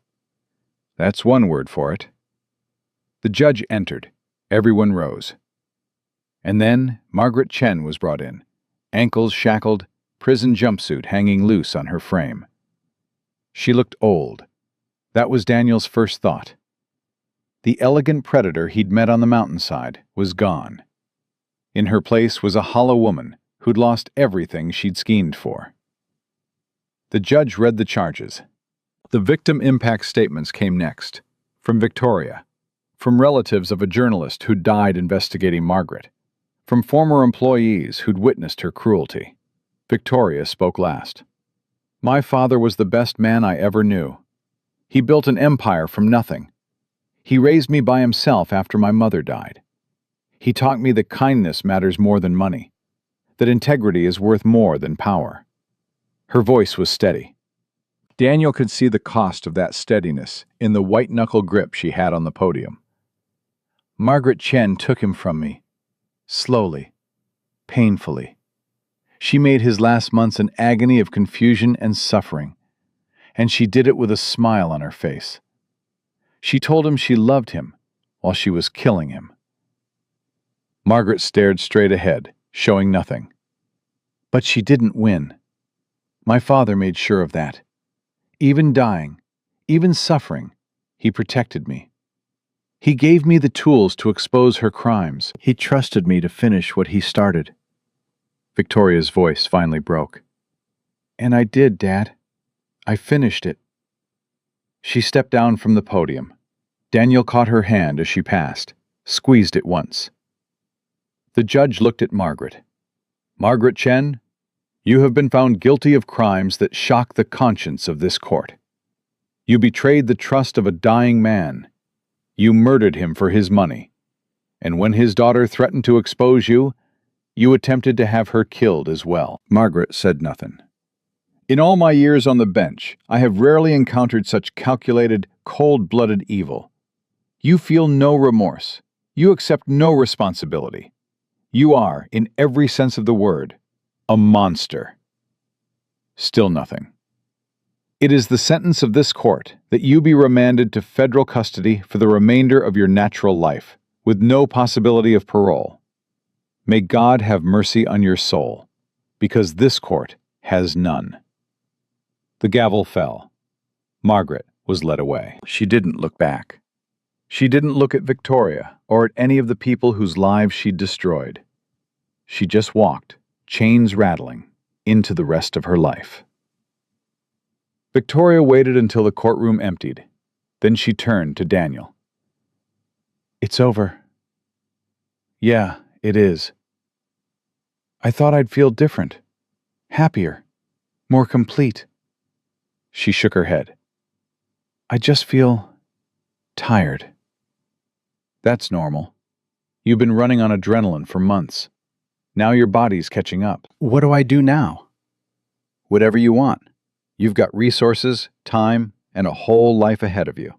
[SPEAKER 1] That's one word for it. The judge entered. Everyone rose. And then Margaret Chen was brought in, ankles shackled, prison jumpsuit hanging loose on her frame. She looked old. That was Daniel's first thought. The elegant predator he'd met on the mountainside was gone. In her place was a hollow woman who'd lost everything she'd schemed for. The judge read the charges. The victim impact statements came next, from Victoria, from relatives of a journalist who'd died investigating Margaret, from former employees who'd witnessed her cruelty. Victoria spoke last. "My father was the best man I ever knew. He built an empire from nothing. He raised me by himself after my mother died. He taught me that kindness matters more than money, that integrity is worth more than power." Her voice was steady. Daniel could see the cost of that steadiness in the white-knuckle grip she had on the podium. "Margaret Chen took him from me. Slowly. Painfully. She made his last months an agony of confusion and suffering, and she did it with a smile on her face. She told him she loved him while she was killing him." Margaret stared straight ahead, showing nothing. "But she didn't win. My father made sure of that. Even dying, even suffering, he protected me. He gave me the tools to expose her crimes. He trusted me to finish what he started." Victoria's voice finally broke. "And I did, Dad. I finished it." She stepped down from the podium. Daniel caught her hand as she passed, squeezed it once. The judge looked at Margaret.
[SPEAKER 2] Margaret Chen, you have been found guilty of crimes that shock the conscience of this court. You betrayed the trust of a dying man. You murdered him for his money. And when his daughter threatened to expose you, you attempted to have her killed as well." Margaret said nothing. "In all my years on the bench, I have rarely encountered such calculated, cold-blooded evil. You feel no remorse. You accept no responsibility. You are, in every sense of the word, a monster." Still nothing. "It is the sentence of this court that you be remanded to federal custody for the remainder of your natural life, with no possibility of parole. May God have mercy on your soul, because this court has none." The gavel fell. Margaret was led away. She didn't look back. She didn't look at Victoria or at any of the people whose lives she'd destroyed. She just walked, chains rattling, into the rest of her life. Victoria waited until the courtroom emptied. Then she turned to Daniel. "It's over." "Yeah, it is. I thought I'd feel different, happier, more complete." She shook her head. "I just feel tired." "That's normal. You've been running on adrenaline for months. Now your body's catching up." "What do I do now?" "Whatever you want. You've got resources, time, and a whole life ahead of you."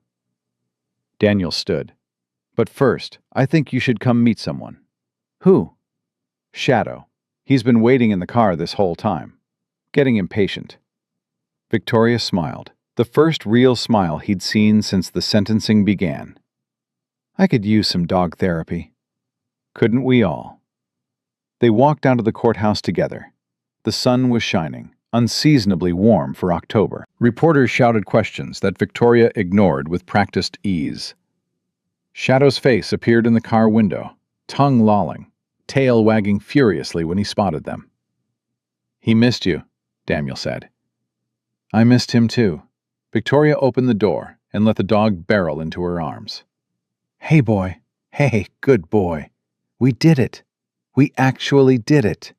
[SPEAKER 2] Daniel stood. "But first, I think you should come meet someone." "Who?" "Shadow. He's been waiting in the car this whole time. Getting impatient." Victoria smiled, the first real smile he'd seen since the sentencing began. "I could use some dog therapy." Couldn't we all? They walked out of the courthouse together. The sun was shining, unseasonably warm for October. Reporters shouted questions that Victoria ignored with practiced ease. Shadow's face appeared in the car window, tongue lolling, tail wagging furiously when he spotted them. "He missed you," Daniel said. "I missed him too." Victoria opened the door and let the dog barrel into her arms. "Hey, boy. Hey, good boy. We did it. We actually did it."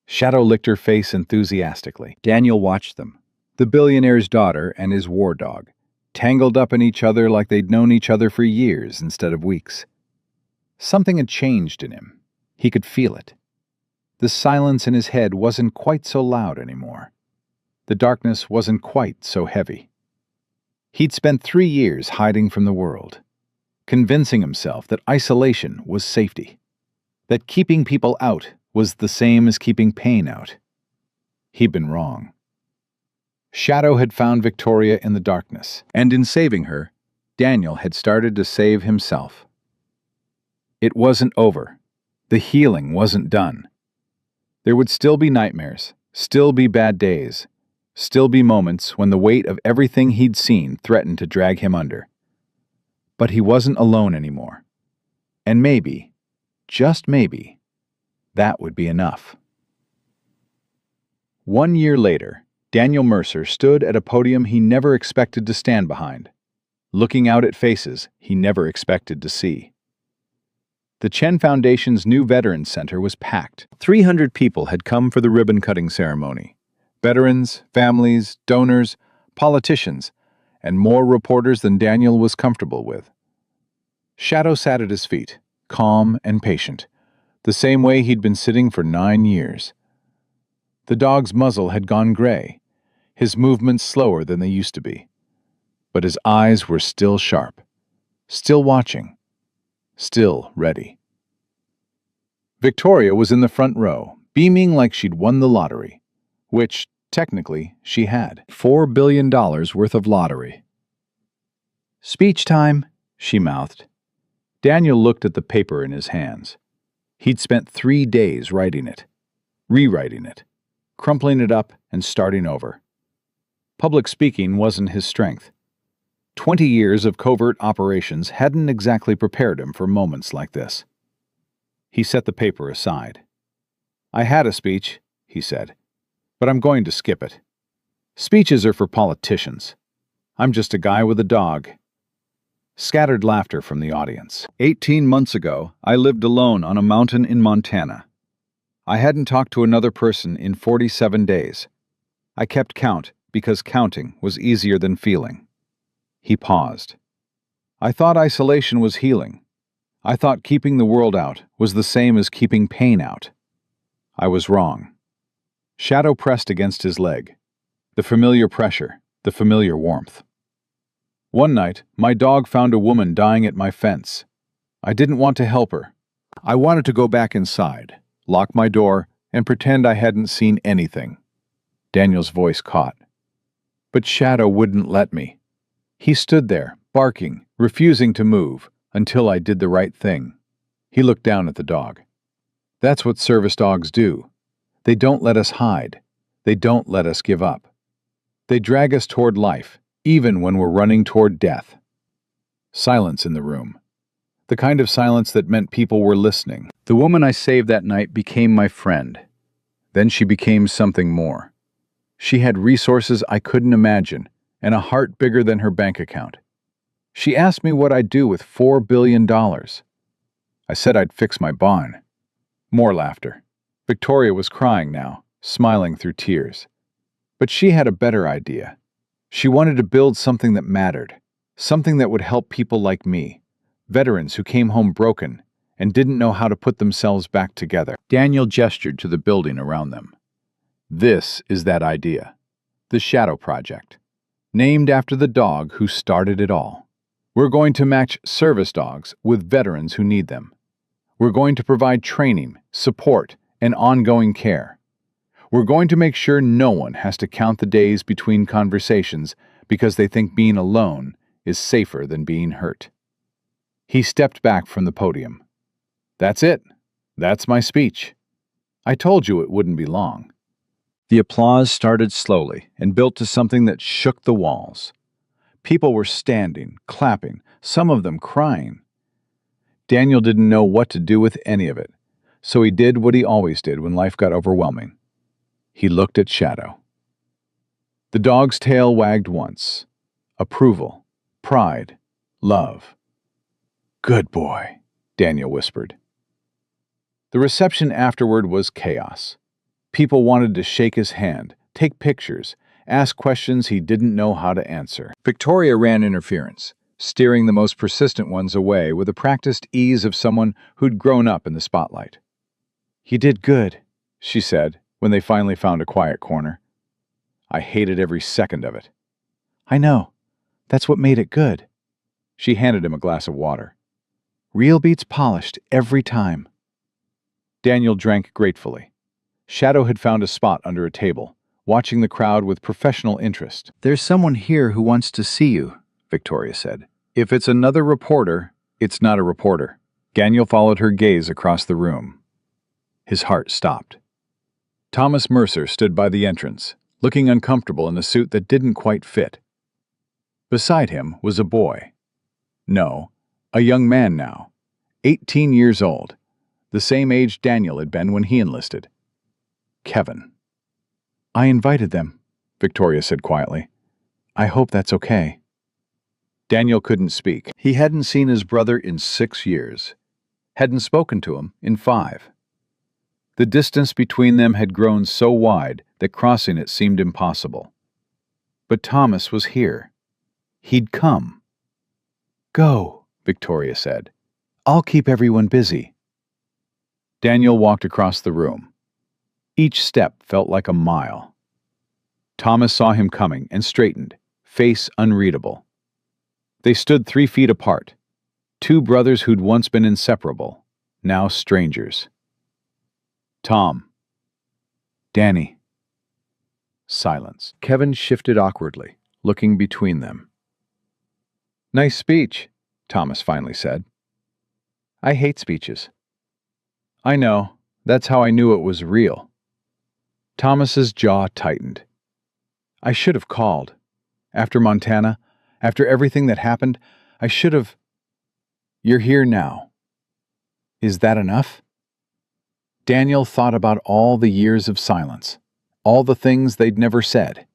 [SPEAKER 2] Shadow licked her face enthusiastically. Daniel watched them, the billionaire's daughter and his war dog, tangled up in each other like they'd known each other for years instead of weeks. Something had changed in him. He could feel it. The silence in his head wasn't quite so loud anymore. The darkness wasn't quite so heavy. He'd spent 3 years hiding from the world, convincing himself that isolation was safety, that keeping people out was the same as keeping pain out. He'd been wrong. Shadow had found Victoria in the darkness, and in saving her, Daniel had started to save himself. It wasn't over. The healing wasn't done. There would still be nightmares, still be bad days, still be moments when the weight of everything he'd seen threatened to drag him under. But he wasn't alone anymore. And maybe, just maybe, that would be enough. 1 year later, Daniel Mercer stood at a podium he never expected to stand behind, looking out at faces he never expected to see. The Chen Foundation's new Veterans Center was packed. 300 people had come for the ribbon-cutting ceremony. Veterans, families, donors, politicians, and more reporters than Daniel was comfortable with. Shadow sat at his feet, calm and patient, the same way he'd been sitting for 9 years. The dog's muzzle had gone gray, his movements slower than they used to be. But his eyes were still sharp, still watching, still ready. Victoria was in the front row, beaming like she'd won the lottery, which, technically, she had. $4 billion worth of lottery. "Speech time," she mouthed. Daniel looked at the paper in his hands. He'd spent 3 days writing it, rewriting it, crumpling it up and starting over. Public speaking wasn't his strength. 20 years of covert operations hadn't exactly prepared him for moments like this. He set the paper aside. "I had a speech," he said, "but I'm going to skip it. Speeches are for politicians. I'm just a guy with a dog." Scattered laughter from the audience. 18 months ago, I lived alone on a mountain in Montana. I hadn't talked to another person in 47 days. I kept count because counting was easier than feeling. He paused. I thought isolation was healing. I thought keeping the world out was the same as keeping pain out. I was wrong. Shadow pressed against his leg. The familiar pressure, the familiar warmth. One night, my dog found a woman dying at my fence. I didn't want to help her. I wanted to go back inside, lock my door, and pretend I hadn't seen anything. Daniel's voice caught. But Shadow wouldn't let me. He stood there, barking, refusing to move, until I did the right thing. He looked down at the dog. That's what service dogs do. They don't let us hide. They don't let us give up. They drag us toward life, even when we're running toward death. Silence in the room. The kind of silence that meant people were listening. The woman I saved that night became my friend. Then she became something more. She had resources I couldn't imagine, and a heart bigger than her bank account. She asked me what I'd do with $4 billion. I said I'd fix my barn. More laughter. Victoria was crying now, smiling through tears. But she had a better idea. She wanted to build something that mattered, something that would help people like me, veterans who came home broken and didn't know how to put themselves back together. Daniel gestured to the building around them. This is that idea. The Shadow Project. Named after the dog who started it all. We're going to match service dogs with veterans who need them. We're going to provide training, support, and ongoing care. We're going to make sure no one has to count the days between conversations because they think being alone is safer than being hurt. He stepped back from the podium. That's it. That's my speech. I told you it wouldn't be long. The applause started slowly and built to something that shook the walls. People were standing, clapping, some of them crying. Daniel didn't know what to do with any of it, so he did what he always did when life got overwhelming. He looked at Shadow. The dog's tail wagged once. Approval, pride, love. Good boy, Daniel whispered. The reception afterward was chaos. People wanted to shake his hand, take pictures, ask questions he didn't know how to answer. Victoria ran interference, steering the most persistent ones away with the practiced ease of someone who'd grown up in the spotlight. You did good, she said, when they finally found a quiet corner. I hated every second of it. I know. That's what made it good. She handed him a glass of water. Real beats polished every time. Daniel drank gratefully. Shadow had found a spot under a table, watching the crowd with professional interest. There's someone here who wants to see you, Victoria said. If it's another reporter, it's not a reporter. Daniel followed her gaze across the room. His heart stopped. Thomas Mercer stood by the entrance, looking uncomfortable in a suit that didn't quite fit. Beside him was a boy. No, a young man now, 18 years old, the same age Daniel had been when he enlisted. Kevin. I invited them, Victoria said quietly. I hope that's okay. Daniel couldn't speak. He hadn't seen his brother in 6 years. Hadn't spoken to him in 5. The distance between them had grown so wide that crossing it seemed impossible. But Thomas was here. He'd come. Go, Victoria said. I'll keep everyone busy. Daniel walked across the room. Each step felt like a mile. Thomas saw him coming and straightened, face unreadable. They stood 3 feet apart, 2 brothers who'd once been inseparable, now strangers. Tom. Danny. Silence. Kevin shifted awkwardly, looking between them. Nice speech, Thomas finally said. I hate speeches. I know. That's how I knew it was real. Thomas's jaw tightened. I should have called. After Montana, after everything that happened, I should have... You're here now. Is that enough? Daniel thought about all the years of silence, all the things they'd never said,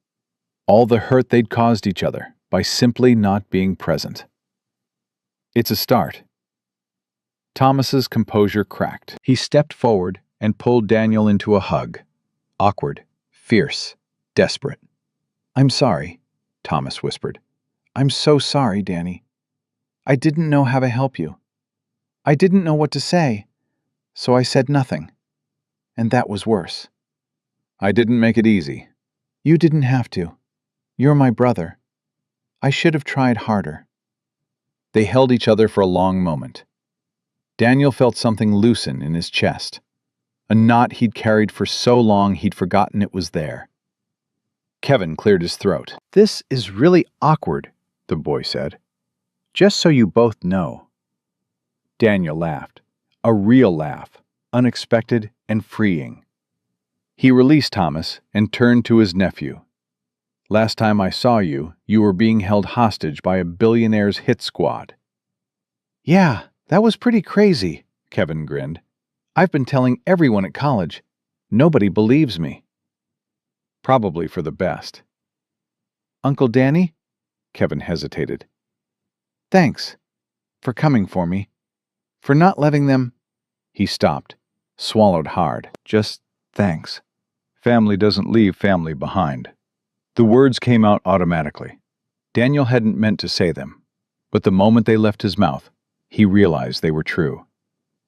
[SPEAKER 2] all the hurt they'd caused each other by simply not being present. It's a start. Thomas's composure cracked. He stepped forward,
[SPEAKER 1] and pulled Daniel into a hug. Awkward, fierce, desperate. "I'm sorry," Thomas whispered. "I'm so sorry, Danny. I didn't know how to help you. I didn't know what to say, so I said nothing. And that was worse." "I didn't make it easy." "You didn't have to. You're my brother. I should have tried harder." They held each other for a long moment. Daniel felt something loosen in his chest. A knot he'd carried for so long he'd forgotten it was there. Kevin cleared his throat. "This is really awkward," the boy said. "Just so you both know." Daniel laughed. A real laugh, unexpected and freeing. He released Thomas and turned to his nephew. "Last time I saw you, you were being held hostage by a billionaire's hit squad." "Yeah, that was pretty crazy," Kevin grinned. "I've been telling everyone at college. Nobody believes me." "Probably for the best." "Uncle Danny?" Kevin hesitated. "Thanks for coming for me. For not letting them—" He stopped, swallowed hard. "Just thanks. Family doesn't leave family behind." The words came out automatically. Daniel hadn't meant to say them, but the moment they left his mouth, he realized they were true.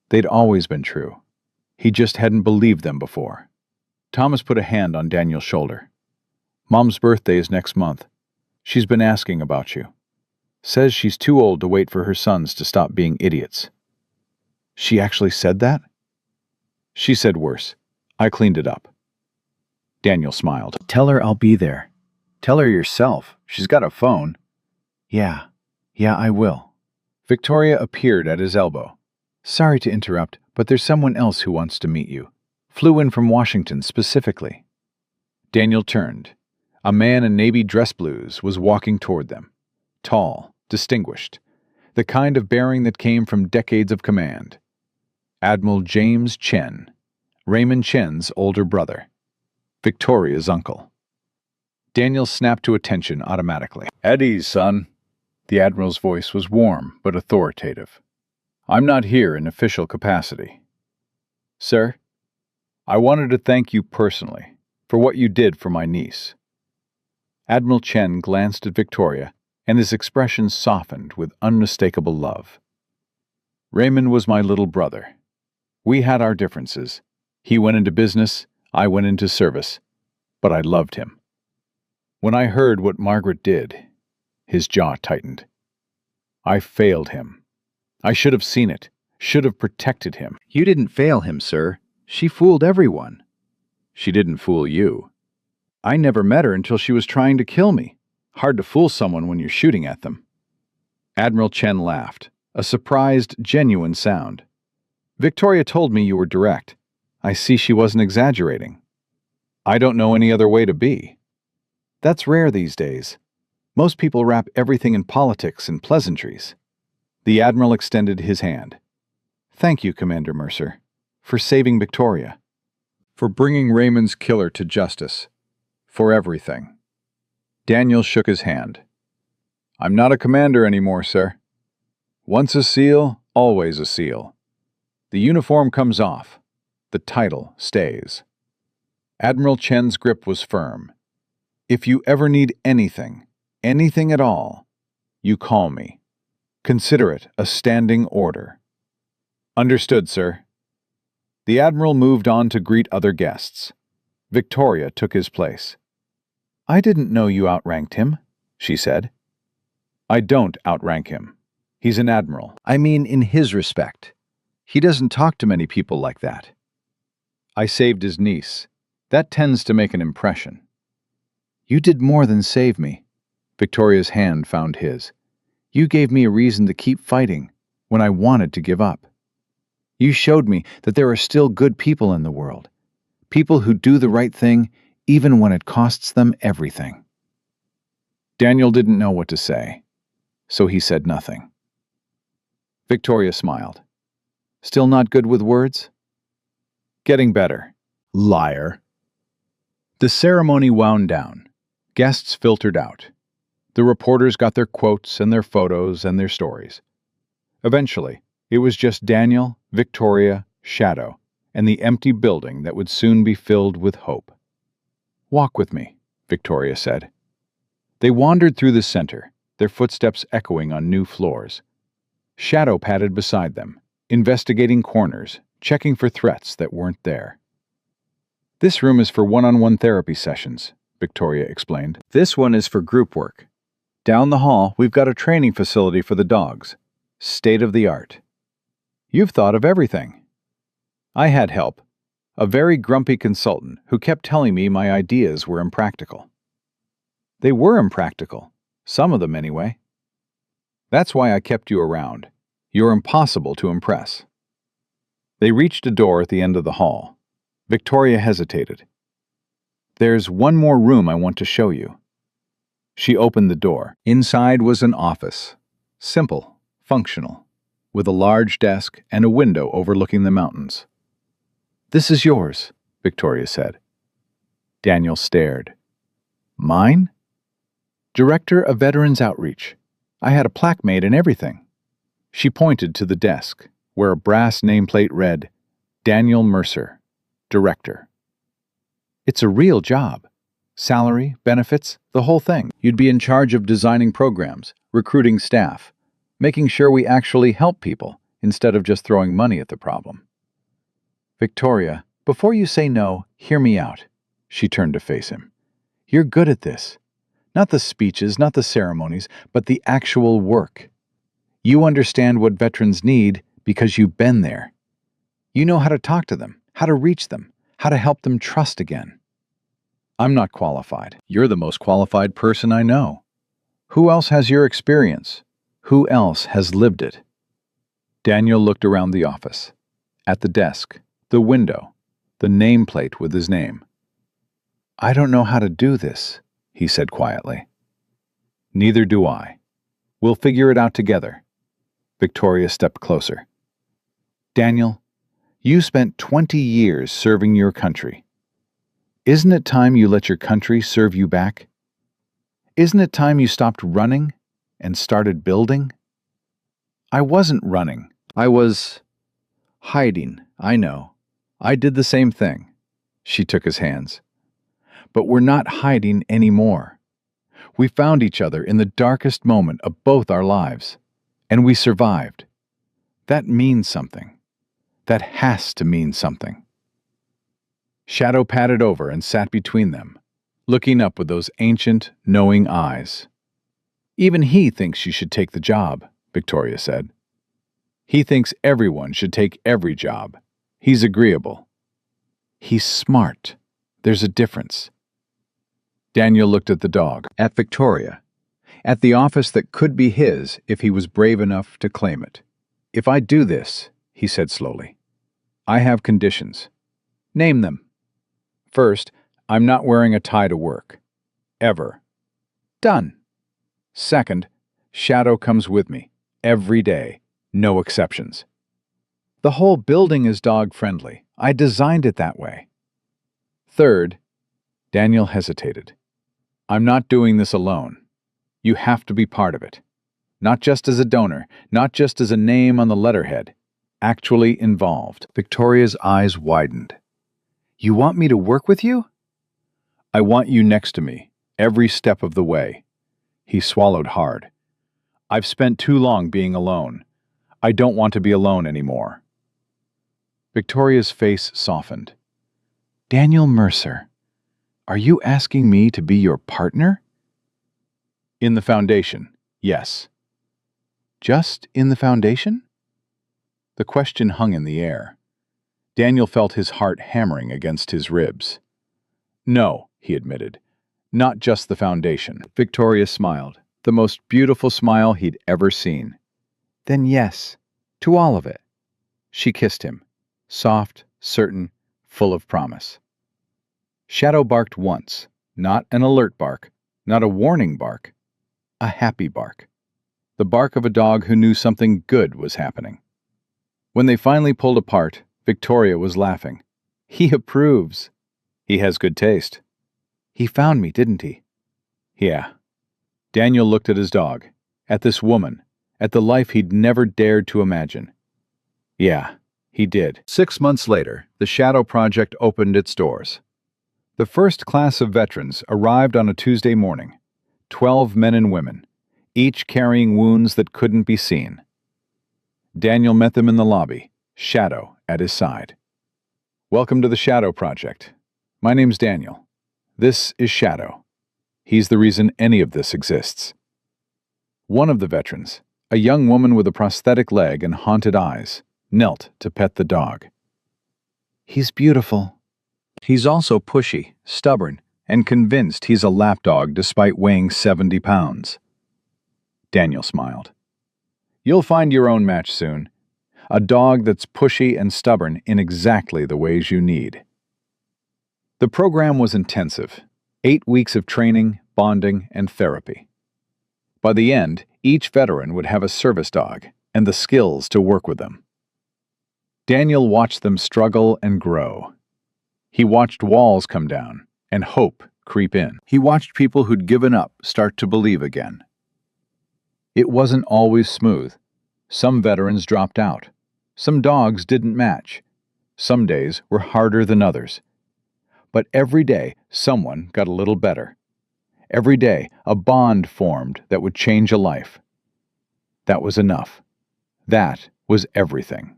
[SPEAKER 1] They'd always been true. He just hadn't believed them before. Thomas put a hand on Daniel's shoulder. "Mom's birthday is next month. She's been asking about you. Says she's too old to wait for her sons to stop being idiots." "She actually said that?" "She said worse. I cleaned it up." Daniel smiled. "Tell her I'll be there." "Tell her yourself. She's got a phone." Yeah, I will." Victoria appeared at his elbow. "Sorry to interrupt, but there's someone else who wants to meet you. Flew in from Washington specifically." Daniel turned. A man in navy dress blues was walking toward them. Tall, distinguished. The kind of bearing that came from decades of command. Admiral James Chen, Raymond Chen's older brother. Victoria's uncle. Daniel snapped to attention automatically. "At ease, son." The Admiral's voice was warm but authoritative. "I'm not here in official capacity." "Sir?" "I wanted to thank you personally for what you did for my niece." Admiral Chen glanced at Victoria, and his expression softened with unmistakable love. "Raymond was my little brother. We had our differences. He went into business, I went into service, but I loved him. When I heard what Margaret did," his jaw tightened. "I failed him. I should have seen it, should have protected him." "You didn't fail him, sir. She fooled everyone." "She didn't fool you. I never met her until she was trying to kill me. Hard to fool someone when you're shooting at them." Admiral Chen laughed, a surprised, genuine sound. "Victoria told me you were direct. I see she wasn't exaggerating. I don't know any other way to be. That's rare these days. Most people wrap everything in politics and pleasantries." The Admiral extended his hand. "Thank you, Commander Mercer, for saving Victoria. For bringing Raymond's killer to justice. For everything." Daniel shook his hand. "I'm not a commander anymore, sir. Once a SEAL, always a SEAL. The uniform comes off. The title stays." Admiral Chen's grip was firm. "If you ever need anything at all, you call me. Consider it a standing order." "Understood, sir." The Admiral moved on to greet other guests. Victoria took his place. "I didn't know you outranked him," she said. "I don't outrank him. He's an admiral. I mean in his respect. He doesn't talk to many people like that. I saved his niece. That tends to make an impression." "You did more than save me." Victoria's hand found his. "You gave me a reason to keep fighting when I wanted to give up. You showed me that there are still good people in the world. People who do the right thing even when it costs them everything." Daniel didn't know what to say, so he said nothing. Victoria smiled. "Still not good with words?" "Getting better." "Liar." The ceremony wound down. Guests filtered out. The reporters got their quotes and their photos and their stories. Eventually, it was just Daniel, Victoria, Shadow,
[SPEAKER 2] and the empty building that would soon be filled with hope. "Walk with me," Victoria said. They wandered through the center, their footsteps echoing on new floors. Shadow padded beside them, investigating corners, checking for threats that weren't there. "This room is for one-on-one therapy sessions," Victoria explained. "This one is for group work. Down the hall, we've got a training facility for the dogs. State of the art. You've thought of everything." I had help, a very grumpy consultant who kept telling me my ideas were impractical. They were impractical, some of them anyway. That's why I kept you around. You're impossible to impress. They reached a door at the end of the hall. Victoria hesitated. "There's one more room I want to show you." She opened the door. Inside was an office. Simple, functional, with a large desk and a window overlooking the mountains. "This is yours," Victoria said. Daniel stared. "Mine?" "Director of Veterans Outreach. I had a plaque made and everything." She pointed to the desk, where a brass nameplate read, "Daniel Mercer, Director." "It's a real job. Salary, benefits, the whole thing. You'd be in charge of designing programs, recruiting staff, making sure we actually help people instead of just throwing money at the problem." "Victoria, before you say no, hear me out." She turned to face him. "You're good at this. Not the speeches, not the ceremonies, but the actual work. You understand what veterans need because you've been there. You know how to talk to them, how to reach them, how to help them trust again." "I'm not qualified. You're the most qualified person I know. Who else has your experience? Who else has lived it?" Daniel looked around the office, at the desk, the window, the nameplate with his name. "I don't know how to do this," he said quietly. "Neither do I. We'll figure it out together." Victoria stepped closer. "Daniel, you spent 20 years serving your country. Isn't it time you let your country serve you back? Isn't it time you stopped running and started building?" "I wasn't running. I was hiding, I know. I did the same thing." She took his hands. "But we're not hiding anymore. We found each other in the darkest moment of both our lives, and we survived. That means something. That has to mean something." Shadow padded over and sat between them, looking up with those ancient, knowing eyes. "Even he thinks you should take the job," Victoria said. "He thinks everyone should take every job. He's agreeable. He's smart. There's a difference." Daniel looked at the dog, at Victoria, at the office that could be his if he was brave enough to claim it. "If I do this," he said slowly, "I have conditions. Name them. First, I'm not wearing a tie to work. Ever. Done. Second, Shadow comes with me. Every day. No exceptions. The whole building is dog-friendly. I designed it that way. Third," Daniel hesitated, "I'm not doing this alone. You have to be part of it. Not just as a donor, not just as a name on the letterhead. Actually involved." Victoria's eyes widened. "You want me to work with you?" "I want you next to me, every step of the way." He swallowed hard. "I've spent too long being alone. I don't want to be alone anymore." Victoria's face softened. "Daniel Mercer, are you asking me to be your partner?" "In the foundation, yes." "Just in the foundation?" The question hung in the air. Daniel felt his heart hammering against his ribs. "No," he admitted. "Not just the foundation." Victoria smiled, the most beautiful smile he'd ever seen. "Then yes, to all of it." She kissed him, soft, certain, full of promise. Shadow barked once, not an alert bark, not a warning bark, a happy bark. The bark of a dog who knew something good was happening. When they finally pulled apart, Victoria was laughing. "He approves. He has good taste. He found me, didn't he?" "Yeah." Daniel looked at his dog, at this woman, at the life he'd never dared to imagine. "Yeah, He did. 6 months later, the Shadow Project opened its doors. The first class of veterans arrived on a Tuesday morning, 12 men and women, each carrying wounds that couldn't be seen. Daniel met them in the lobby, Shadow at his side. "Welcome to the Shadow Project. My name's Daniel. This is Shadow. He's the reason any of this exists." One of the veterans, a young woman with a prosthetic leg and haunted eyes, knelt to pet the dog. "He's beautiful. He's also pushy, stubborn, and convinced he's a lapdog despite weighing 70 pounds. Daniel smiled. "You'll find your own match soon. A dog that's pushy and stubborn in exactly the ways you need." The program was intensive. 8 weeks of training, bonding, and therapy. By the end, each veteran would have a service dog and the skills to work with them. Daniel watched them struggle and grow. He watched walls come down and hope creep in. He watched people who'd given up start to believe again. It wasn't always smooth. Some veterans dropped out. Some dogs didn't match. Some days were harder than others. But every day, someone got a little better. Every day, a bond formed that would change a life. That was enough. That was everything.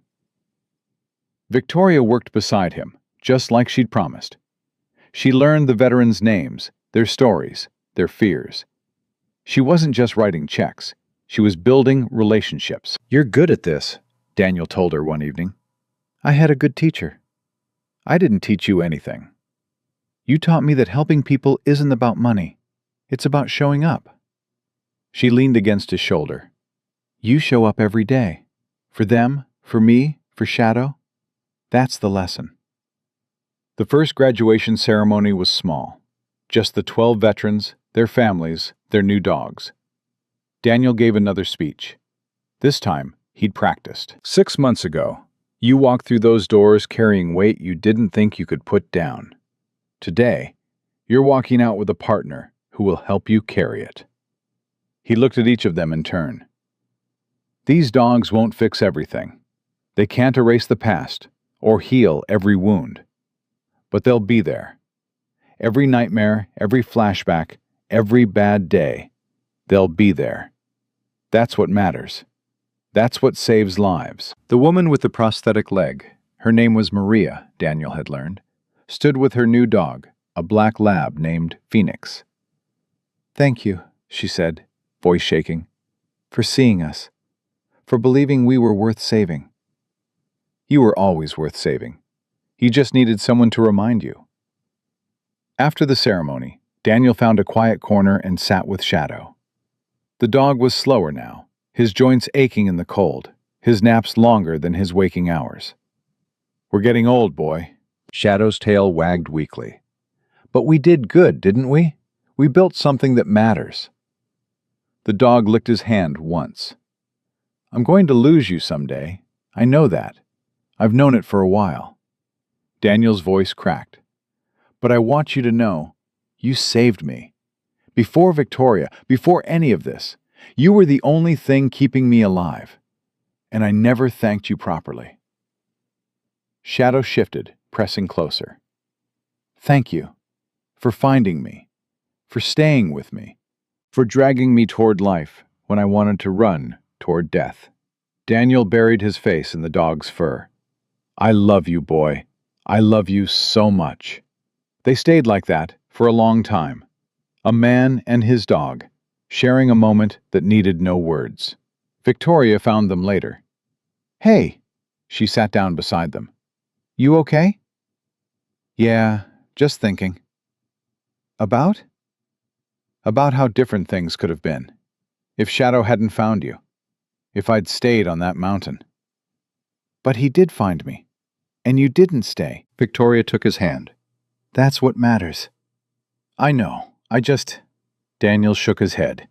[SPEAKER 2] Victoria worked beside him, just like she'd promised. She learned the veterans' names, their stories, their fears. She wasn't just writing checks. She was building relationships. "You're good at this," Daniel told her one evening. "I had a good teacher. I didn't teach you anything. You taught me that helping people isn't about money. It's about showing up." She leaned against his shoulder. "You show up every day. For them, for me, for Shadow. That's the lesson." The first graduation ceremony was small. Just the 12 veterans, their families, their new dogs. Daniel gave another speech. This time, he'd practiced. 6 months ago, you walked through those doors carrying weight you didn't think you could put down. Today, you're walking out with a partner who will help you carry it. He looked at each of them in turn. These dogs won't fix everything. They can't erase the past or heal every wound. But they'll be there. Every nightmare, every flashback, every bad day, they'll be there. That's what matters. That's what saves lives. The woman with the prosthetic leg, her name was Maria, Daniel had learned, stood with her new dog, a black lab named Phoenix. "Thank you," she said, voice shaking, "for seeing us, for believing we were worth saving. You were always worth saving. You just needed someone to remind you." After the ceremony, Daniel found a quiet corner and sat with Shadow. The dog was slower now, his joints aching in the cold, his naps longer than his waking hours. "We're getting old, boy." Shadow's tail wagged weakly. "But we did good, didn't we? We built something that matters." The dog licked his hand once. "I'm going to lose you someday. I know that. I've known it for a while." Daniel's voice cracked. "But I want you to know, you saved me. Before Victoria, before any of this, you were the only thing keeping me alive. And I never thanked you properly." Shadow shifted, pressing closer. "Thank you. For finding me. For staying with me. For dragging me toward life when I wanted to run toward death." Daniel buried his face in the dog's fur. "I love you, boy. I love you so much." They stayed like that for a long time. A man and his dog, sharing a moment that needed no words. Victoria found them later. "Hey," she sat down beside them. "You okay?" "Yeah, just thinking." "About?" "About how different things could have been. If Shadow hadn't found you. If I'd stayed on that mountain." "But he did find me. And you didn't stay." Victoria took his hand. "That's what matters." "I know. Daniel shook his head.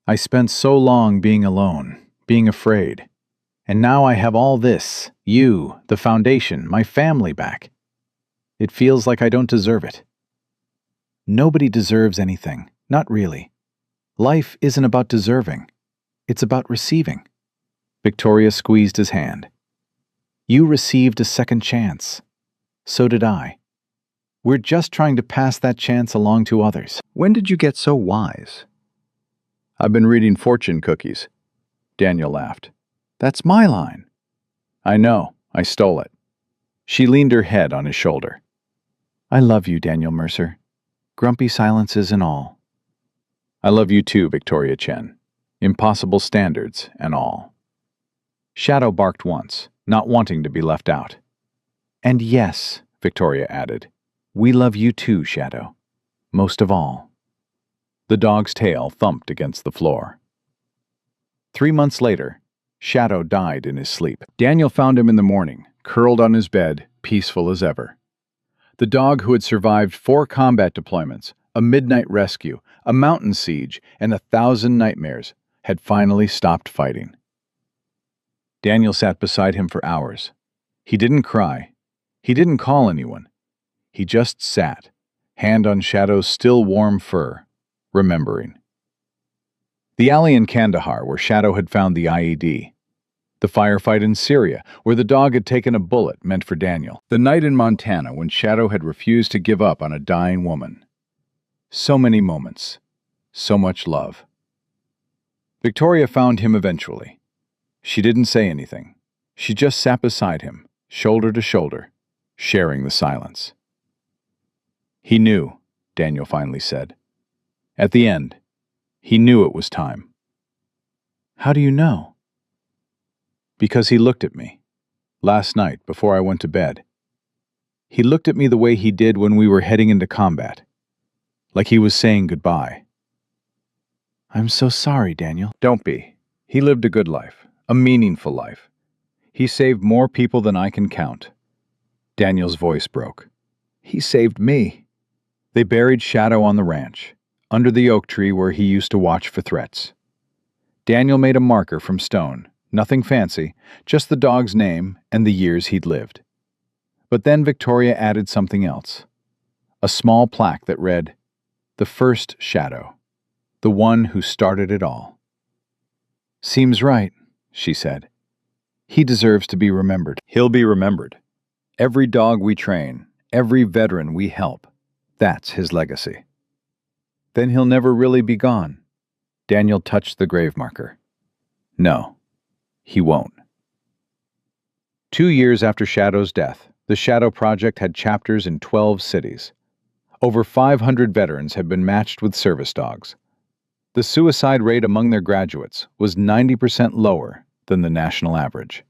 [SPEAKER 2] "I spent so long being alone, being afraid. And now I have all this, you, the foundation, my family back. It feels like I don't deserve it." "Nobody deserves anything. Not really. Life isn't about deserving. It's about receiving." Victoria squeezed his hand. You received a second chance. So did I. We're just trying to pass that chance along to others.
[SPEAKER 1] When did you get so wise? I've been reading fortune cookies. Daniel laughed. That's my line. I know, I stole it. She leaned her head on his shoulder. I love you, Daniel Mercer. Grumpy silences and all. I love you too, Victoria Chen. Impossible standards and all. Shadow barked once, not wanting to be left out. And yes, Victoria added, we love you too, Shadow. Most of all. The dog's tail thumped against the floor. 3 months later, Shadow died in his sleep. Daniel found him in the morning, curled on his bed, peaceful as ever. The dog who had survived 4 combat deployments, a midnight rescue, a mountain siege, and 1,000 nightmares, had finally stopped fighting. Daniel sat beside him for hours. He didn't cry. He didn't call anyone. He just sat, hand on Shadow's still warm fur, remembering. The alley in Kandahar where Shadow had found the IED. The firefight in Syria where the dog had taken a bullet meant for Daniel. The night in Montana when Shadow had refused to give up on a dying woman. So many moments. So much love. Victoria found him eventually. She didn't say anything. She just sat beside him, shoulder to shoulder, sharing the silence. He knew, Daniel finally said. At the end, he knew it was time. How do you know? Because he looked at me, last night before I went to bed. He looked at me the way he did when we were heading into combat, like he was saying goodbye. I'm so sorry, Daniel. Don't be. He lived a good life, a meaningful life. He saved more people than I can count. Daniel's voice broke. He saved me. They buried Shadow on the ranch, under the oak tree where he used to watch for threats. Daniel made a marker from stone, nothing fancy, just the dog's name and the years he'd lived. But then Victoria added something else. A small plaque that read, "The first Shadow, the one who started it all." Seems right, she said. He deserves to be remembered. He'll be remembered. Every dog we train, every veteran we help, that's his legacy. Then he'll never really be gone. Daniel touched the grave marker. No, he won't. 2 years after Shadow's death, the Shadow Project had chapters in 12 cities. Over 500 veterans had been matched with service dogs. The suicide rate among their graduates was 90% lower than the national average.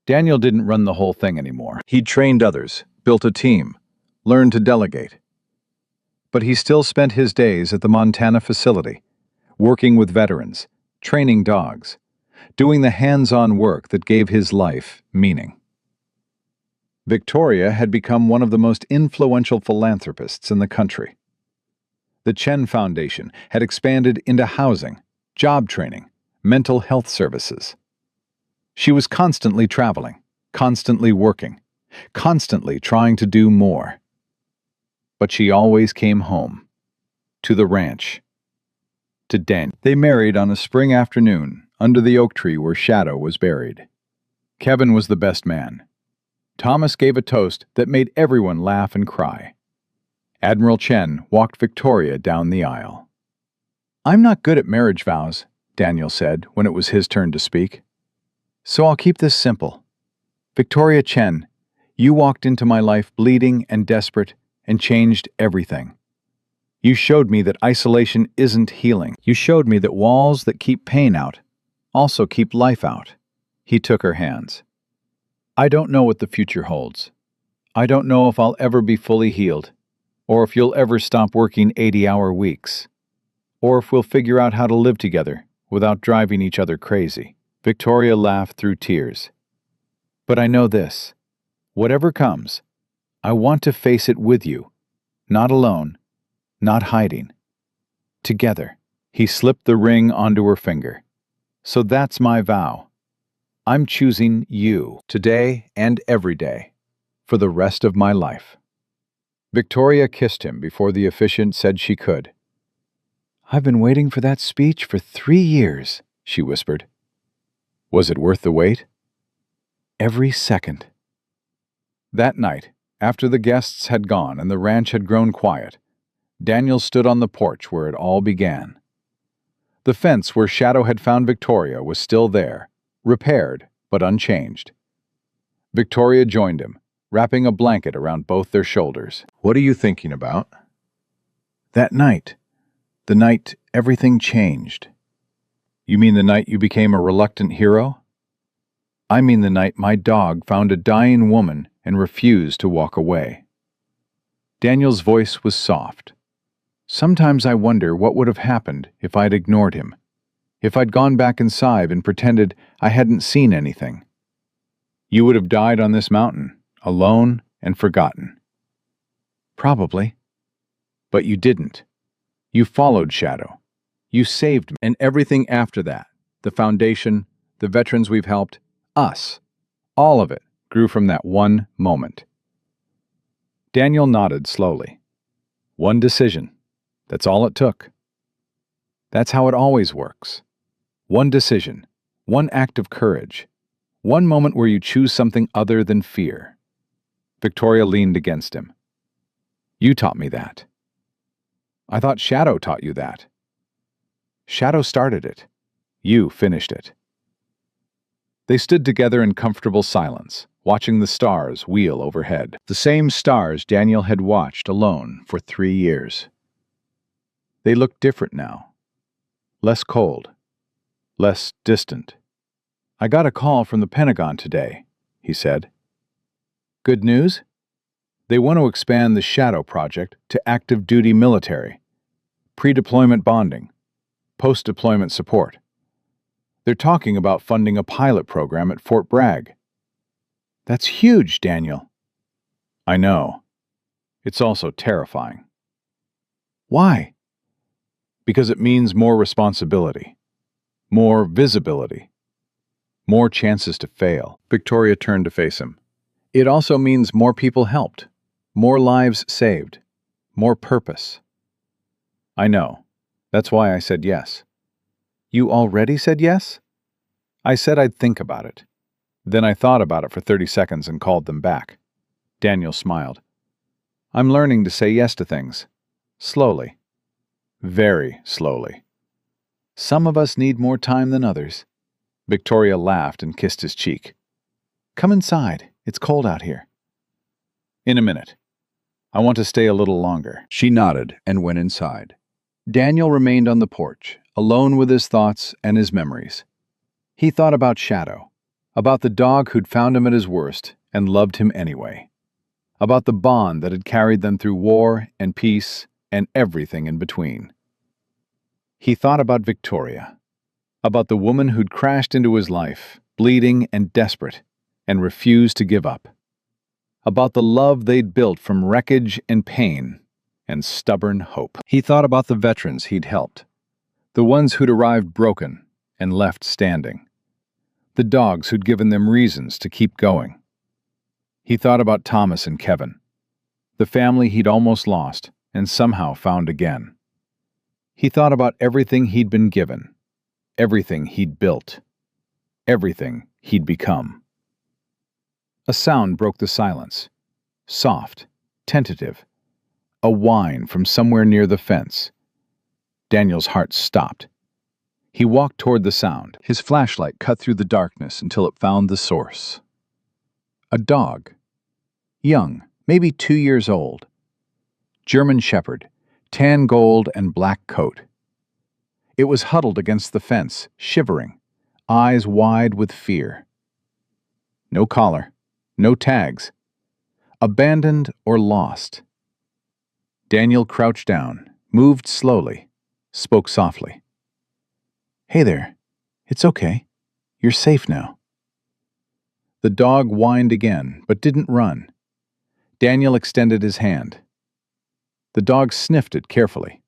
[SPEAKER 1] Daniel didn't run the whole thing anymore. He'd trained others, built a team, learned to delegate. But he still spent his days at the Montana facility, working with veterans, training dogs, doing the hands-on work that gave his life meaning. Victoria had become one of the most influential philanthropists in the country. The Chen Foundation had expanded into housing, job training, mental health services. She was constantly traveling, constantly working, constantly trying to do more. But she always came home, to the ranch, to Daniel. They married on a spring afternoon under the oak tree where Shadow was buried. Kevin was the best man. Thomas gave a toast that made everyone laugh and cry. Admiral Chen walked Victoria down the aisle. I'm not good at marriage vows, Daniel said when it was his turn to speak. So I'll keep this simple. Victoria Chen, you walked into my life bleeding and desperate and changed everything. You showed me that isolation isn't healing. You showed me that walls that keep pain out also keep life out. He took her hands. I don't know what the future holds. I don't know if I'll ever be fully healed, or if you'll ever stop working 80-hour weeks, or if we'll figure out how to live together without driving each other crazy. Victoria laughed through tears. But I know this. Whatever comes, I want to face it with you, not alone, not hiding. Together. He slipped the ring onto her finger. So that's my vow. I'm choosing you, today and every day, for the rest of my life. Victoria kissed him before the officiant said she could. I've been waiting for that speech for 3 years, she whispered. Was it worth the wait?
[SPEAKER 2] Every second. That night, after the guests had gone and the ranch had grown quiet, Daniel stood on the porch where it all began. The fence where Shadow had found Victoria was still there, repaired but unchanged. Victoria joined him, wrapping a blanket around both their shoulders.
[SPEAKER 1] What are you thinking about? That night. The night everything changed. You mean the night you became a reluctant hero? I mean the night my dog found a dying woman and refused to walk away. Daniel's voice was soft. Sometimes I wonder what would have happened if I'd ignored him, if I'd gone back inside and pretended I hadn't seen anything. You would have died on this mountain, alone and forgotten. Probably. But you didn't. You followed Shadow. You saved me. And everything after that, the foundation, the veterans we've helped, us, all of it grew from that one moment. Daniel nodded slowly. One decision. That's all it took. That's how it always works. One decision, one act of courage, one moment where you choose something other than fear. Victoria leaned against him. You taught me that. I thought Shadow taught you that. Shadow started it. You finished it. They stood together in comfortable silence, watching the stars wheel overhead. The same stars Daniel had watched alone for 3 years. They looked different now. Less cold. Less distant. I got a call from the Pentagon today, he said. Good news? They want to expand the Shadow Project to active duty military, pre-deployment bonding, post-deployment support. They're talking about funding a pilot program at Fort Bragg. That's huge, Daniel. I know. It's also terrifying. Why? Because it means more responsibility, more visibility, more chances to fail. Victoria turned to face him. It also means more people helped, more lives saved, more purpose. I know. That's why I said yes. You already said yes? I said I'd think about it. Then I thought about it for 30 seconds and called them back. Daniel smiled. I'm learning to say yes to things. Slowly. Very slowly. Some of us need more time than others. Victoria laughed and kissed his cheek. Come inside. It's cold out here. In a minute. I want to stay a little longer. She nodded and went inside. Daniel remained on the porch, alone with his thoughts and his memories. He thought about Shadow, about the dog who'd found him at his worst and loved him anyway, about the bond that had carried them through war and peace and everything in between. He thought about Victoria, about the woman who'd crashed into his life, bleeding and desperate, and refused to give up, about the love they'd built from wreckage and pain and stubborn hope. He thought about the veterans he'd helped, the ones who'd arrived broken and left standing, the dogs who'd given them reasons to keep going. He thought about Thomas and Kevin, the family he'd almost lost and somehow found again. He thought about everything he'd been given, everything he'd built, everything he'd become. A sound broke the silence, soft, tentative, a whine from somewhere near the fence. Daniel's heart stopped. He walked toward the sound. His flashlight cut through the darkness until it found the source. A dog. Young, maybe 2 years old. German Shepherd, tan gold and black coat. It was huddled against the fence, shivering, eyes wide with fear. No collar, no tags. Abandoned or lost. Daniel crouched down, moved slowly, spoke softly. Hey there. It's okay. You're safe now. The dog whined again, but didn't run. Daniel extended his hand. The dog sniffed it carefully.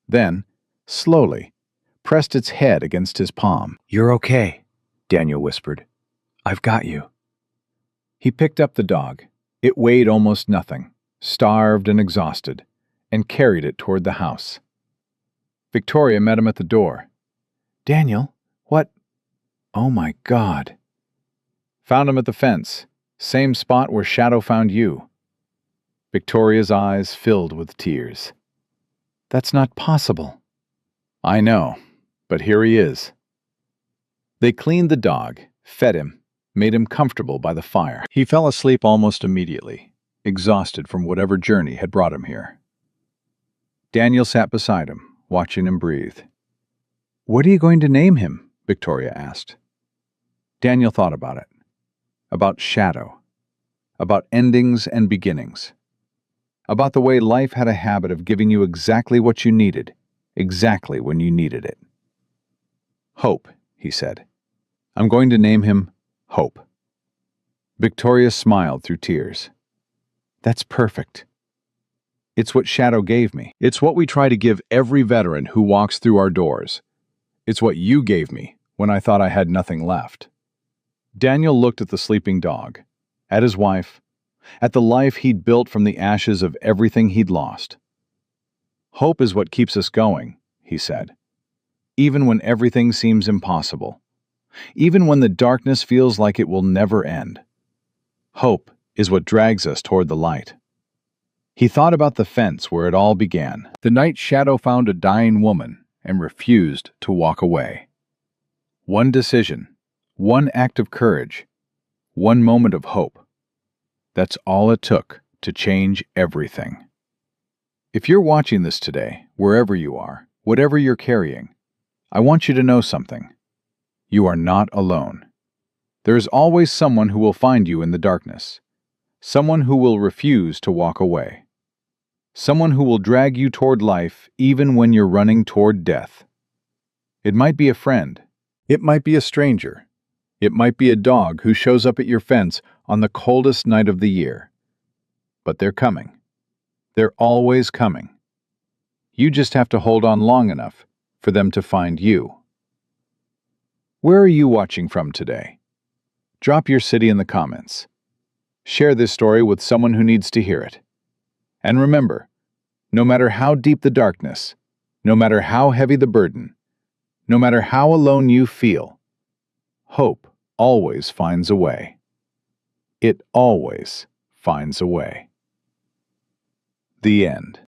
[SPEAKER 1] Then, slowly, pressed its head against his palm. You're okay, Daniel whispered. I've got you. He picked up the dog. It weighed almost nothing, starved and exhausted, and carried it toward the house. Victoria met him at the door. Daniel, what? Oh my God. Found him at the fence. Same spot where Shadow found you. Victoria's eyes filled with tears.
[SPEAKER 2] That's not possible.
[SPEAKER 1] I know, but here he is. They cleaned the dog, fed him, made him comfortable by the fire. He fell asleep almost immediately, exhausted from whatever journey had brought him here. Daniel sat beside him, watching him breathe.
[SPEAKER 2] What are you going to name him? Victoria asked.
[SPEAKER 1] Daniel thought about it. About Shadow. About endings and beginnings. About the way life had a habit of giving you exactly what you needed, exactly when you needed it. Hope, he said. I'm going to name him Hope. Victoria smiled through tears. That's perfect. It's what Shadow gave me. It's what we try to give every veteran who walks through our doors. It's what you gave me when I thought I had nothing left. Daniel looked at the sleeping dog, at his wife, at the life he'd built from the ashes of everything he'd lost. Hope is what keeps us going, he said. Even when everything seems impossible. Even when the darkness feels like it will never end. Hope is what drags us toward the light. He thought about the fence where it all began, the night Shadow found a dying woman and refused to walk away. One decision, one act of courage, one moment of hope. That's all it took to change everything. If you're watching this today, wherever you are, whatever you're carrying, I want you to know something. You are not alone. There is always someone who will find you in the darkness. Someone who will refuse to walk away. Someone who will drag you toward life even when you're running toward death. It might be a friend. It might be a stranger. It might be a dog who shows up at your fence on the coldest night of the year. But they're coming. They're always coming. You just have to hold on long enough for them to find you. Where are you watching from today? Drop your city in the comments. Share this story with someone who needs to hear it. And remember, no matter how deep the darkness, no matter how heavy the burden, no matter how alone you feel, hope always finds a way. It always finds a way. The end.